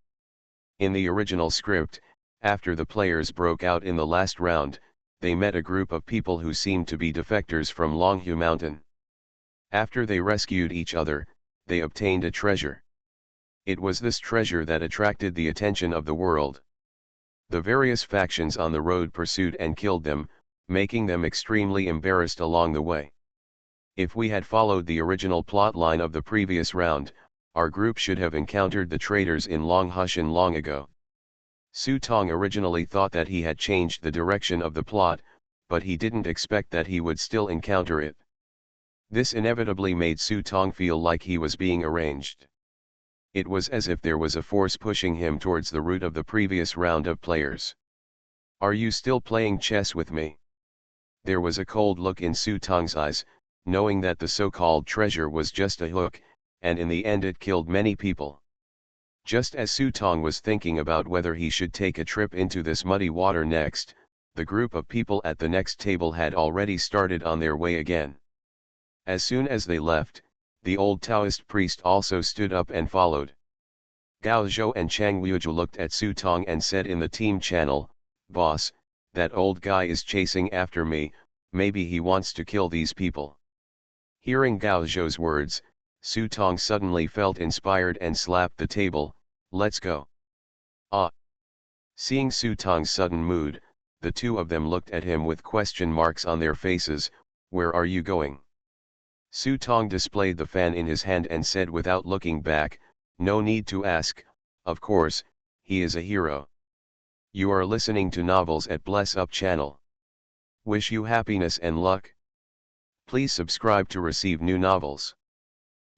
In the original script, after the players broke out in the last round, they met a group of people who seemed to be defectors from Longhu Mountain. After they rescued each other, they obtained a treasure. It was this treasure that attracted the attention of the world. The various factions on the road pursued and killed them, making them extremely embarrassed along the way. If we had followed the original plotline of the previous round, our group should have encountered the traitors in Longhushan long ago. Su Tong originally thought that he had changed the direction of the plot, but he didn't expect that he would still encounter it. This inevitably made Su Tong feel like he was being arranged. It was as if there was a force pushing him towards the route of the previous round of players. Are you still playing chess with me? There was a cold look in Su Tong's eyes, knowing that the so-called treasure was just a hook, and in the end it killed many people. Just as Su Tong was thinking about whether he should take a trip into this muddy water next, the group of people at the next table had already started on their way again. As soon as they left, the old Taoist priest also stood up and followed. Gao Zhou and Chang Wuju looked at Su Tong and said in the team channel, "Boss, that old guy is chasing after me, maybe he wants to kill these people." Hearing Gao Zhou's words, Su Tong suddenly felt inspired and slapped the table, "Let's go." Ah! Seeing Su Tong's sudden mood, the two of them looked at him with question marks on their faces. "Where are you going?" Su Tong displayed the fan in his hand and said without looking back, "No need to ask, of course, he is a hero." You are listening to Novels at Bless Up channel. Wish you happiness and luck. Please subscribe to receive new novels.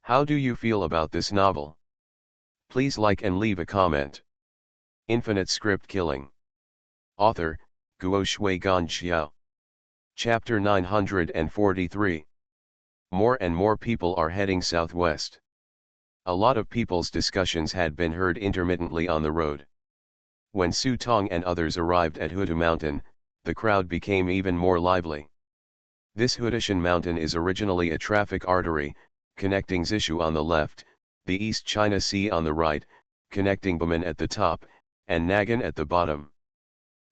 How do you feel about this novel? Please like and leave a comment. Infinite Script Killing. Author, Guo Shui Gan Xiao. Chapter 943. More and more people are heading southwest. A lot of people's discussions had been heard intermittently on the road. When Su Tong and others arrived at Hutu Mountain, the crowd became even more lively. This Hutushan mountain is originally a traffic artery, connecting Zishu on the left, the East China Sea on the right, connecting Baman at the top, and Nagan at the bottom.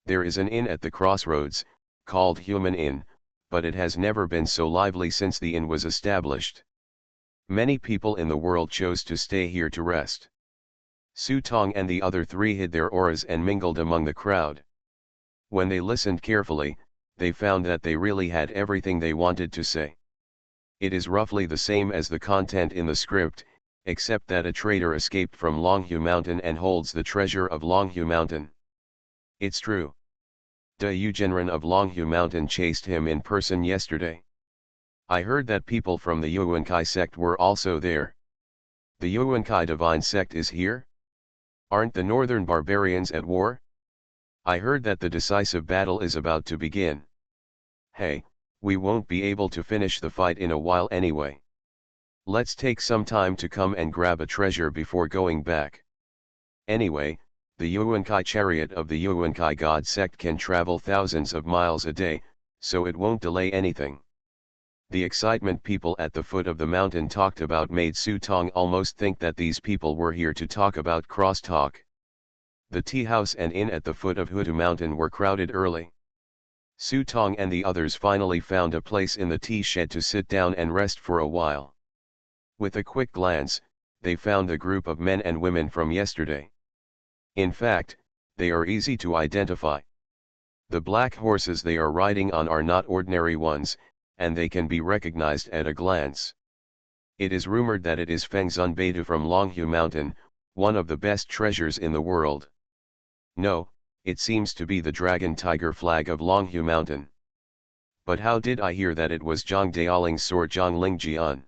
There is an inn at the crossroads, called Human Inn, but it has never been so lively since the inn was established. Many people in the world chose to stay here to rest. Su Tong and the other three hid their auras and mingled among the crowd. When they listened carefully, they found that they really had everything they wanted to say. It is roughly the same as the content in the script, except that a traitor escaped from Longhu Mountain and holds the treasure of Longhu Mountain. It's true. De Eugenren of Longhu Mountain chased him in person yesterday. I heard that people from the Yuankai sect were also there. The Yuankai divine sect is here? Aren't the northern barbarians at war? I heard that the decisive battle is about to begin. Hey, we won't be able to finish the fight in a while anyway. Let's take some time to come and grab a treasure before going back. Anyway, the Yuankai chariot of the Yuankai god sect can travel thousands of miles a day, so it won't delay anything. The excitement people at the foot of the mountain talked about made Su Tong almost think that these people were here to talk about crosstalk. The tea house and inn at the foot of Hutu Mountain were crowded early. Su Tong and the others finally found a place in the tea shed to sit down and rest for a while. With a quick glance, they found the group of men and women from yesterday. In fact, they are easy to identify. The black horses they are riding on are not ordinary ones, and they can be recognized at a glance. It is rumored that it is Feng Zunbeidu from Longhu Mountain, one of the best treasures in the world. No, it seems to be the dragon tiger flag of Longhu Mountain. But how did I hear that it was Zhang Daoling's sword Zhang Lingjian?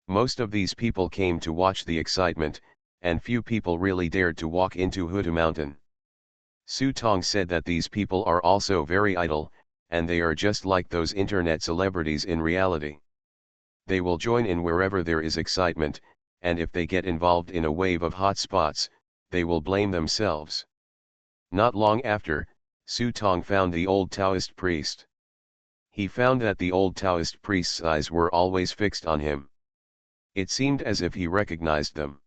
Most of these people came to watch the excitement, and few people really dared to walk into Hutu Mountain. Su Tong said that these people are also very idle, and they are just like those internet celebrities in reality. They will join in wherever there is excitement, and if they get involved in a wave of hot spots, they will blame themselves. Not long after, Su Tong found the old Taoist priest. He found that the old Taoist priest's eyes were always fixed on him. It seemed as if he recognized them.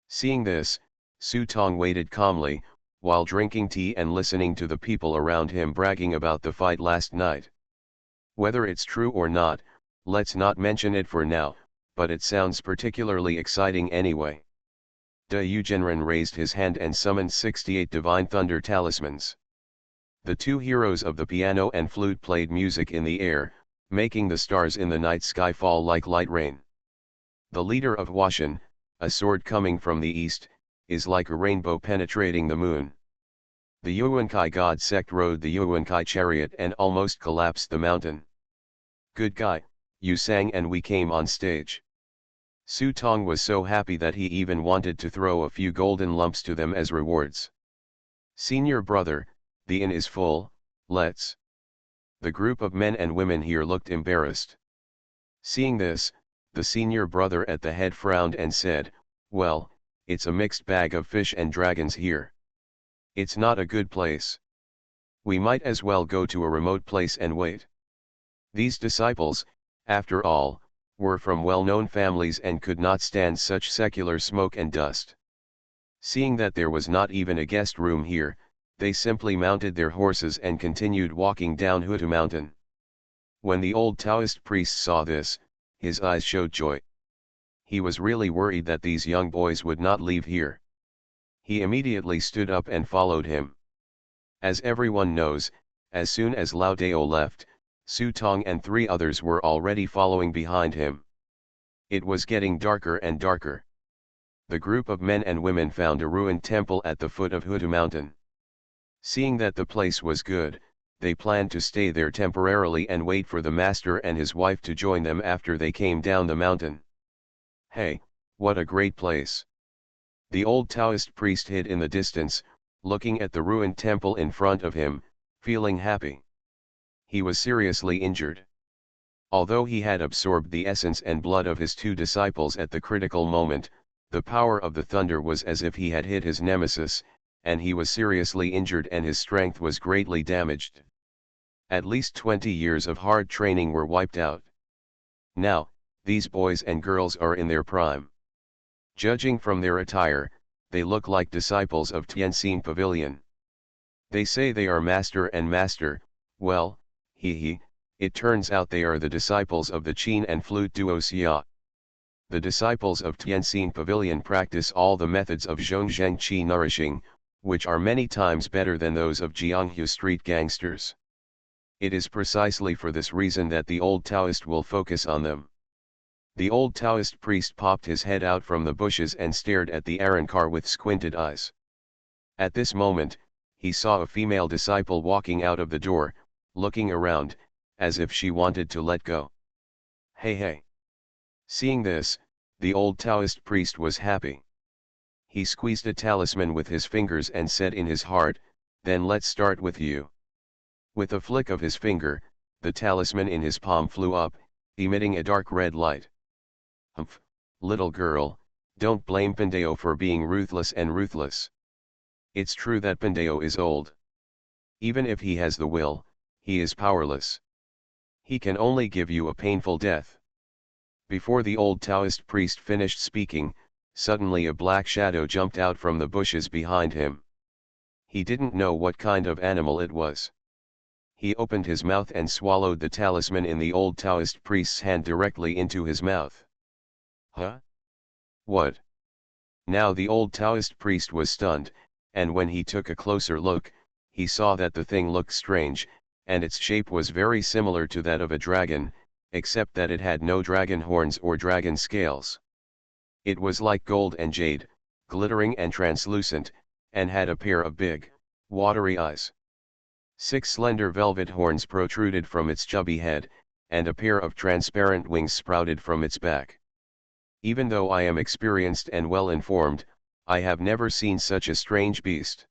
Seeing this, Su Tong waited calmly, while drinking tea and listening to the people around him bragging about the fight last night. Whether it's true or not, let's not mention it for now, but it sounds particularly exciting anyway. De Eugenren raised his hand and summoned 68 divine thunder talismans. The two heroes of the piano and flute played music in the air, making the stars in the night sky fall like light rain. The leader of Huashan, a sword coming from the east, is like a rainbow penetrating the moon. The Yuankai god sect rode the Yuankai chariot and almost collapsed the mountain. Good guy, you sang and we came on stage. Su Tong was so happy that he even wanted to throw a few golden lumps to them as rewards. Senior brother, the inn is full, let's. The group of men and women here looked embarrassed. Seeing this, the senior brother at the head frowned and said, well, it's a mixed bag of fish and dragons here. It's not a good place. We might as well go to a remote place and wait. These disciples, after all, were from well-known families and could not stand such secular smoke and dust. Seeing that there was not even a guest room here, they simply mounted their horses and continued walking down Hutu Mountain. When the old Taoist priest saw this, his eyes showed joy. He was really worried that these young boys would not leave here. He immediately stood up and followed him. As everyone knows, as soon as Lao Dao left, Su Tong and 3 others were already following behind him. It was getting darker and darker. The group of men and women found a ruined temple at the foot of Hutu Mountain. Seeing that the place was good, they planned to stay there temporarily and wait for the master and his wife to join them after they came down the mountain. Hey, what a great place! The old Taoist priest hid in the distance, looking at the ruined temple in front of him, feeling happy. He was seriously injured. Although he had absorbed the essence and blood of his two disciples at the critical moment, the power of the thunder was as if he had hit his nemesis, and he was seriously injured and his strength was greatly damaged. At least 20 years of hard training were wiped out. Now, these boys and girls are in their prime. Judging from their attire, they look like disciples of Tianxin Pavilion. They say they are master and master, well, it turns out they are the disciples of the Qin and flute duo Xia. The disciples of Tianxin Pavilion practice all the methods of Zhongzheng Qi nourishing, which are many times better than those of Jianghu street gangsters. It is precisely for this reason that the old Taoist will focus on them. The old Taoist priest popped his head out from the bushes and stared at the Arankar with squinted eyes. At this moment, he saw a female disciple walking out of the door, looking around, as if she wanted to let go. Hey! Seeing this, the old Taoist priest was happy. He squeezed a talisman with his fingers and said in his heart, "Then let's start with you." With a flick of his finger, the talisman in his palm flew up, emitting a dark red light. Humph, little girl, don't blame Pandeo for being ruthless and ruthless. It's true that Pandeo is old. Even if he has the will, he is powerless. He can only give you a painful death. Before the old Taoist priest finished speaking, suddenly a black shadow jumped out from the bushes behind him. He didn't know what kind of animal it was. He opened his mouth and swallowed the talisman in the old Taoist priest's hand directly into his mouth. Huh? What? Now the old Taoist priest was stunned, and when he took a closer look, he saw that the thing looked strange, and its shape was very similar to that of a dragon, except that it had no dragon horns or dragon scales. It was like gold and jade, glittering and translucent, and had a pair of big, watery eyes. 6 slender velvet horns protruded from its chubby head, and a pair of transparent wings sprouted from its back. Even though I am experienced and well informed, I have never seen such a strange beast.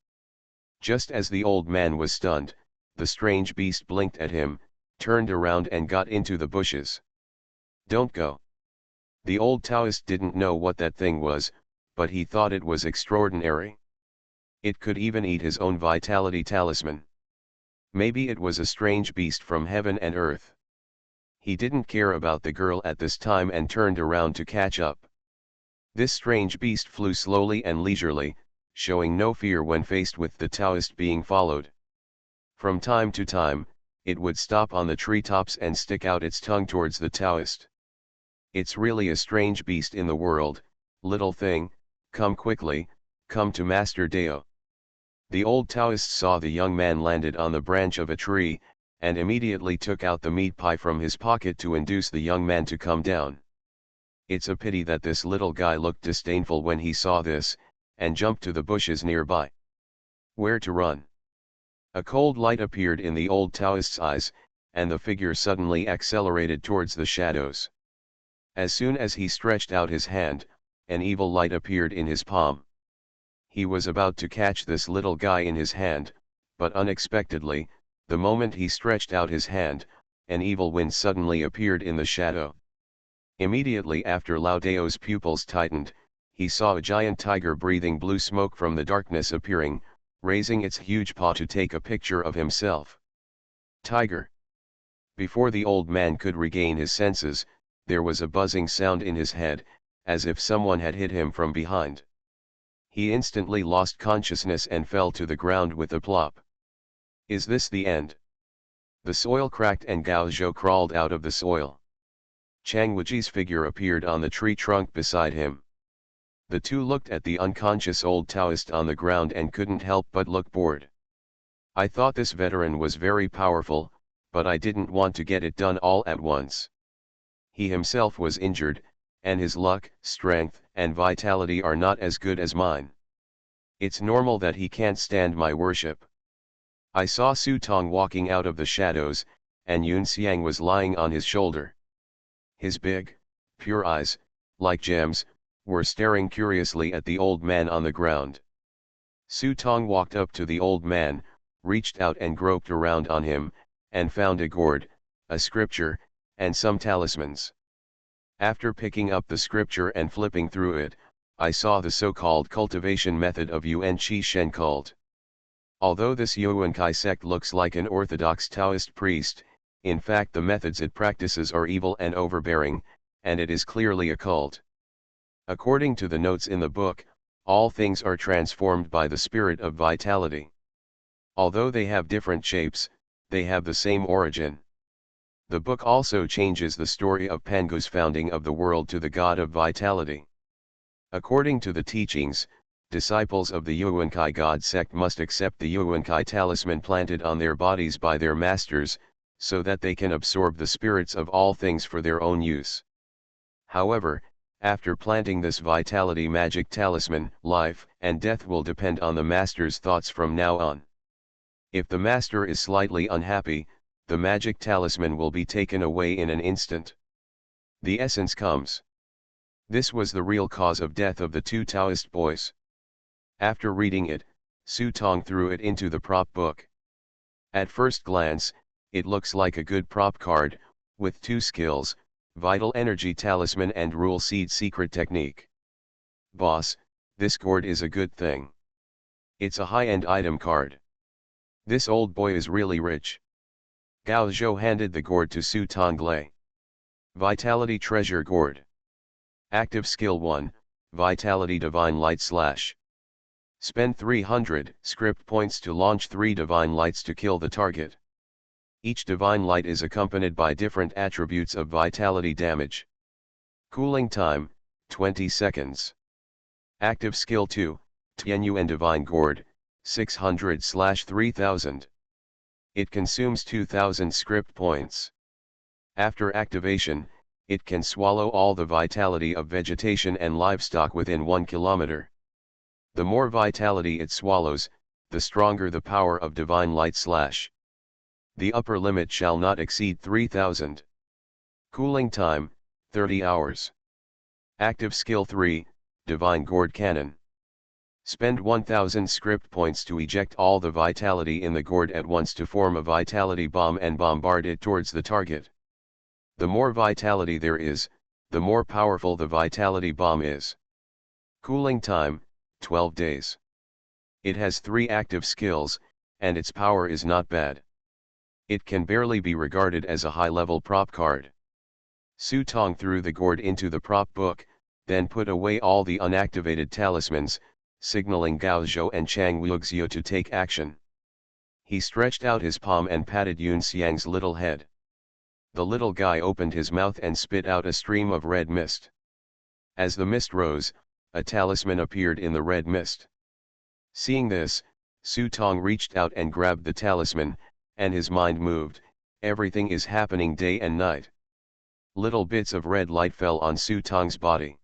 Just as the old man was stunned, the strange beast blinked at him, turned around and got into the bushes. Don't go. The old Taoist didn't know what that thing was, but he thought it was extraordinary. It could even eat his own vitality talisman. Maybe it was a strange beast from heaven and earth. He didn't care about the girl at this time and turned around to catch up. This strange beast flew slowly and leisurely, showing no fear when faced with the Taoist being followed. From time to time, it would stop on the treetops and stick out its tongue towards the Taoist. It's really a strange beast in the world, little thing, come quickly, come to Master Dao. The old Taoist saw the young man landed on the branch of a tree, and immediately took out the meat pie from his pocket to induce the young man to come down. It's a pity that this little guy looked disdainful when he saw this, and jumped to the bushes nearby. Where to run? A cold light appeared in the old Taoist's eyes, and the figure suddenly accelerated towards the shadows. As soon as he stretched out his hand, an evil light appeared in his palm. He was about to catch this little guy in his hand, but unexpectedly, the moment he stretched out his hand, an evil wind suddenly appeared in the shadow. Immediately after Lao Dao's pupils tightened, he saw a giant tiger breathing blue smoke from the darkness appearing, raising its huge paw to take a picture of himself. Tiger! Before the old man could regain his senses, there was a buzzing sound in his head, as if someone had hit him from behind. He instantly lost consciousness and fell to the ground with a plop. Is this the end? The soil cracked and Gao Zhou crawled out of the soil. Chang Wuji's figure appeared on the tree trunk beside him. The two looked at the unconscious old Taoist on the ground and couldn't help but look bored. I thought this veteran was very powerful, but I didn't want to get it done all at once. He himself was injured, and his luck, strength, and vitality are not as good as mine. It's normal that he can't stand my worship. I saw Su Tong walking out of the shadows, and Yun Xiang was lying on his shoulder. His big, pure eyes, like gems, were staring curiously at the old man on the ground. Su Tong walked up to the old man, reached out and groped around on him, and found a gourd, a scripture, and some talismans. After picking up the scripture and flipping through it, I saw the so-called cultivation method of Yuan Qi Shen cult. Although this Yuankai sect looks like an orthodox Taoist priest, in fact the methods it practices are evil and overbearing, and it is clearly a cult. According to the notes in the book, all things are transformed by the spirit of vitality. Although they have different shapes, they have the same origin. The book also changes the story of Pangu's founding of the world to the god of vitality. According to the teachings, disciples of the Yuankai god sect must accept the Yuankai talisman planted on their bodies by their masters, so that they can absorb the spirits of all things for their own use. However, after planting this vitality magic talisman, life and death will depend on the master's thoughts from now on. If the master is slightly unhappy, the magic talisman will be taken away in an instant. The essence comes. This was the real cause of death of the two Taoist boys. After reading it, Su Tong threw it into the prop book. At first glance, it looks like a good prop card, with 2 skills, Vital Energy Talisman and Rule Seed Secret Technique. Boss, this gourd is a good thing. It's a high-end item card. This old boy is really rich. Gao Zhou handed the gourd to Su Tonglei. Vitality Treasure Gourd. Active Skill 1, Vitality Divine Light / Spend 300 script points to launch 3 divine lights to kill the target. Each divine light is accompanied by different attributes of vitality damage. Cooling time, 20 seconds. Active Skill 2, Tianyuan Divine Gourd, 600/3000. It consumes 2000 script points. After activation, it can swallow all the vitality of vegetation and livestock within 1 kilometer. The more vitality it swallows, the stronger the power of divine light / The upper limit shall not exceed 3000. Cooling time, 30 hours. Active Skill 3, Divine Gourd Cannon. Spend 1000 script points to eject all the vitality in the gourd at once to form a vitality bomb and bombard it towards the target. The more vitality there is, the more powerful the vitality bomb is. Cooling time, 12 days. It has 3 active skills, and its power is not bad. It can barely be regarded as a high-level prop card. Su Tong threw the gourd into the prop book, then put away all the unactivated talismans, signaling Gao Zhou and Chang Wuxiu to take action. He stretched out his palm and patted Yun Xiang's little head. The little guy opened his mouth and spit out a stream of red mist. As the mist rose, a talisman appeared in the red mist. Seeing this, Su Tong reached out and grabbed the talisman, and his mind moved. Everything is happening day and night. Little bits of red light fell on Su Tong's body.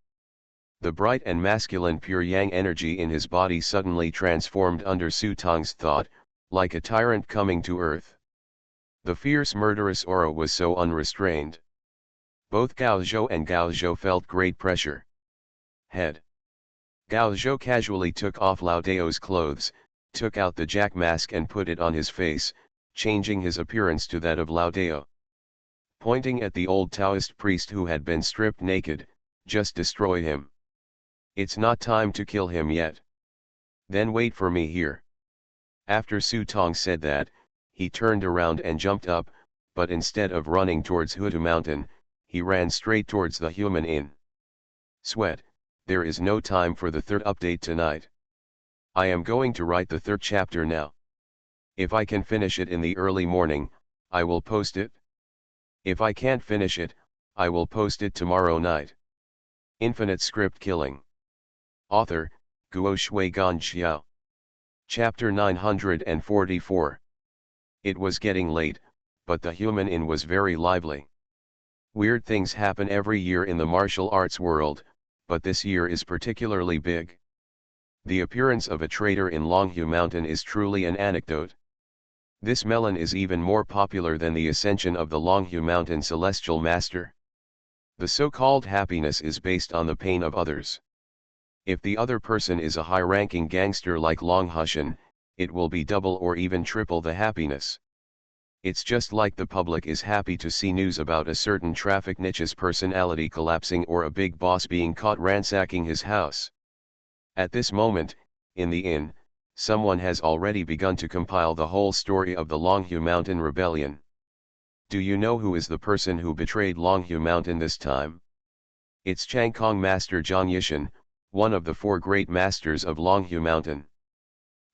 The bright and masculine pure yang energy in his body suddenly transformed under Su Tong's thought, like a tyrant coming to earth. The fierce murderous aura was so unrestrained. Both Gao Zhou and Gao Zhou felt great pressure. Head. Gao Zhou casually took off Lao Dao's clothes, took out the jack mask and put it on his face, changing his appearance to that of Lao Dao. Pointing at the old Taoist priest who had been stripped naked, just destroy him. It's not time to kill him yet. Then wait for me here. After Su Tong said that, he turned around and jumped up, but instead of running towards Hutu Mountain, he ran straight towards the human inn. Sweat, there is no time for the 3rd update tonight. I am going to write the 3rd chapter now. If I can finish it in the early morning, I will post it. If I can't finish it, I will post it tomorrow night. Infinite Script Killing. Author, Guo Shui Gan Xiao. Chapter 944. It was getting late, but the human inn was very lively. Weird things happen every year in the martial arts world, but this year is particularly big. The appearance of a trader in Longhu Mountain is truly an anecdote. This melon is even more popular than the ascension of the Longhu Mountain Celestial Master. The so-called happiness is based on the pain of others. If the other person is a high-ranking gangster like Long Hushan, it will be double or even triple the happiness. It's just like the public is happy to see news about a certain traffic niche's personality collapsing or a big boss being caught ransacking his house. At this moment, in the inn, someone has already begun to compile the whole story of the Longhu Mountain Rebellion. Do you know who is the person who betrayed Longhu Mountain this time? It's Changkong Master Zhang Yishan, one of the 4 great masters of Longhu Mountain.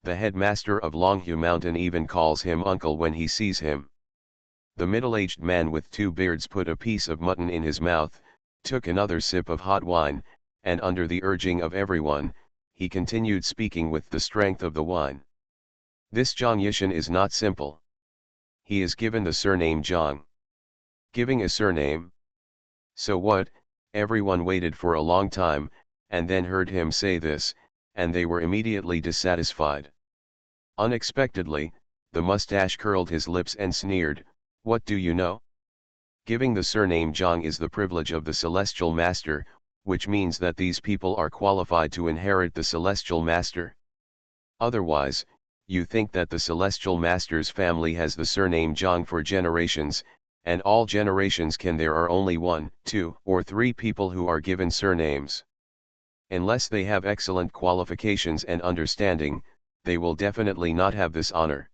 The headmaster of Longhu Mountain even calls him uncle when he sees him. The middle-aged man with 2 beards put a piece of mutton in his mouth, took another sip of hot wine, and under the urging of everyone, he continued speaking with the strength of the wine. This Zhang Yishan is not simple. He is given the surname Zhang. Giving a surname? So what? Everyone waited for a long time, and then heard him say this, and they were immediately dissatisfied. Unexpectedly, the mustache curled his lips and sneered, "What do you know? Giving the surname Zhang is the privilege of the Celestial Master, which means that these people are qualified to inherit the Celestial Master. Otherwise, you think that the Celestial Master's family has the surname Zhang for generations, and all generations there are only 1, 2, or 3 people who are given surnames. Unless they have excellent qualifications and understanding, they will definitely not have this honor."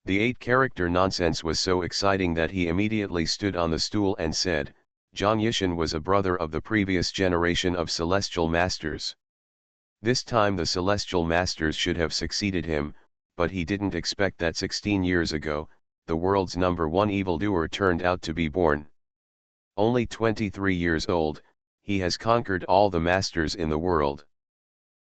The 8-character nonsense was so exciting that he immediately stood on the stool and said, Zhang Yishan was a brother of the previous generation of Celestial Masters. This time the Celestial Masters should have succeeded him, but he didn't expect that 16 years ago, the world's #1 evildoer turned out to be born. Only 23 years old, he has conquered all the masters in the world.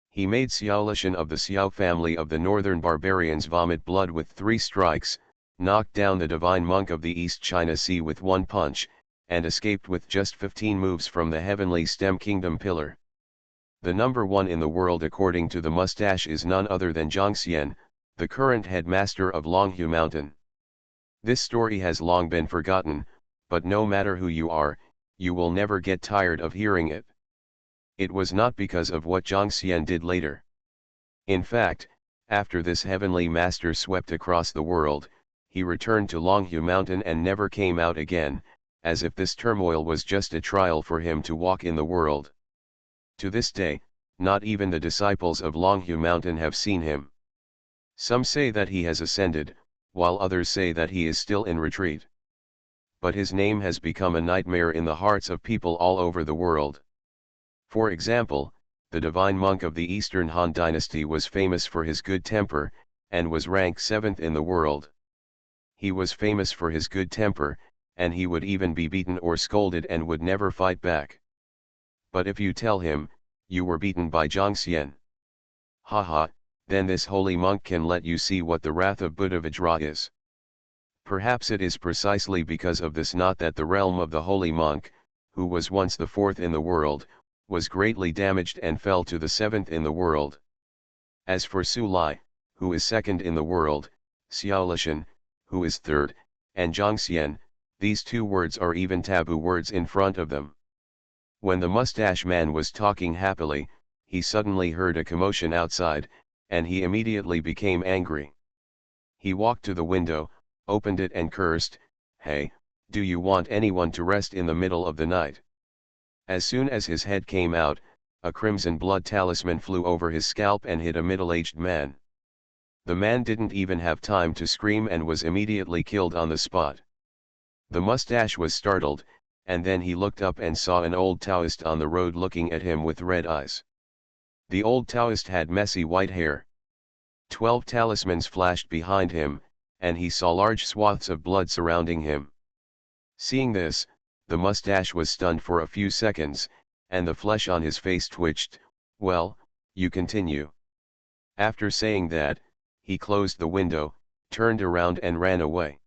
He made Xiaolishan of the Xiao family of the northern barbarians vomit blood with 3 strikes, knocked down the divine monk of the East China Sea with 1 punch, and escaped with just 15 moves from the heavenly stem kingdom pillar. The #1 in the world according to the mustache is none other than Zhang Xian, the current headmaster of Longhu Mountain. This story has long been forgotten, but no matter who you are, you will never get tired of hearing it. It was not because of what Zhang Xian did later. In fact, after this heavenly master swept across the world, he returned to Longhu Mountain and never came out again, as if this turmoil was just a trial for him to walk in the world. To this day, not even the disciples of Longhu Mountain have seen him. Some say that he has ascended, while others say that he is still in retreat. But his name has become a nightmare in the hearts of people all over the world. For example, the divine monk of the Eastern Han dynasty was famous for his good temper, and was ranked 7th in the world. He was famous for his good temper, and he would even be beaten or scolded and would never fight back. But if you tell him, you were beaten by Zhang Xian, haha, then this holy monk can let you see what the wrath of Buddha Vajra is. Perhaps it is precisely because of this not that the realm of the holy monk, who was once the 4th in the world, was greatly damaged and fell to the 7th in the world. As for Su Lai, who is 2nd in the world, Xiaolishan, who is 3rd, and Zhang Xian, these 2 words are even taboo words in front of them. When the mustache man was talking happily, he suddenly heard a commotion outside, and he immediately became angry. He walked to the window, opened it and cursed, "Hey, do you want anyone to rest in the middle of the night?" As soon as his head came out, a crimson blood talisman flew over his scalp and hit a middle-aged man. The man didn't even have time to scream and was immediately killed on the spot. The mustache was startled, and then he looked up and saw an old Taoist on the road looking at him with red eyes. The old Taoist had messy white hair. 12 talismans flashed behind him, and he saw large swaths of blood surrounding him. Seeing this, the mustache was stunned for a few seconds, and the flesh on his face twitched. "Well, you continue." After saying that, he closed the window, turned around and ran away.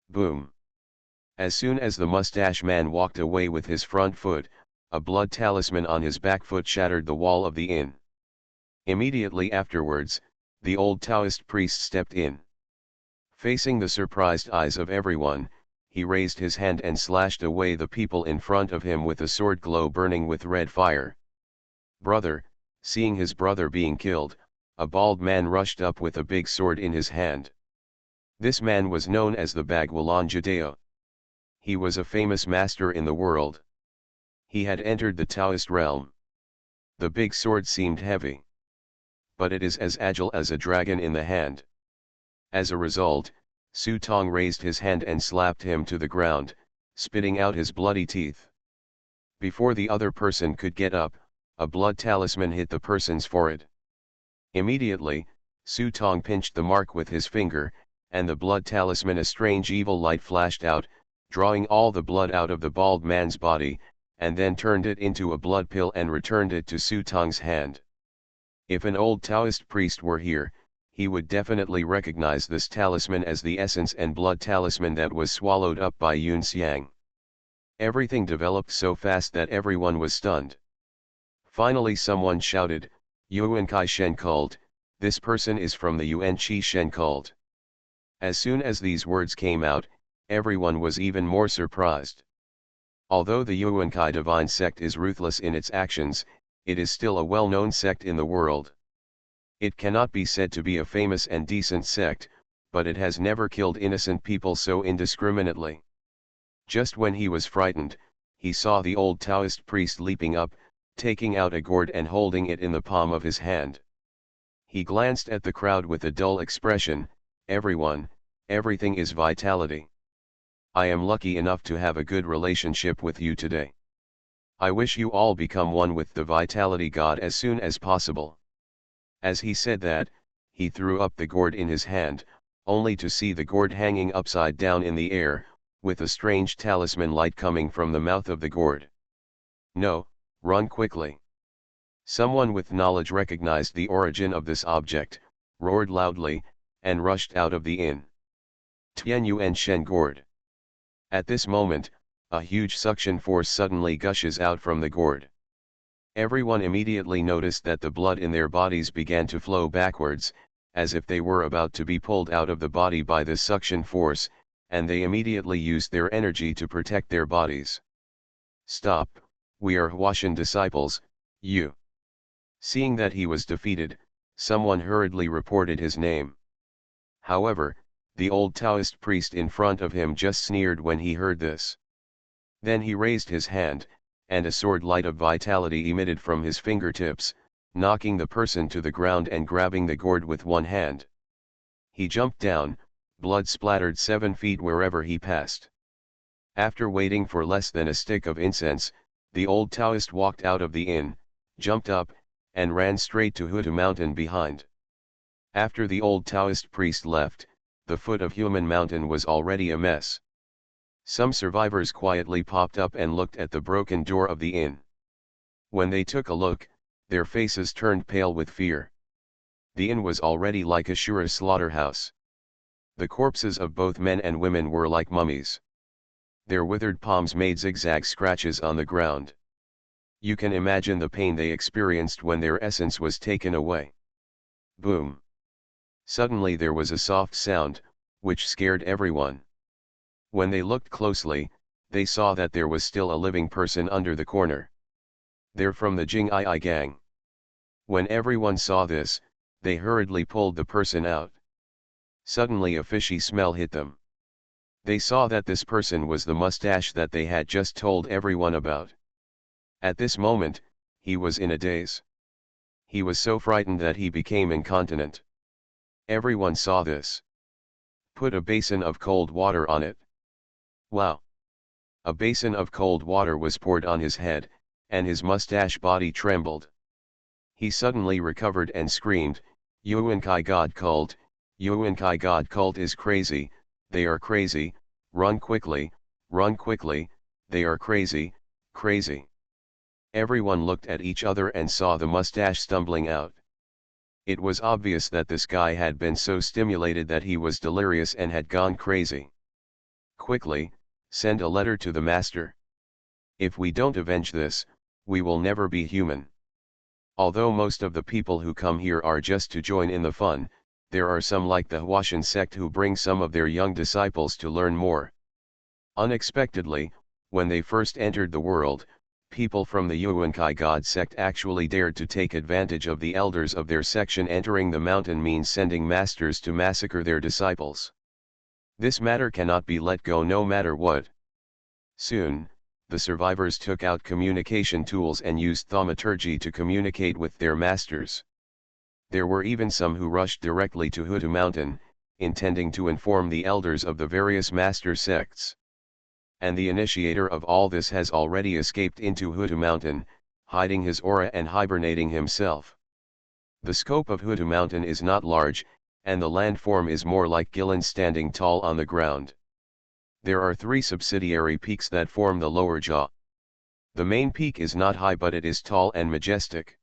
Boom! As soon as the mustache man walked away with his front foot, a blood talisman on his back foot shattered the wall of the inn. Immediately afterwards, the old Taoist priest stepped in. Facing the surprised eyes of everyone, he raised his hand and slashed away the people in front of him with a sword glow burning with red fire. Brother, seeing his brother being killed, a bald man rushed up with a big sword in his hand. This man was known as the Bhagwalan Jadeo. He was a famous master in the world. He had entered the Taoist realm. The big sword seemed heavy, but it is as agile as a dragon in the hand. As a result, Su Tong raised his hand and slapped him to the ground, spitting out his bloody teeth. Before the other person could get up, a blood talisman hit the person's forehead. Immediately, Su Tong pinched the mark with his finger, and the blood talisman, a strange evil light flashed out, drawing all the blood out of the bald man's body, and then turned it into a blood pill and returned it to Su Tong's hand. If an old Taoist priest were here, he would definitely recognize this talisman as the essence and blood talisman that was swallowed up by Yun Xiang. Everything developed so fast that everyone was stunned. Finally someone shouted, "Yuan Kai Shen cult, this person is from the Yuan Qi Shen cult." As soon as these words came out, everyone was even more surprised. Although the Yuan Kai divine sect is ruthless in its actions, it is still a well-known sect in the world. It cannot be said to be a famous and decent sect, but it has never killed innocent people so indiscriminately. Just when he was frightened, he saw the old Taoist priest leaping up, taking out a gourd and holding it in the palm of his hand. He glanced at the crowd with a dull expression. Everything is vitality. I am lucky enough to have a good relationship with you today. I wish you all become one with the vitality god as soon as possible. As he said that, he threw up the gourd in his hand, only to see the gourd hanging upside down in the air, with a strange talisman light coming from the mouth of the gourd. No, run quickly. Someone with knowledge recognized the origin of this object, roared loudly, and rushed out of the inn. Tian Yuan Shen gourd. At this moment, a huge suction force suddenly gushes out from the gourd. Everyone immediately noticed that the blood in their bodies began to flow backwards, as if they were about to be pulled out of the body by this suction force, and they immediately used their energy to protect their bodies. "Stop, we are Huashan disciples, you." Seeing that he was defeated, someone hurriedly reported his name. However, the old Taoist priest in front of him just sneered when he heard this. Then he raised his hand, and a sword light of vitality emitted from his fingertips, knocking the person to the ground and grabbing the gourd with one hand. He jumped down, blood splattered 7 feet wherever he passed. After waiting for less than a stick of incense, the old Taoist walked out of the inn, jumped up, and ran straight to Hutu Mountain behind. After the old Taoist priest left, the foot of Human Mountain was already a mess. Some survivors quietly popped up and looked at the broken door of the inn. When they took a look, their faces turned pale with fear. The inn was already like a Shura slaughterhouse. The corpses of both men and women were like mummies. Their withered palms made zigzag scratches on the ground. You can imagine the pain they experienced when their essence was taken away. Boom! Suddenly there was a soft sound, which scared everyone. When they looked closely, they saw that there was still a living person under the corner. They're from the Jing Ai gang. When everyone saw this, they hurriedly pulled the person out. Suddenly a fishy smell hit them. They saw that this person was the mustache that they had just told everyone about. At this moment, he was in a daze. He was so frightened that he became incontinent. Everyone saw this. Put a basin of cold water on it. Wow! A basin of cold water was poured on his head, and his mustache body trembled. He suddenly recovered and screamed, "Yuan Kai God cult, Yuan Kai God cult is crazy, they are crazy, run quickly, they are crazy, crazy." Everyone looked at each other and saw the mustache stumbling out. It was obvious that this guy had been so stimulated that he was delirious and had gone crazy. Quickly, send a letter to the master. If we don't avenge this, we will never be human. Although most of the people who come here are just to join in the fun, there are some like the Huashan sect who bring some of their young disciples to learn more. Unexpectedly, when they first entered the world, people from the Yuan Kai God sect actually dared to take advantage of the elders of their section. Entering the mountain means sending masters to massacre their disciples. This matter cannot be let go no matter what. Soon, the survivors took out communication tools and used thaumaturgy to communicate with their masters. There were even some who rushed directly to Hutu Mountain, intending to inform the elders of the various master sects. And the initiator of all this has already escaped into Hutu Mountain, hiding his aura and hibernating himself. The scope of Hutu Mountain is not large, and the landform is more like Gillen standing tall on the ground. There are 3 subsidiary peaks that form the lower jaw. The main peak is not high, but it is tall and majestic.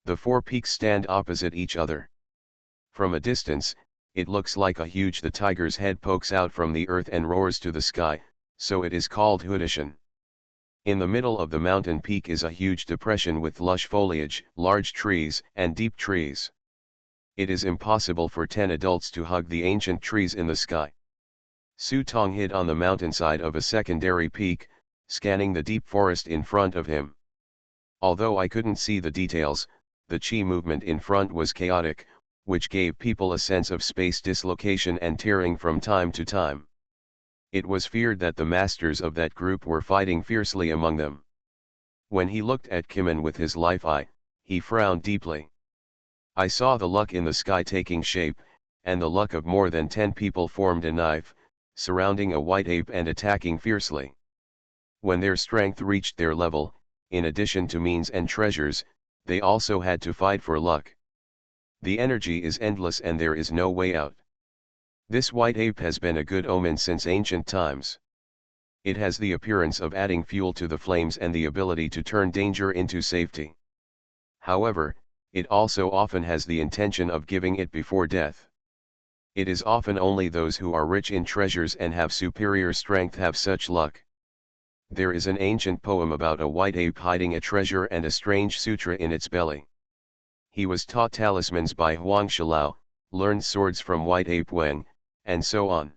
The 4 peaks stand opposite each other. From a distance, it looks like a huge tiger's head pokes out from the earth and roars to the sky, so it is called Hutishan. In the middle of the mountain peak is a huge depression with lush foliage, large trees, and deep trees. It is impossible for 10 adults to hug the ancient trees in the sky. Su Tong hid on the mountainside of a secondary peak, scanning the deep forest in front of him. Although I couldn't see the details, the chi movement in front was chaotic, which gave people a sense of space dislocation and tearing from time to time. It was feared that the masters of that group were fighting fiercely among them. When he looked at Kimen with his life eye, he frowned deeply. I saw the luck in the sky taking shape, and the luck of more than 10 people formed a knife, surrounding a white ape and attacking fiercely. When their strength reached their level, in addition to means and treasures, they also had to fight for luck. The energy is endless and there is no way out. This white ape has been a good omen since ancient times. It has the appearance of adding fuel to the flames and the ability to turn danger into safety. However, it also often has the intention of giving it before death. It is often only those who are rich in treasures and have superior strength have such luck. There is an ancient poem about a white ape hiding a treasure and a strange sutra in its belly. He was taught talismans by Huang Shilao, learned swords from white ape Wang, and so on.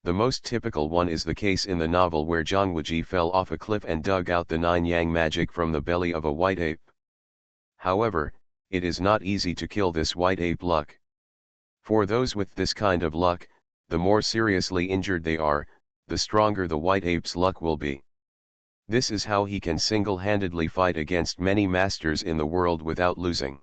The most typical one is the case in the novel where Zhang Wuji fell off a cliff and dug out the 9 yang magic from the belly of a white ape. However, it is not easy to kill this white ape luck. For those with this kind of luck, the more seriously injured they are, the stronger the white ape's luck will be. This is how he can single-handedly fight against many masters in the world without losing.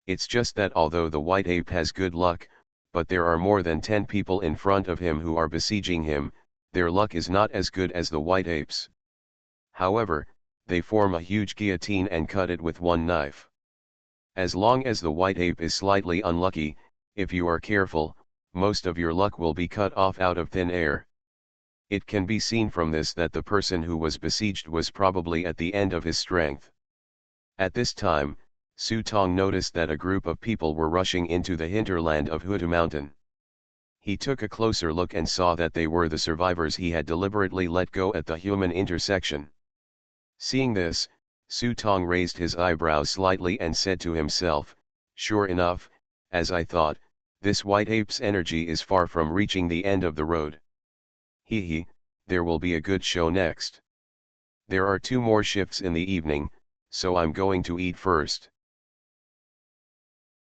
It's just that although the white ape has good luck, but there are more than 10 people in front of him who are besieging him, their luck is not as good as the white ape's. However, they form a huge guillotine and cut it with one knife. As long as the white ape is slightly unlucky, if you are careful, most of your luck will be cut off out of thin air. It can be seen from this that the person who was besieged was probably at the end of his strength. At this time, Su Tong noticed that a group of people were rushing into the hinterland of Hutu Mountain. He took a closer look and saw that they were the survivors he had deliberately let go at the human intersection. Seeing this, Su Tong raised his eyebrows slightly and said to himself, "Sure enough, as I thought, this white ape's energy is far from reaching the end of the road. Hee, there will be a good show next. There are 2 more shifts in the evening, so I'm going to eat first."